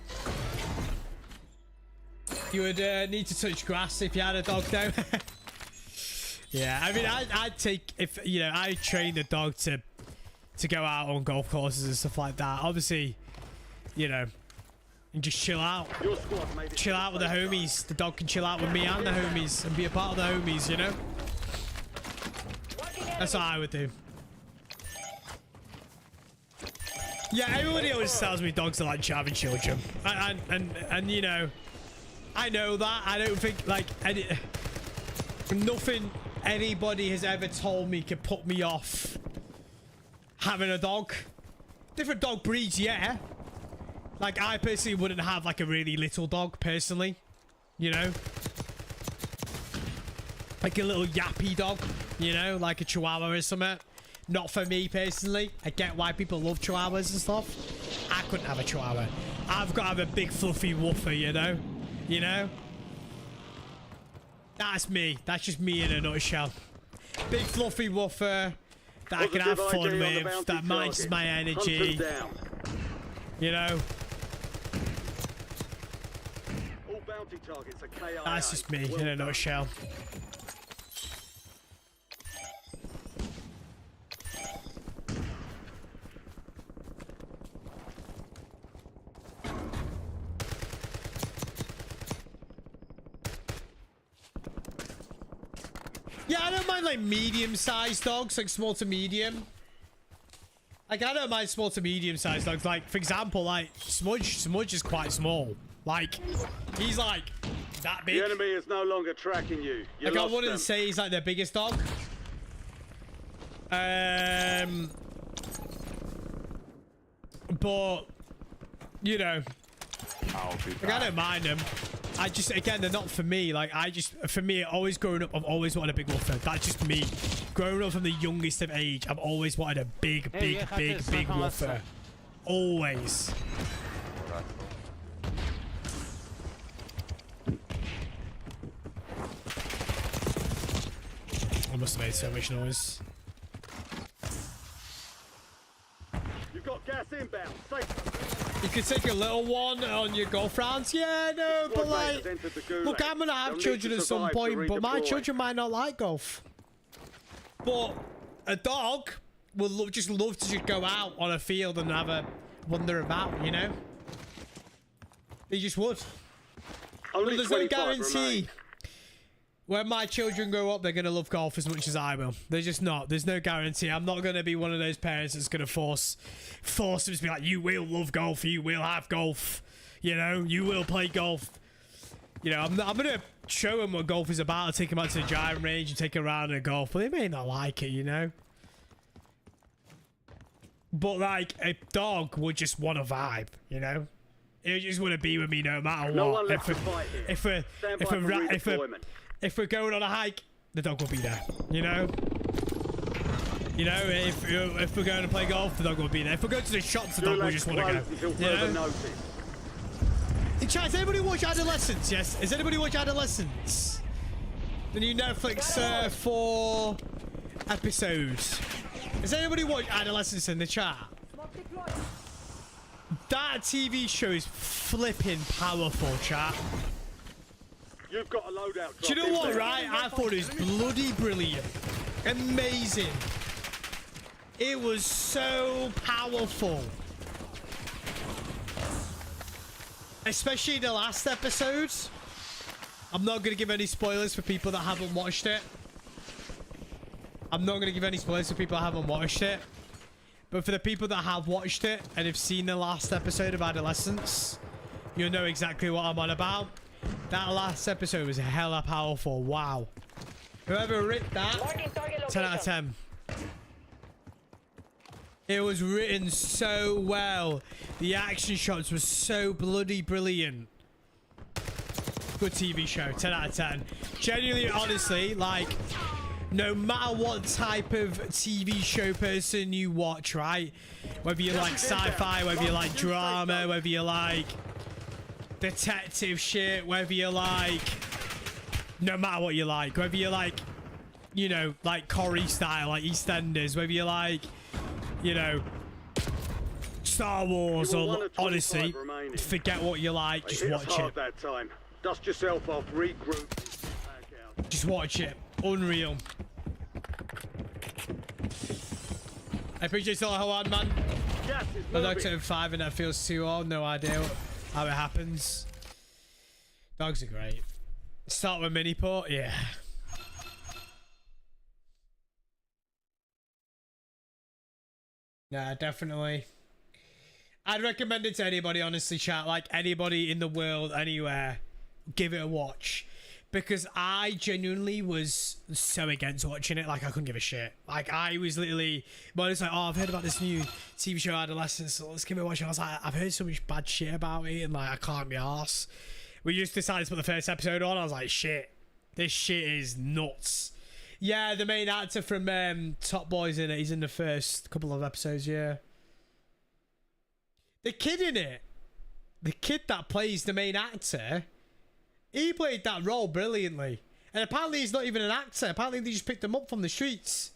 You would need to touch grass if you had a dog, though. Yeah, I mean, I'd take, if, you know, I train the dog to go out on golf courses and stuff like that. Obviously, you know, and just chill out. Chill out with the homies. The dog can chill out with me and the homies and be a part of the homies, you know? That's what I would do. Yeah, everybody always tells me dogs are like having children. And you know, I know that. I don't think, like, nothing anybody has ever told me could put me off having a dog. Different dog breeds, yeah. Like, I personally wouldn't have like a really little dog personally, you know, like a little yappy dog, you know, like a chihuahua or something. Not for me personally. I get why people love chihuahuas and stuff. I couldn't have a chihuahua. I've got to have a big fluffy woofer, you know. That's me. That's just me in a nutshell. Big fluffy woofer that I can have fun with, that matches my energy. You know? All bounty targets are KIA. That's just me in a nutshell. Yeah, I don't mind like medium-sized dogs, like small to medium. Like, I don't mind small to medium-sized dogs. Like, for example, like Smudge is quite small. Like, he's like that big. The enemy is no longer tracking you. Like, I wouldn't say he's like the biggest dog. But you know, like, I don't mind them. I just, again, they're not for me. Like, for me, always growing up, I've always wanted a big woofer. That's just me. Growing up from the youngest of age, I've always wanted a big woofer. Always. I must have made so much noise. You've got gas inbound. Safe. You could take a little one on your golf rounds. Yeah, no, but like, look, I'm gonna have children at some point, but my children might not like golf. But a dog would just love to just go out on a field and have a wander about, you know? They just would. But there's no guarantee when my children grow up, they're going to love golf as much as I will. They're just not. There's no guarantee. I'm not going to be one of those parents that's going to force them to be like, you will love golf. You will have golf. You know, you will play golf. You know, I'm going to show them what golf is about. I'll take them out to the driving range and take them around in golf. But they may not like it, you know. But, like, a dog would just want to vibe, you know. It just want to be with me no matter what. No one left to fight here. If we're going on a hike, the dog will be there. You know. You know, if we're going to play golf, the dog will be there. If we're going to the shops, the dog will just want to go. You know. Hey, chat, has anybody watched Adolescence? Yes. Has anybody watched Adolescence? The new Netflix 4 episodes. Has anybody watched Adolescence in the chat? That TV show is flipping powerful, chat. You've got a loadout. Do you know what, right? I thought it was bloody brilliant. Amazing. It was so powerful. Especially the last episodes. I'm not going to give any spoilers for people that haven't watched it. I'm not going to give any spoilers for people that haven't watched it. But for the people that have watched it and have seen the last episode of Adolescence, you'll know exactly what I'm on about. That last episode was hella powerful. Wow. Whoever writ that, 10 out of 10. It was written so well. The action shots were so bloody brilliant. Good TV show, 10 out of 10. Genuinely, honestly, like, no matter what type of TV show person you watch, right? Whether you like sci-fi, whether you like drama, whether you like detective shit, whether you like, no matter what you like, whether you like, you know, like Corrie style, like EastEnders, whether you like, you know, Star Wars, or honestly, forget what you like, just watch it. That time. Dust yourself off, regroup, back out. Just watch it. Unreal. I appreciate it so hard, man. I looked at 5 and that feels too old. No idea how it happens. Dogs are great. Start with mini port, yeah. Nah, definitely. I'd recommend it to anybody, honestly, chat. Like, anybody in the world, anywhere. Give it a watch. Because I genuinely was so against watching it. Like, I couldn't give a shit. Like, I was literally... But it's like, oh, I've heard about this new TV show, Adolescence, so let's give it a watch. And I was like, I've heard so much bad shit about it, and, like, I can't be arsed. We just decided to put the first episode on. I was like, shit. This shit is nuts. Yeah, the main actor from Top Boy's in it. He's in the first couple of episodes, yeah. The kid in it. The kid that plays the main actor... He played that role brilliantly. And apparently he's not even an actor. Apparently they just picked him up from the streets.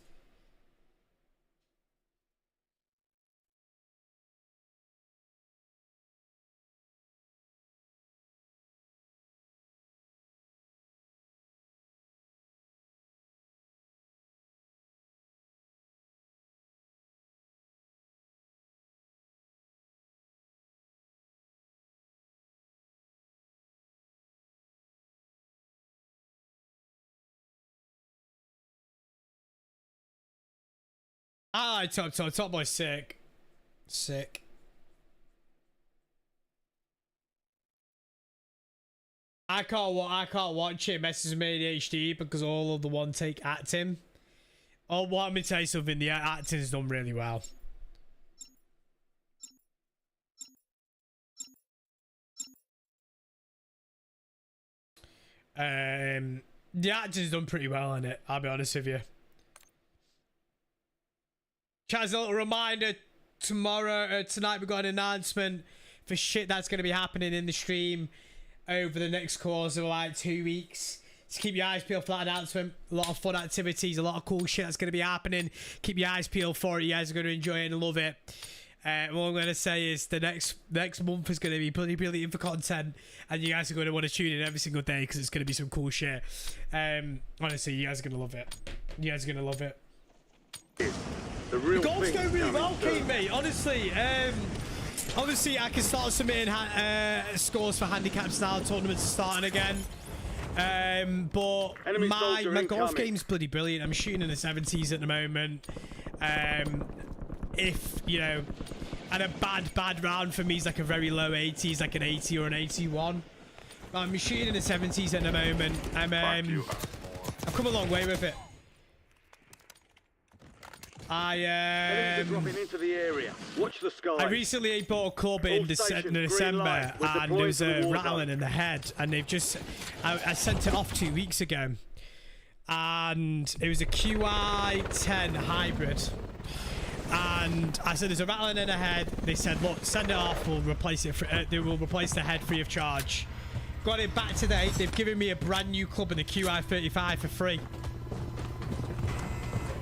I like Top Boy's sick. Sick. I can't watch it. It messes with me ADHD because all of the one take acting. Oh, let me tell you something. The acting's done really well. The acting's done pretty well in it. I'll be honest with you. As a little reminder, tonight we got an announcement for shit that's going to be happening in the stream over the next course of like 2 weeks. So keep your eyes peeled for that announcement. A lot of fun activities, a lot of cool shit that's going to be happening. Keep your eyes peeled for it. You guys are going to enjoy it and love it. What I'm going to say is the next month is going to be bloody brilliant for content, and you guys are going to want to tune in every single day because it's going to be some cool shit. Honestly, you guys are going to love it. You guys are going to love it. The real goals go really well, King, mate. Honestly, obviously I can start submitting scores for handicap style tournaments starting again. But my golf game's bloody brilliant. I'm shooting in the 70s at the moment. If you know, and a bad round for me is like a very low 80s, like an 80 or an 81. But I'm shooting in the 70s at the moment. I've come a long way with it. I recently bought a club in December, and there was a rattling in the head, and they've just I sent it off 2 weeks ago, and it was a QI10 hybrid, and I said there's a rattling in the head. They said, look, send it off, we'll replace it they will replace the head free of charge. Got it back today. They've given me a brand new club in the QI35 for free.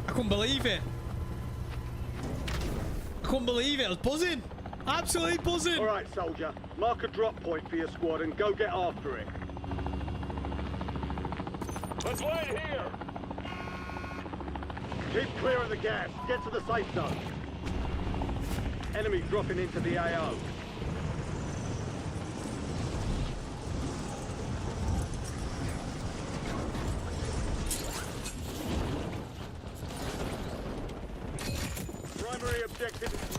I couldn't believe it. Couldn't believe it. I was buzzing. Absolutely buzzing. All right, soldier. Mark a drop point for your squad and go get after it. Let's wait here. Keep clear of the gas. Get to the safe zone. Enemy dropping into the AO. Primary objective is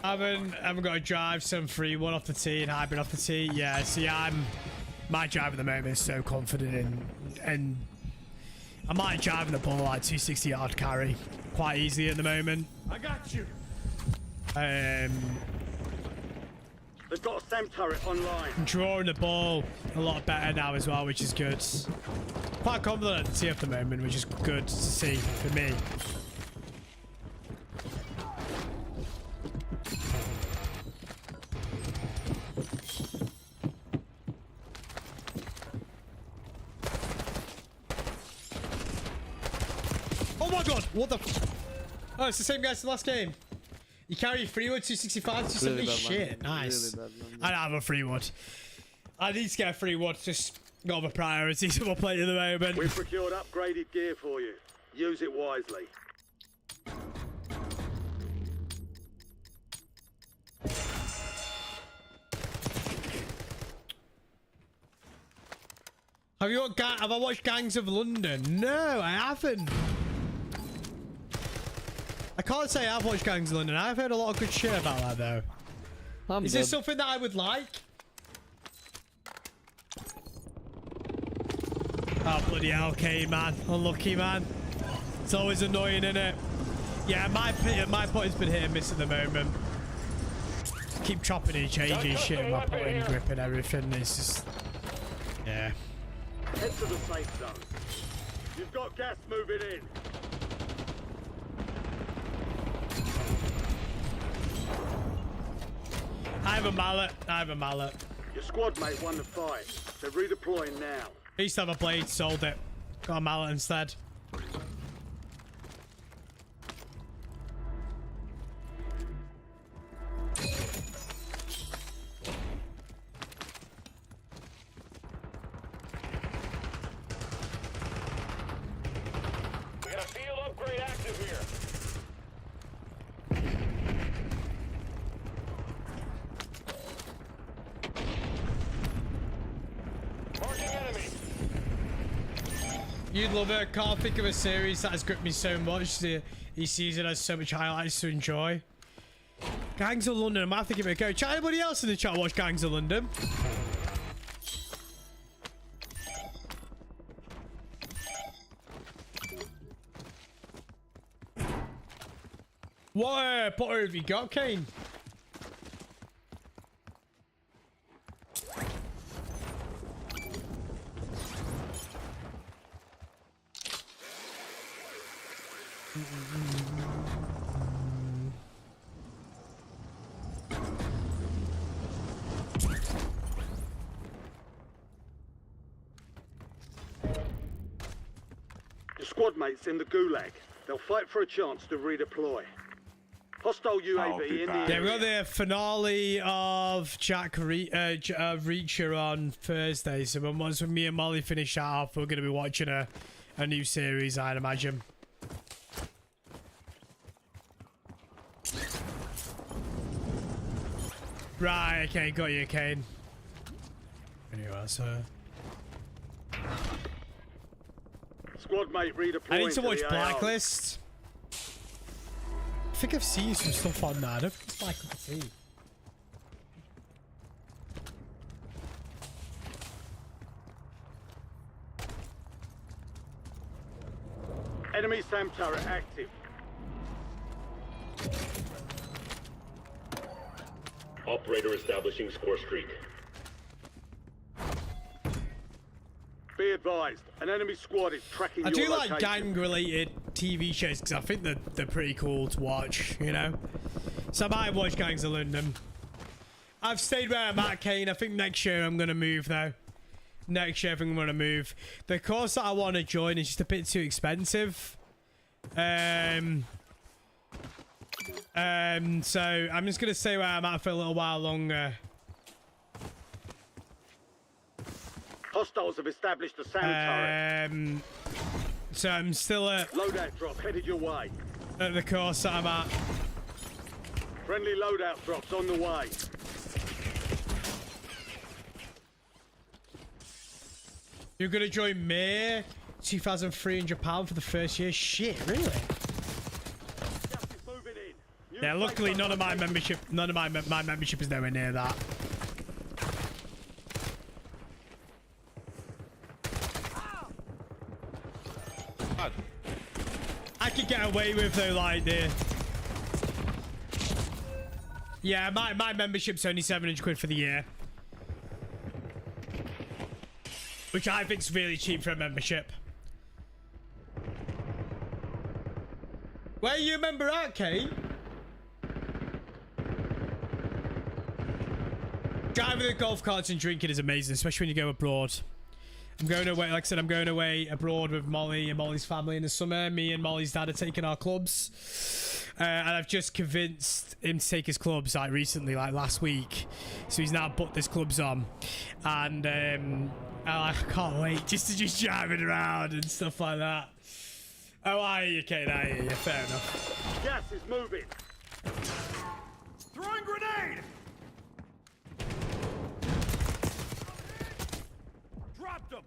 I haven't got a drive, some free, one off the tee and hybrid off the tee. Yeah, see, I'm My drive at the moment is so confident in, and I might drive the ball like 260 yard carry quite easily at the moment. I got you. They've got a SAM turret online. I'm drawing the ball a lot better now as well, which is good. Quite confident at the moment, which is good to see for me. Oh my god, what the f— oh, it's the same guy as the last game. You carry free wood 265, 270. Shit, nice. I don't have a free wood. I need to get a free wood. Just got my priorities of my plate at the moment. We've procured upgraded gear for you. Use it wisely. Have I watched Gangs of London? No, I haven't. I can't say I've watched Gangs of London. I've heard a lot of good shit about that though. Is this something that I would like? Oh bloody hell, okay, man. Unlucky, man. It's always annoying, isn't it? Yeah, my button's been hit and miss at the moment. Keep chopping and changing shit with my button grip and everything. It's just, yeah. Head to the safe zone. You've got gas moving in. I have a mallet. I have a mallet. Your squad mate won the fight. They're redeploying now. I used to have a blade, sold it. Got a mallet instead. We got a field upgrade active here. You'd love it. Can't think of a series that has gripped me so much. Each season has so much highlights to enjoy. Gangs of London. I might have to give it a go. Chat, anybody else in the chat watch Gangs of London? What Potter have you got, Kane? Your squad mates in the gulag. They'll fight for a chance to redeploy. Hostile UAV in the area. Yeah, we got the finale of Reacher on Thursday, so once me and Molly finish that off, we're going to be watching a new series, I'd imagine. Right, okay, got you, Kane. Anyway, so... Squad mate redeploying. I need to watch Blacklist. I think I've seen some stuff on that. I don't think it's my cup of tea. Enemy SAM turret active. Operator establishing score streak. Be advised, an enemy squad is tracking your location. I do like gang-related TV shows because I think they're pretty cool to watch, you know? So I might watch Gangs of London. I've stayed where I'm at, Kane. I think next year I'm going to move, though. Next year I think I'm going to move. The course that I want to join is just a bit too expensive. So I'm just going to stay where I'm at for a little while longer. Hostiles have established a SAM turret. So I'm still at... Loadout drop headed your way. At the course that I'm at. Friendly loadout drops on the way. You're going to join May? £2,300 for the first year? Shit, really? Yeah, luckily none of my membership is nowhere near that. I could get away with though, like the. Yeah, my membership's only 700 quid for the year, which I think's really cheap for a membership. Where are you a member at, Kate? Driving the golf carts and drinking is amazing, especially when you go abroad. I'm going away, like I said, I'm going away abroad with Molly and Molly's family in the summer. Me and Molly's dad are taking our clubs. And I've just convinced him to take his clubs, like recently, like last week. So he's now put his clubs on. And I can't wait just to just driving around and stuff like that. Oh, I hear you, Kate, I hear you. Fair enough. Gas is moving. Throwing grenade! Dropped them!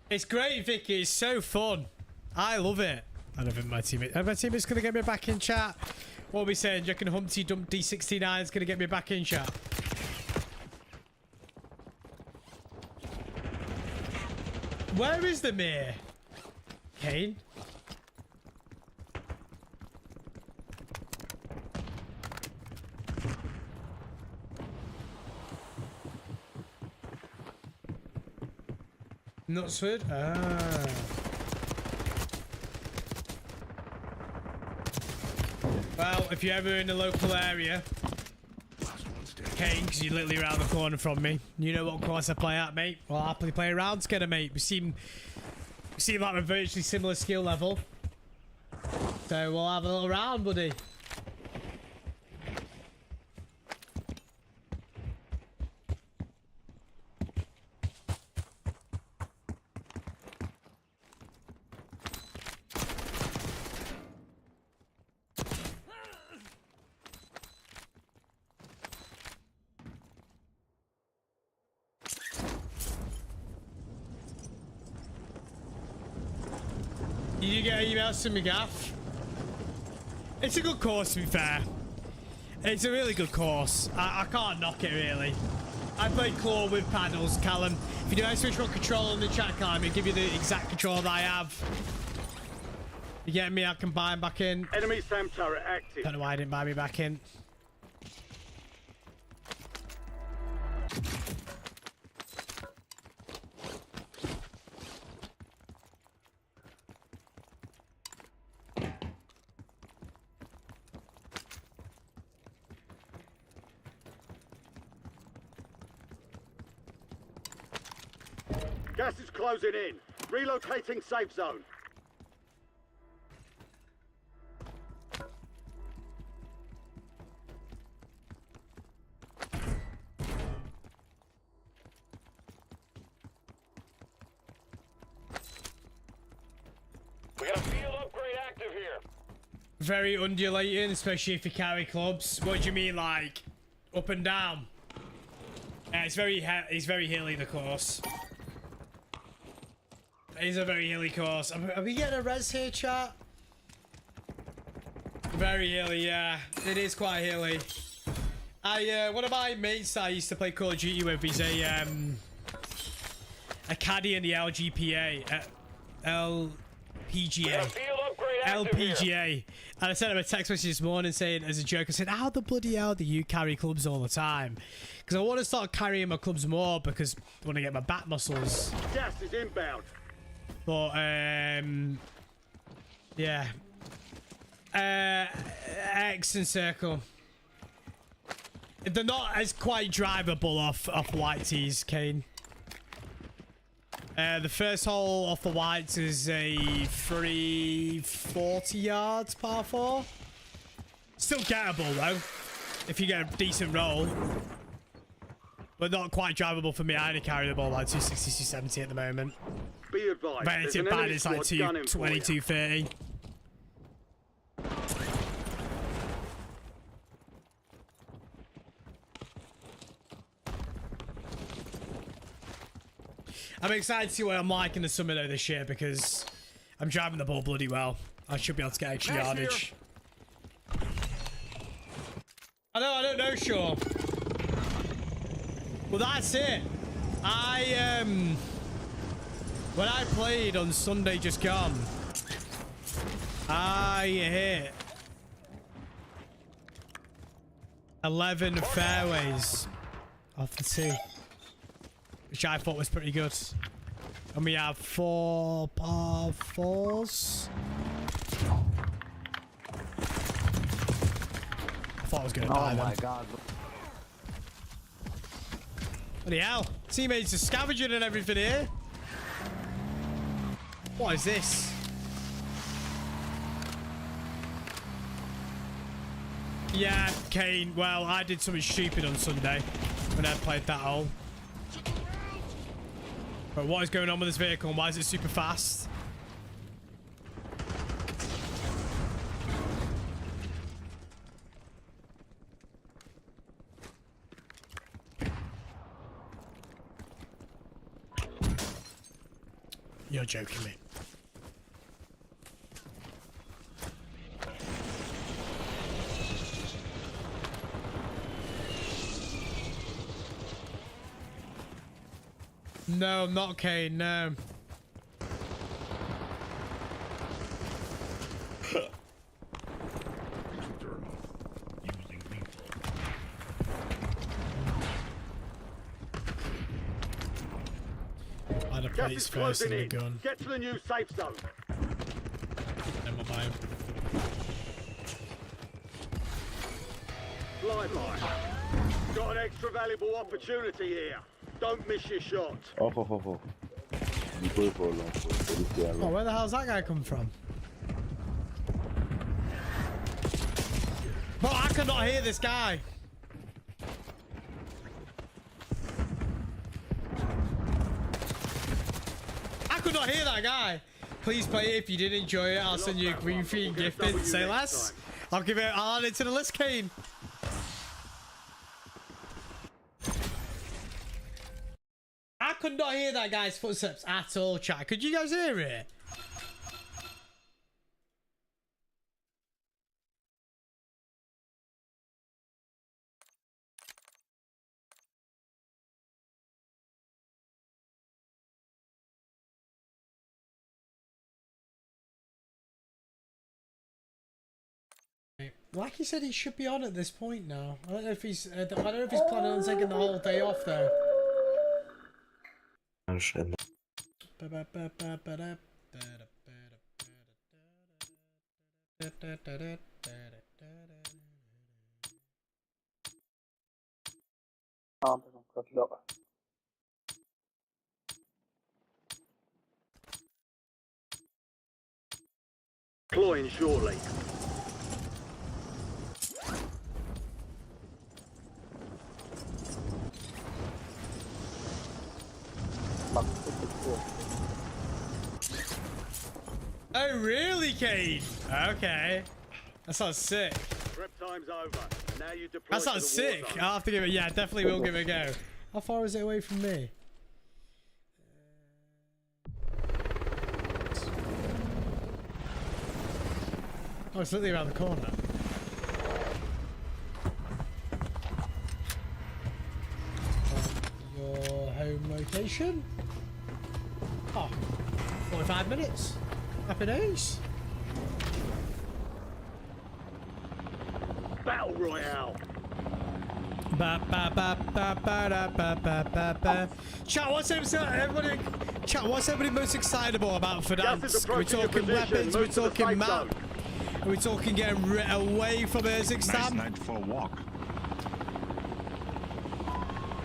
It's great, Vicky. It's so fun. I love it. I don't think my teammate's going to get me back in chat. What are we saying? Do you reckon Humpty Dumpty 69 is going to get me back in chat? Where is the mirror? Kane? Nutsford? Ah. Well, if you're ever in the local area, Kane, because you're literally around the corner from me, you know what course I play at, mate. Well, I'll happily play around together, mate. We seem like we're virtually similar skill level. So we'll have a little round, buddy. Did you get emails from Gaff? It's a good course, to be fair. It's a really good course. I can't knock it, really. I played Claw with paddles, Callum. If you do any switch control in the chat, Callum, it'll give you the exact control that I have. You get me? I can buy him back in. Enemy SAM turret active. Don't know why I didn't buy me back in. Gas is closing in. Relocating safe zone. We got a field upgrade active here. Very undulating, especially if you carry clubs. What do you mean, like up and down? Yeah, it's very hilly, the course. It is a very hilly course. Are we getting a res here, chat? Very hilly, yeah. It is quite hilly. One of my mates that I used to play Call of Duty with, he's a caddy in the LGPA. LPGA. And I sent him a text message this morning saying, as a joke, I said, how the bloody hell do you carry clubs all the time? Because I want to start carrying my clubs more because I want to get my back muscles. Gas is inbound. But, yeah. X and circle. They're not as quite drivable off white tees, Kane. The first hole off the whites is a 340 yards par 4. Still gettable though, if you get a decent roll. but not quite drivable for me. I only carry the ball like 260, 270 at the moment. Be advised. Relative bad is like 220, 230. I'm excited to see what I'm like in the summer though this year because I'm driving the ball bloody well. I should be able to get extra yardage. I don't know, sure. Well, that's it. When I played on Sunday just gone, I hit 11 fairways off the tee, which I thought was pretty good. And we have 4 par 4s. I thought I was going to die then. Oh my god. Bloody hell. Teammates are scavenging and everything here. What is this? Yeah, Kane. Well, I did something stupid on Sunday when I played that hole. But what is going on with this vehicle and why is it super fast? You're joking me. No, I'm not Kane, no. I'd have plates first and the gun. Get to the new safe zone. Then we'll buy him. Fly by. Got an extra valuable opportunity here. Don't miss your shot. Oh, where the hell's that guy come from? Bro, I cannot hear this guy. I could not hear that guy. Please play it if you did enjoy it. I'll send you a green fee and gift it. Say less. I'll add it to the list, Kane. I could not hear that guy's footsteps at all, chat. Could you guys hear it? Like he said, he should be on at this point now. I don't know if he's. I don't know if he's planning on taking the whole day off though. Deploying shortly. Oh really, Kane? Okay. That sounds sick. Prep time's over. Now you deploy. That sounds sick. I'll have to give it. Yeah, definitely will give it a go. How far is it away from me? Oh, it's literally around the corner. Your home location? Oh, 45 minutes. Happy days. Battle Royale. Chat, what's everybody? Chat, what's everybody most excited about for dance? Are we talking weapons? Are we talking map? Are we talking getting away from Kazakhstan? Nice night for a walk.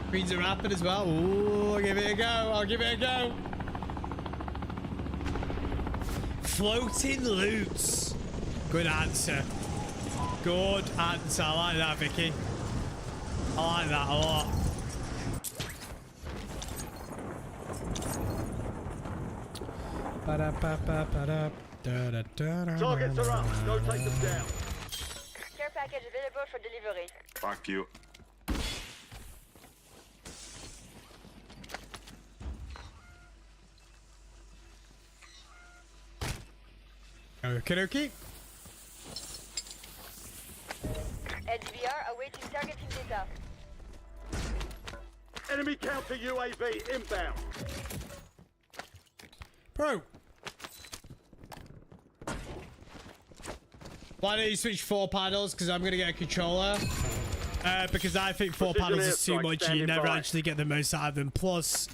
Greens are rapid as well. Ooh, I'll give it a go. I'll give it a go. Floating loots. Good answer. Good answer. I like that, Vicky. I like that a lot. Targets are up. Go take them down. Care package available for delivery. Fuck you. Okie dokie. LDVR awaiting targeting data. Enemy counter UAV inbound. Bro. Why don't you switch 4 paddles? Because I'm going to get a controller. Because I think 4 paddles is too much and you never actually get the most out of them. Plus,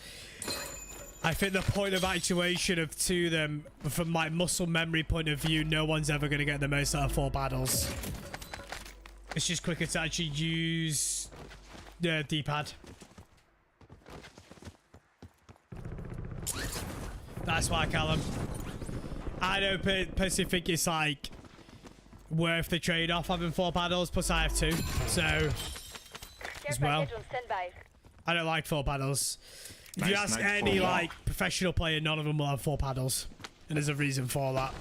I think the point of actuation of 2 of them, from my muscle memory point of view, no one's ever going to get the most out of 4 paddles. It's just quicker to actually use the D-pad. That's why I call them. I don't personally think it's like worth the trade-off having 4 paddles, plus I have 2, so as well. I don't like 4 paddles. If you ask any like professional player, none of them will have 4 paddles, and there's a reason for that.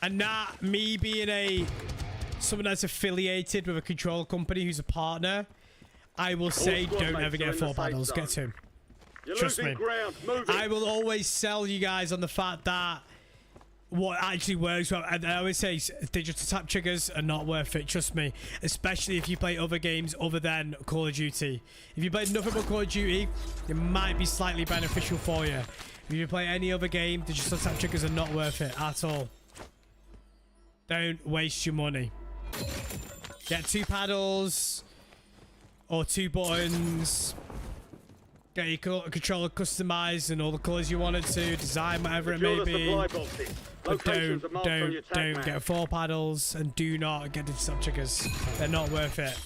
And not me being someone that's affiliated with a control company who's a partner, I will say don't ever get 4 paddles. Get 2. Trust me. I will always sell you guys on the fact that what actually works well, and I always say digital tap triggers are not worth it. Trust me, especially if you play other games other than Call of Duty. If you play nothing but Call of Duty, it might be slightly beneficial for you. If you play any other game, digital tap triggers are not worth it at all. Don't waste your money. Get 2 paddles or 2 buttons. Get your controller customized and all the colors you want it to, design whatever it may be. But don't get 4 paddles and do not get digital triggers. They're not worth it.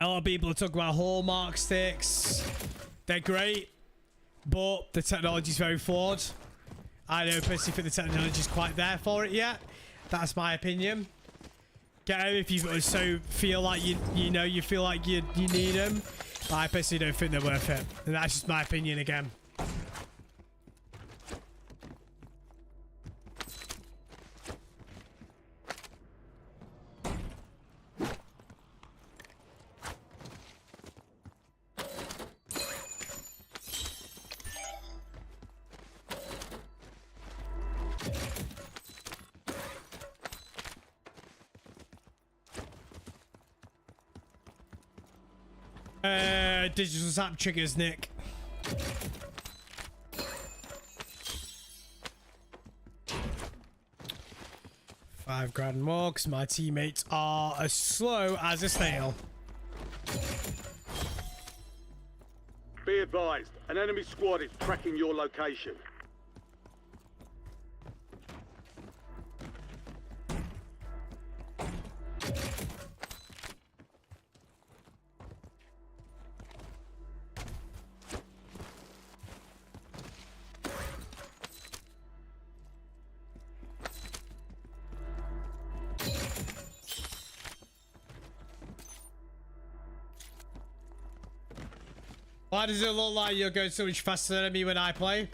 A lot of people talk about hallmark sticks. They're great, but the technology is very flawed. I don't personally think the technology is quite there for it yet. That's my opinion. Get them if you so feel like you feel like you need them. But I personally don't think they're worth it. And that's just my opinion again. Digital tap triggers, Nick. $5 more because my teammates are as slow as a snail. Be advised, an enemy squad is tracking your location. Why does it look like you're going so much faster than me when I play?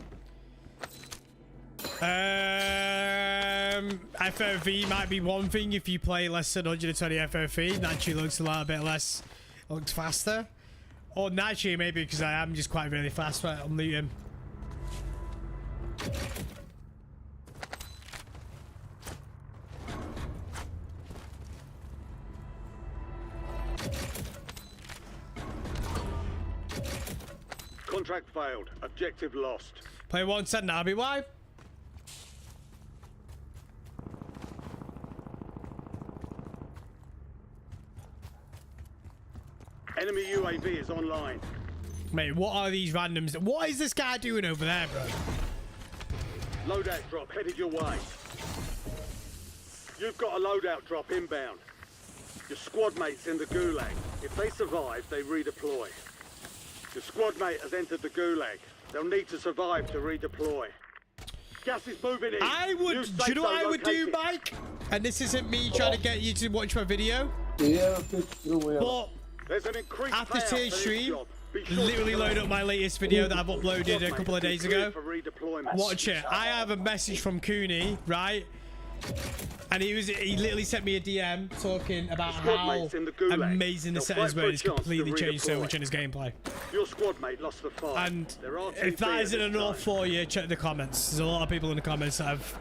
FOV might be one thing if you play less than 120 FOV. Naturally looks a little bit less, looks faster. Or naturally maybe because I am just quite really fast when I'm looting. Contract failed. Objective lost. Play 110 now, BY. Enemy UAV is online. Mate, what are these randoms? What is this guy doing over there, bro? Loadout drop headed your way. You've got a loadout drop inbound. Your squad mate's in the gulag. If they survive, they redeploy. Your squad mate has entered the gulag. They'll need to survive to redeploy. Gas is moving in. I would, do you know what I would do, Mike? And this isn't me trying to get you to watch my video. But There's an increased after payout today's for this stream, job. Be sure literally to load up my latest video that I've uploaded a couple of days ago. For redeployment. Watch it. I have a message from CRIMINI, right? And he literally sent me a DM talking about how amazing the settings were. It's completely changed so much in his gameplay. Your squad mate lost the fight. And if that isn't enough for you, check the comments. There's a lot of people in the comments that have,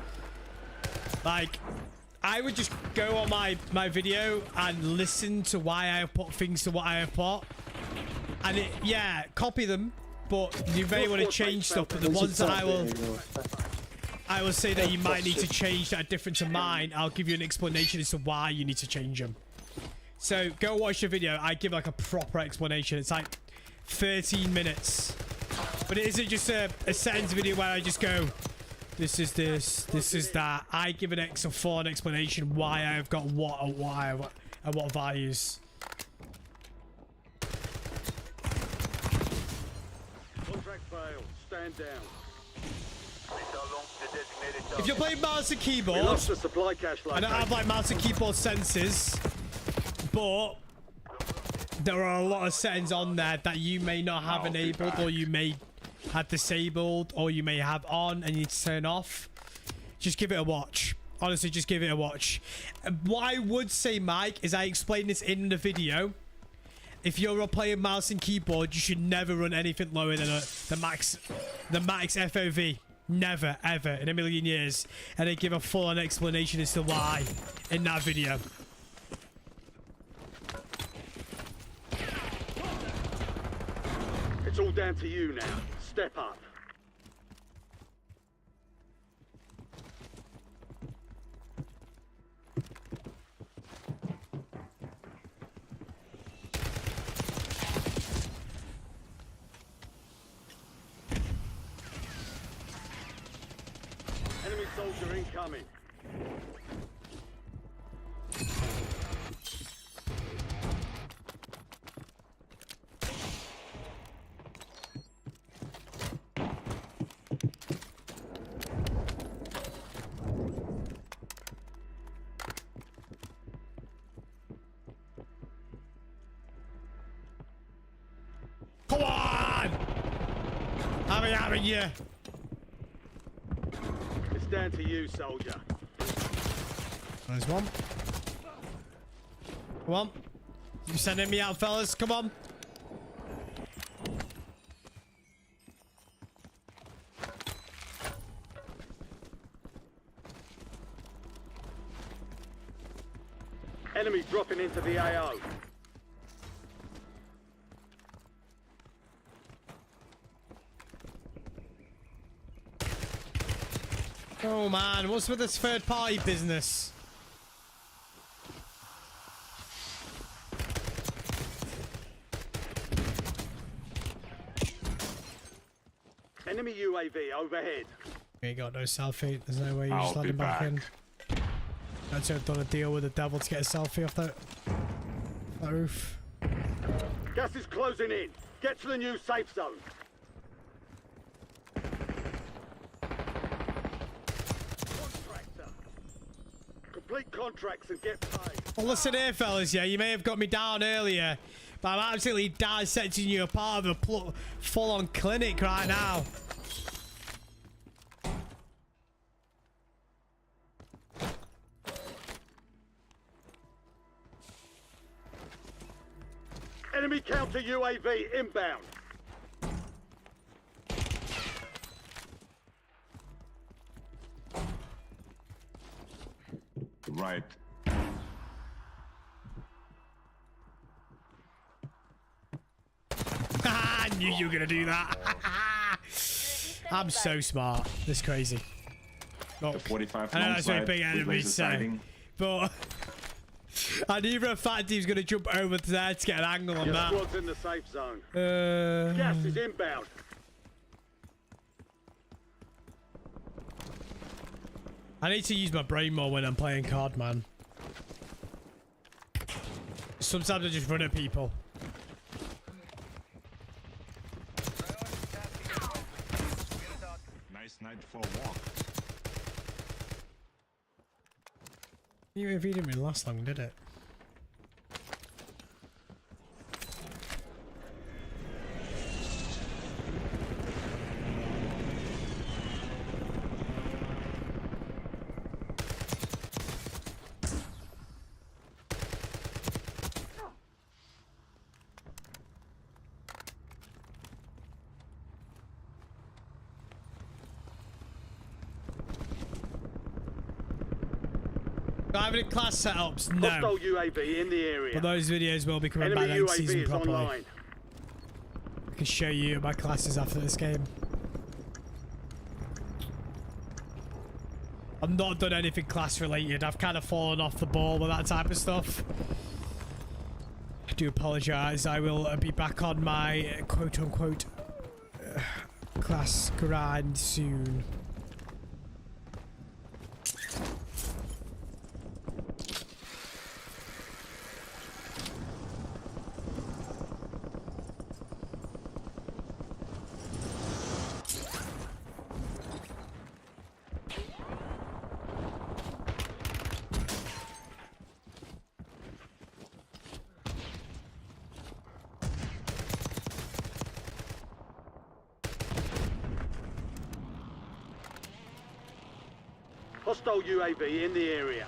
like, I would just go on my video and listen to why I have put things to what I have put. And yeah, copy them, but you may want to change stuff. But the ones that I will say that you might need to change that are different to mine. I'll give you an explanation as to why you need to change them. So go watch the video. I give like a proper explanation. It's like 13 minutes. But it isn't just a settings video where I just go, this is this, this is that. I give an full explanation why I've got what and what values. Contract failed. Stand down. If you're playing mouse and keyboard, We lost the supply cache I don't have like mouse and keyboard senses, but there are a lot of settings on there that you may not have enabled, or you may have disabled, or you may have on and you need to turn off. Just give it a watch. Honestly, just give it a watch. What I would say, Mike, is I explained this in the video. If you're playing mouse and keyboard, you should never run anything lower than the max FOV. Never, ever, in a million years. And they give a full-on explanation as to why in that video. It's all down to you now. Step up. Enemy soldier incoming. Come on! I'm having you. It's down to you, soldier. There's one. Come on. You sending me out, fellas? Come on. Enemy dropping into the AO. Oh man, what's with this third party business? Enemy UAV overhead. You got no selfie. There's no way you just let him back in. That's how I've done a deal with the devil to get a selfie off that roof. Gas is closing in. Get to the new safe zone. Contractor. Complete contracts and get paid. Well, listen here, fellas. Yeah, you may have got me down earlier, but I'm absolutely dissecting you apart of a full-on clinic right now. Enemy counter UAV inbound. Right. I knew you were gonna do that. I'm so smart. This is crazy. Look, 45 I know that's a big enemy, so, but I knew for a fact he was gonna jump over there to get an angle on Your that. squad's in the safe zone. Gas is inbound. I need to use my brain more when I'm playing card, man. Sometimes I just run at people. Nice night for a walk. UAV didn't really last long, did it? Do I have any class setups? No. Hostile UAV in the area. But those videos will be coming Enemy back next UAV season is properly. online. I can show you my classes after this game. I've not done anything class related. I've kind of fallen off the ball with that type of stuff. I do apologise. I will be back on my quote-unquote class grind soon. Hostile UAV in the area.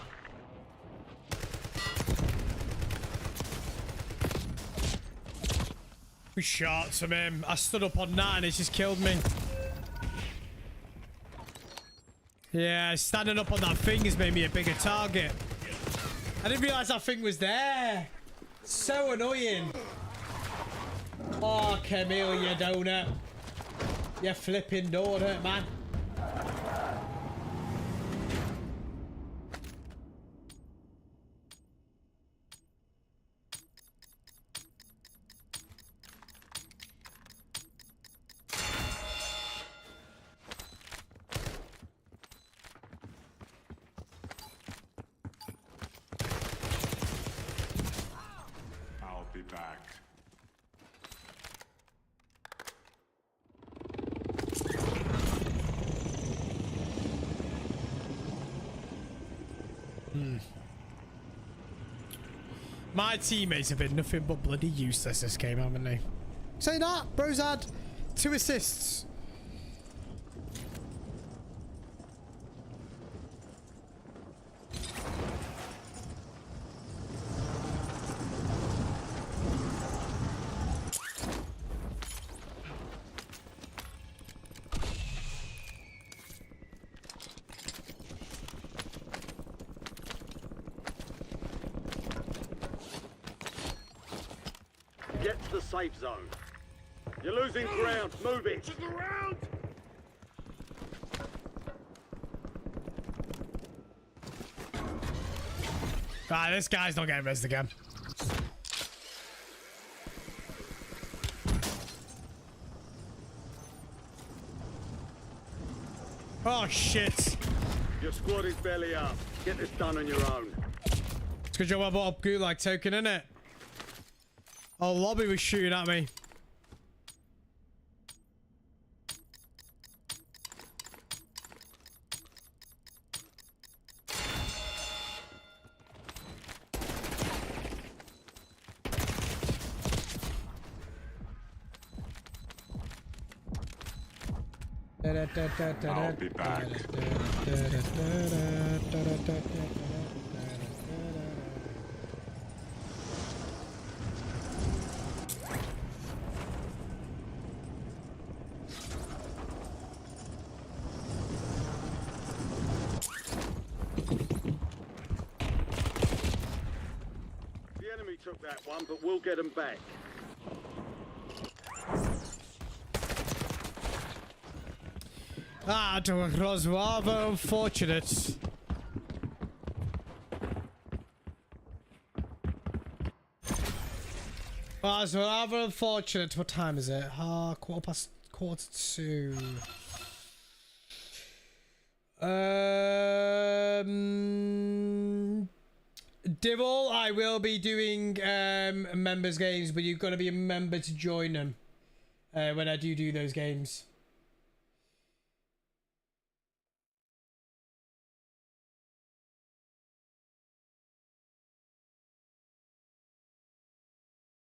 We shots from him. I stood up on that and it just killed me. Yeah, standing up on that thing has made me a bigger target. I didn't realise that thing was there. So annoying. Oh, Camille, you donut. You flipping donut, man. I'll be back. My teammates have been nothing but bloody useless this game, haven't they? Say that, bro's had 2 assists. Get to the safe zone. You're losing ground. Move it. To the round! Ah, this guy's not getting missed again. Oh shit. Your squad is belly up. Get this done on your own. It's good job I bought a gulag token, innit? Oh, Lobby was shooting at me. I'll be back. The enemy took that one, but we'll get them back. Ah, it was rather unfortunate. Well, it's rather unfortunate. What time is it? quarter to. Divil, I will be doing members games, but you've got to be a member to join them when I do those games.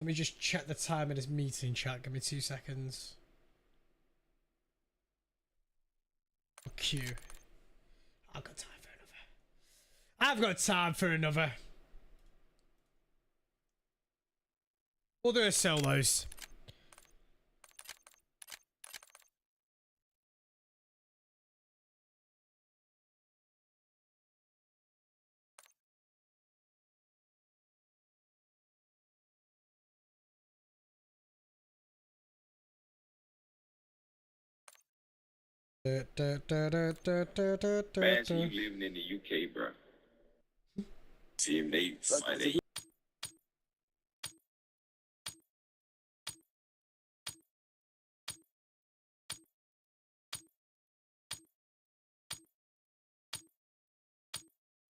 Let me just check the time of this meeting, chat. Give me 2 seconds. Q. I've got time for another. I've got time for another. We'll do a solos. Imagine you living in the UK, bro. Teammates.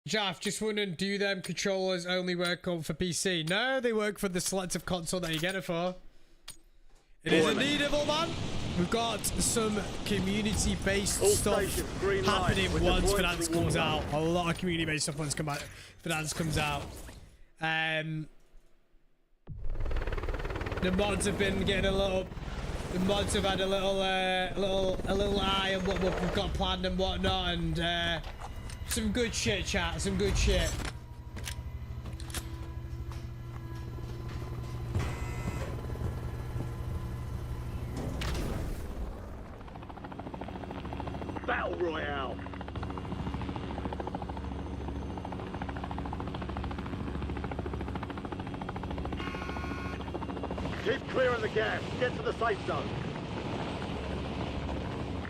Jaff, just wondering, do them controllers only work on for PC? No, they work for the selective console that you get it for. It is indeed, Evil Man. We've got some community-based stuff happening once Finance comes out. A lot of community-based stuff once Finance comes out. The mods have been getting a little. The mods have had a little eye on what we've got planned and whatnot, and some good shit, chat. Some good shit. Battle Royale. Keep clearing the gas. Get to the safe zone.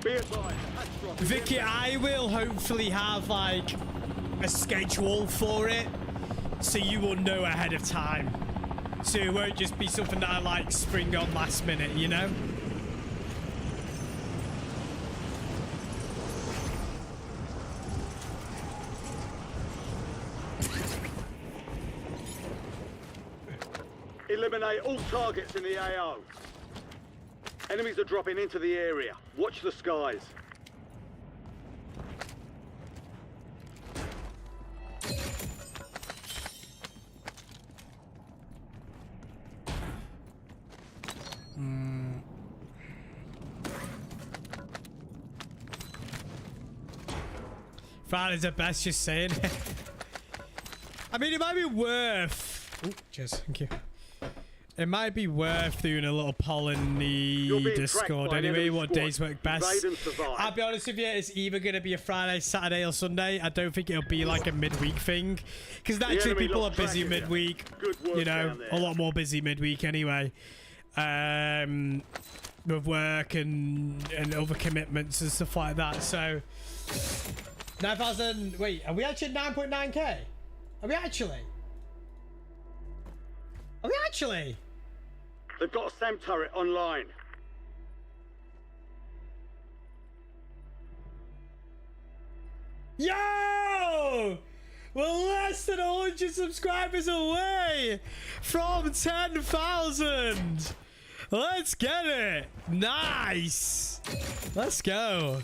Be advised. Vicky, I will hopefully have like a schedule for it, so you will know ahead of time. So it won't just be something that I like spring on last minute, you know? Eliminate all targets in the AO. Enemies are dropping into the area. Watch the skies. Friday's the best, just saying. I mean, it might be worth... Oh, cheers, thank you. It might be worth doing a little poll in the Discord anyway, what days work best. I'll be honest with you, it's either going to be a Friday, Saturday or Sunday. I don't think it'll be like a midweek thing, because naturally people are busy midweek, you know, a lot more busy midweek anyway, with work and other commitments and stuff like that. So 9,000, wait, are we actually at 9.9k? Are we actually? Are we actually? They've got a SAM turret online. Yo! We're less than 100 subscribers away from 10,000. Let's get it. Nice. Let's go.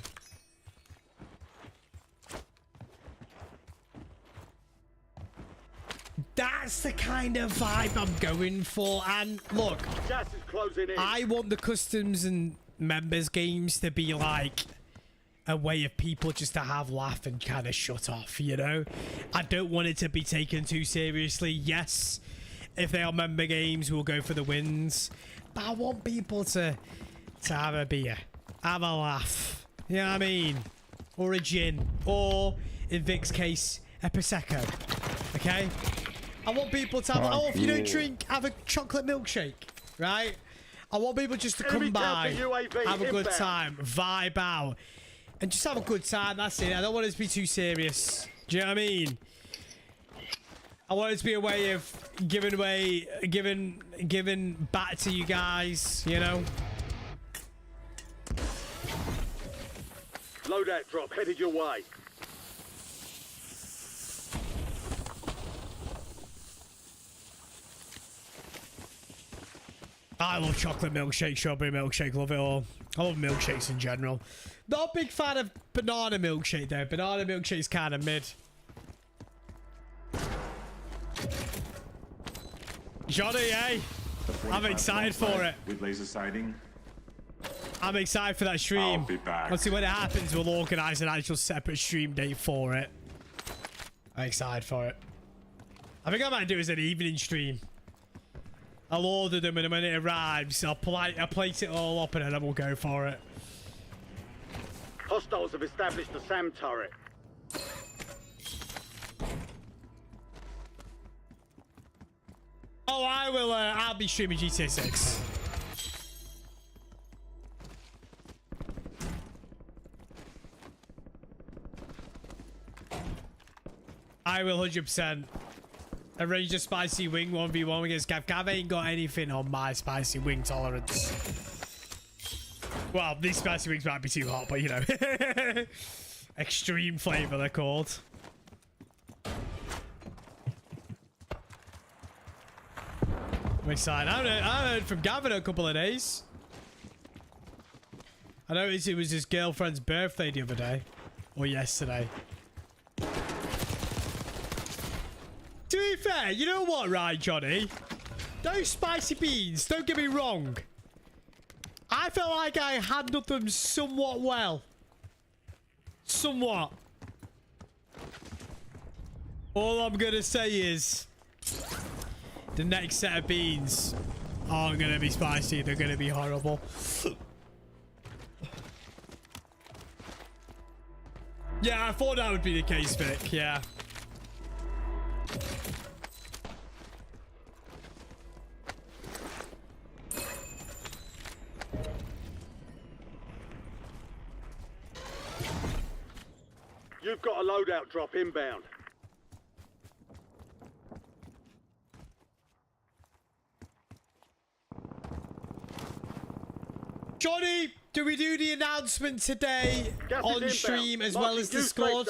That's the kind of vibe I'm going for. And look, Gas is closing in. I want the customs and members games to be like a way of people just to have laugh and kind of shut off, you know? I don't want it to be taken too seriously. Yes, if they are member games, we'll go for the wins. But I want people to have a beer, have a laugh. You know what I mean? Or a gin. Or, in Vic's case, a Prosecco. Okay? I want people to have, oh, if you don't drink, have a chocolate milkshake, right? I want people just to come by, have a good time, vibe out, and just have a good time. That's it. I don't want it to be too serious. Do you know what I mean? I want it to be a way of giving back to you guys, you know? Loadout drop headed your way. I love chocolate milkshake, strawberry milkshake, love it all. I love milkshakes in general. Not a big fan of banana milkshake though. Banana milkshake's kind of mid. Johnny, eh? I'm excited for it. With laser sighting. I'm excited for that stream. I'll be back. Let's see when it happens. We'll organise an actual separate stream date for it. I'm excited for it. I think I might do it as an evening stream. I'll order them, and when it arrives, I'll plate it all up, and then we'll go for it. Hostiles have established a SAM turret. Oh, I will. I'll be streaming GTA 6. I will 100%. Arrange a spicy wing 1v1 against Gav. Gav ain't got anything on my spicy wing tolerance. Well, these spicy wings might be too hot, but you know. Extreme flavor, they're called. I'm excited. I haven't heard from Gav in a couple of days. I noticed it was his girlfriend's birthday the other day. Or yesterday. To be fair, you know what, right, Johnny? Those spicy beans, don't get me wrong. I felt like I handled them somewhat well. Somewhat. All I'm going to say is the next set of beans aren't going to be spicy. They're going to be horrible. Yeah, I thought that would be the case, Vic. Yeah. You've got a loadout drop inbound. Johnny, do we do the announcement today on stream as well as Discord?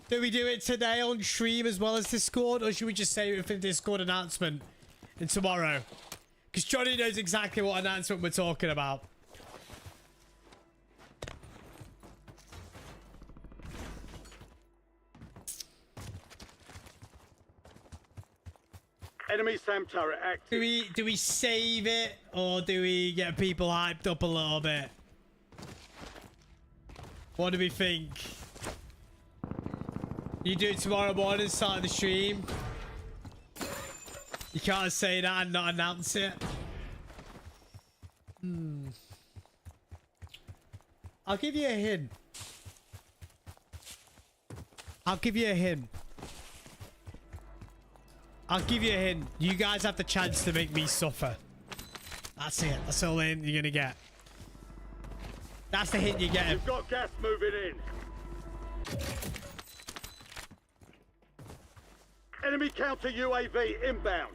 Do we do it today on stream as well as Discord, or should we just save it for the Discord announcement and tomorrow? Because Johnny knows exactly what announcement we're talking about. Enemy SAM turret active. Do we save it, or do we get people hyped up a little bit? What do we think? You do it tomorrow morning, start the stream. You can't say that and not announce it. I'll give you a hint. I'll give you a hint. I'll give you a hint. You guys have the chance to make me suffer. That's it. That's all the hint you're gonna get. That's the hint you're getting. You've got gas moving in. Enemy counter UAV inbound.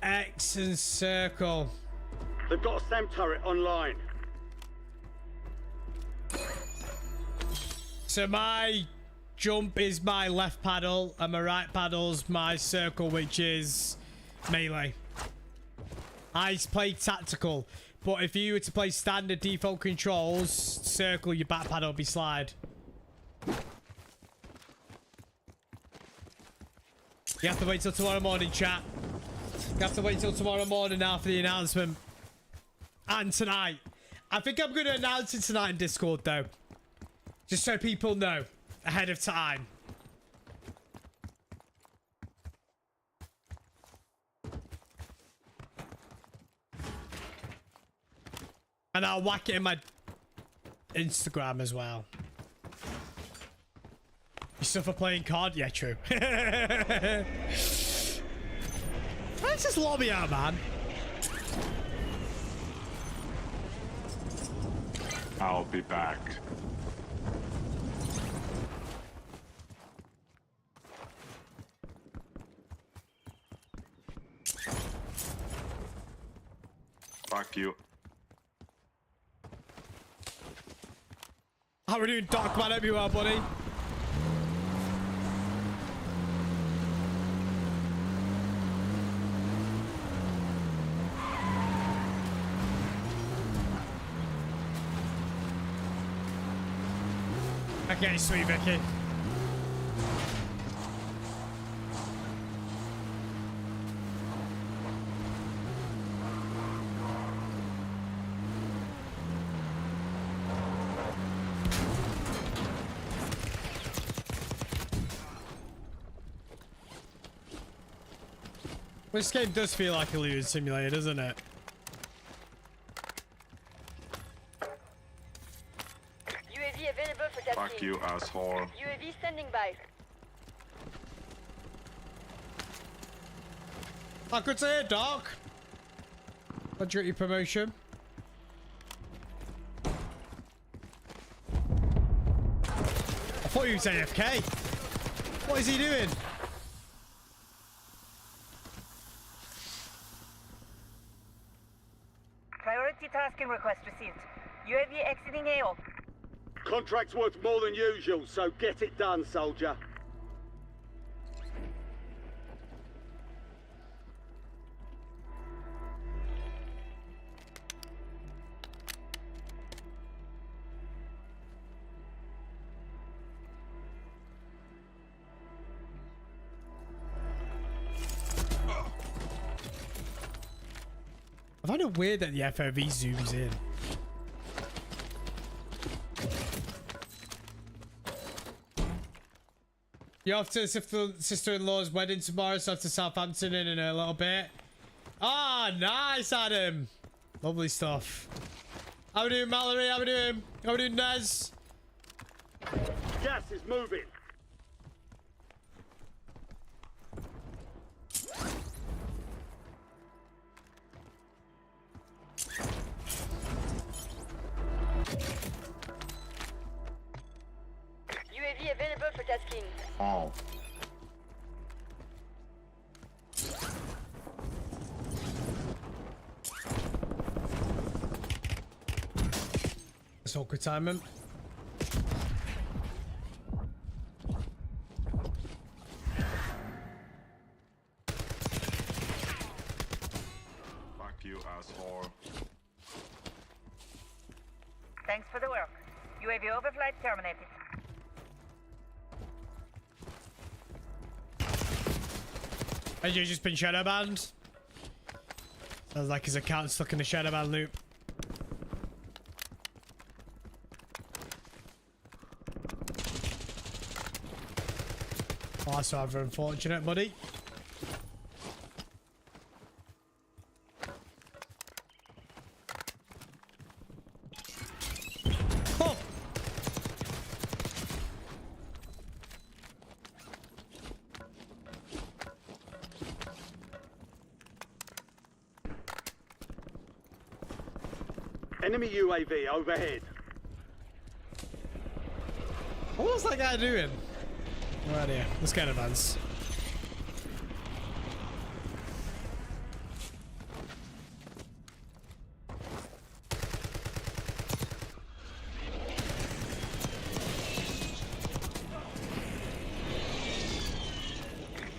X and circle. They've got a SAM turret online. So my jump is my left paddle and my right paddle's my circle, which is melee. I play tactical, but if you were to play standard default controls, circle, your back paddle would be slide. You have to wait till tomorrow morning, chat. You have to wait till tomorrow morning now for the announcement. And tonight. I think I'm going to announce it tonight in Discord, though. Just so people know ahead of time. And I'll whack it in my Instagram as well. You suffer playing COD? Yeah, true. Let's just lobby out, man. I'll be back. Fuck you. How are we doing, Doc? Man, everywhere, buddy. Okay, sweet Vicky. This game does feel like a looting simulator, doesn't it? UAV available for testing. Fuck you, asshole. UAV standing by. Oh, good to hear, Doc. Glad you got your promotion. I thought he was AFK. What is he doing? Priority tasking request received. UAV exiting AO. Contract's worth more than usual, so get it done, soldier. I find it weird that the FOV zooms in. You're off to sister-in-law's wedding tomorrow, so off to Southampton in a little bit. Ah, nice, Adam. Lovely stuff. How we doing, Mallory? How we doing? How we doing, Nez? Gas is moving. UAV available for tasking. Oh. It's awkward timing. Fuck you, asshole. Thanks for the work. UAV overflight terminated. Has you just been shadow banned? Sounds like his account's stuck in the shadow ban loop. Oh, that's rather unfortunate, buddy. Oh! Enemy UAV overhead. What was that guy doing? No idea. Let's get advance.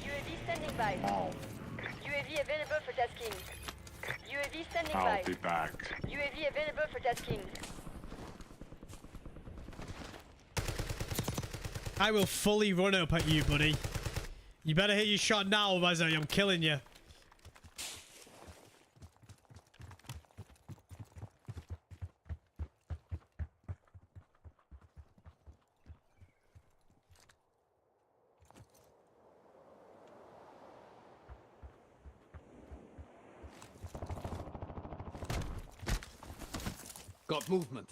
UAV standing by. Oh. UAV available for tasking. UAV standing I'll by. be back. UAV available for tasking. I will fully run up at you, buddy. You better hit your shot now, otherwise I'm killing you. Got movement.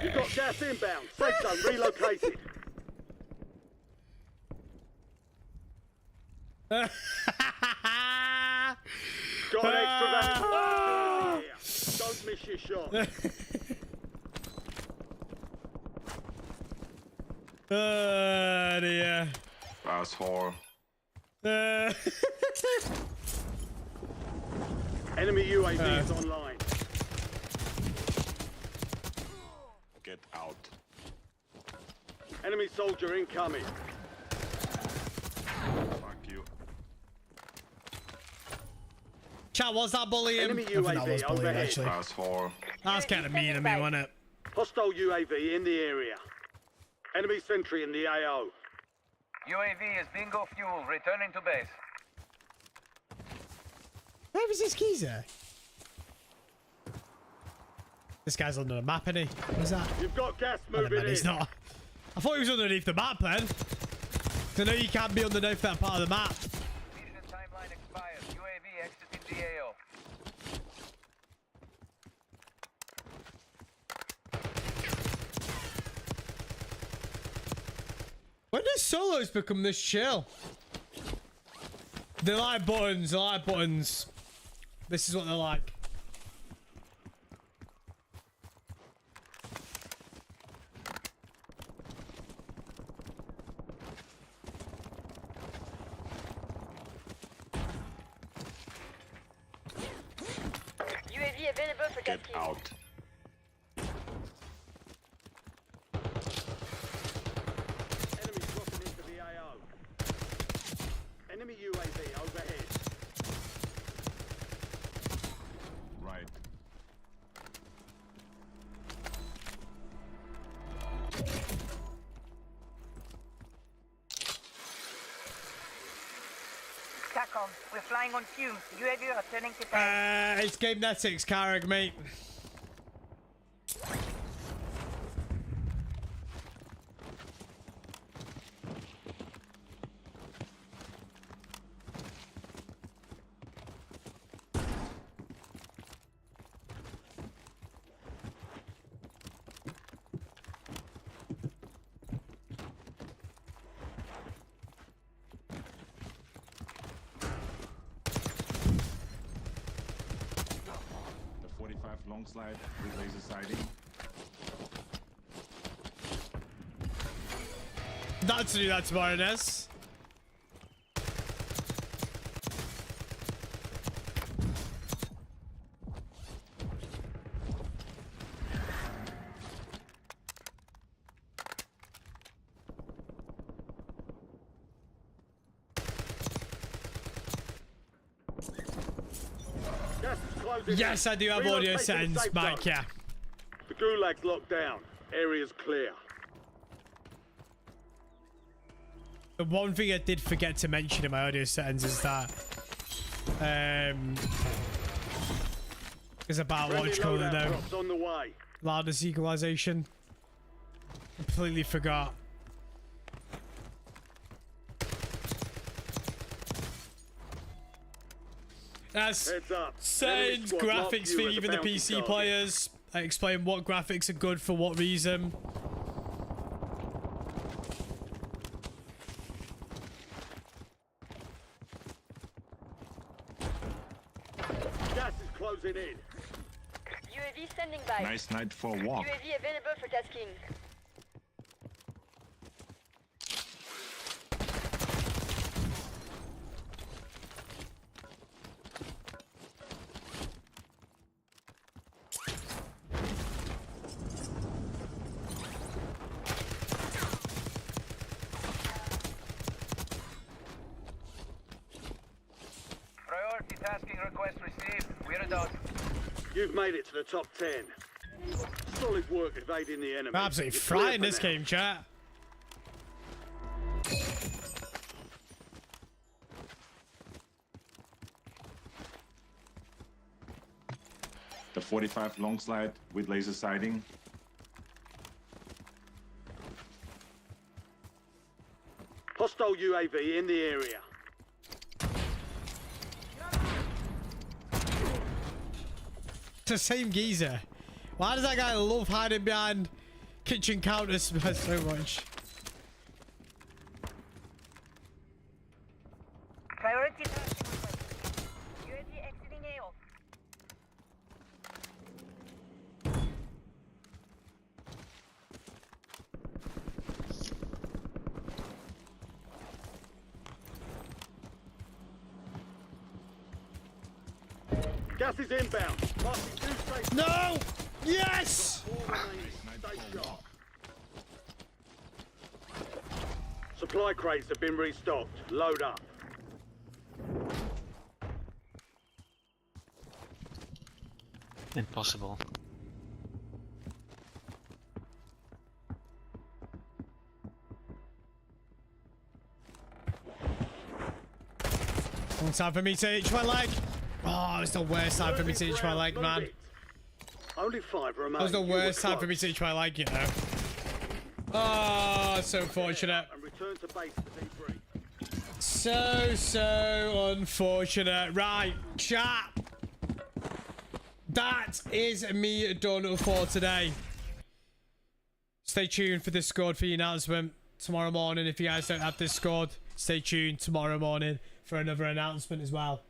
You've got gas inbound. Safe zone relocated. Got an extra van. Don't miss your shot. Oh dear. Asshole. Enemy UAV is online. Get out. Enemy soldier incoming. Fuck you. Chat, was that bullying? Enemy I think that UAV was bullying, overhead. actually. Asshole. That was kind of mean of me, wasn't it? Hostile UAV in the area. Enemy sentry in the AO. UAV is bingo fuel, returning to base. Where is this geezer? This guy's under the map, isn't he? What's that? You've got gas Oh, moving man, he's in. not. I thought he was underneath the map, then. I know you can't be underneath that part of the map. Mission timeline expired. UAV exiting the AO. When does solos become this chill? They like buttons. They like buttons. This is what they're like. UAV available for Get tasking. out. Enemy dropping into the AO. Enemy UAV overhead. Right. TACOM, we're flying on fumes. UAV returning to base. It's GAMENETICS, Carrick, mate. The 45 long slide with laser sighting. That's do that tomorrow, Ness. Gas is closing Yes, in. I do have Relocating audio the settings safe back, zone. yeah. The gulag's locked down. Area's clear. The one thing I did forget to mention in my audio settings is that is about what you call it loadout though. drops on the way. Loudness equalization. Completely forgot. That's Heads up. settings, Enemy squad marked graphics you for as a even the bounty PC target. players. I explain what graphics are good for what reason. Gas is closing in. UAV standing by. Nice night for a walk. UAV available for tasking. Priority tasking request received. We're done. You've made it to the top 10. Solid work evading the enemy. Absolutely You're clear frying for this now. game, chat. The 45 long slide with laser sighting. Hostile UAV in the area. It's the same geezer. Why does that guy love hiding behind kitchen counters so much? Priority tasking request. UAV exiting AO. Gas is inbound. Marking two safe. No! Yes! All remaining. Stay sharp. Supply crates have been restocked. Load up. Impossible. One time for me to itch my leg. Oh, it's the worst time for me to itch my leg, man. Only 5 remain. That was the You were worst time for me close. to itch my leg, you know. Oh, so unfortunate. And return to base for debrief. So unfortunate. Right, chat. That is me done for today. Stay tuned for Discord for the announcement tomorrow morning. If you guys don't have Discord, stay tuned tomorrow morning for another announcement as well.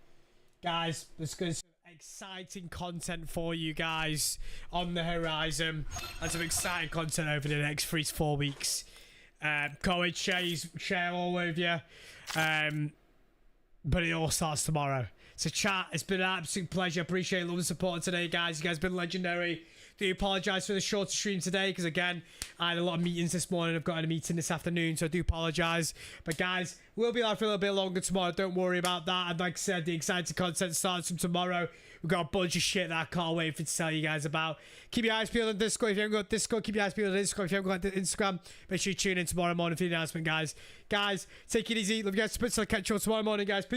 Guys, there's going to be some exciting content for you guys on the horizon, and some exciting content over the next 3 to 4 weeks. Can't wait to share all with you. But it all starts tomorrow. So chat, it's been an absolute pleasure. Appreciate love and support today, guys. You guys have been legendary. Do apologise for the shorter stream today, because again, I had a lot of meetings this morning. I've got a meeting this afternoon, so I do apologise. But guys, we'll be live for a little bit longer tomorrow. Don't worry about that. And like I said, the exciting content starts from tomorrow. We've got a bunch of shit that I can't wait for to tell you guys about. Keep your eyes peeled on Discord. If you haven't got Discord, keep your eyes peeled on Discord. If you haven't got Instagram, make sure you tune in tomorrow morning for the announcement, guys. Guys, take it easy. Love you guys. I'll catch you all tomorrow morning, guys. Peace.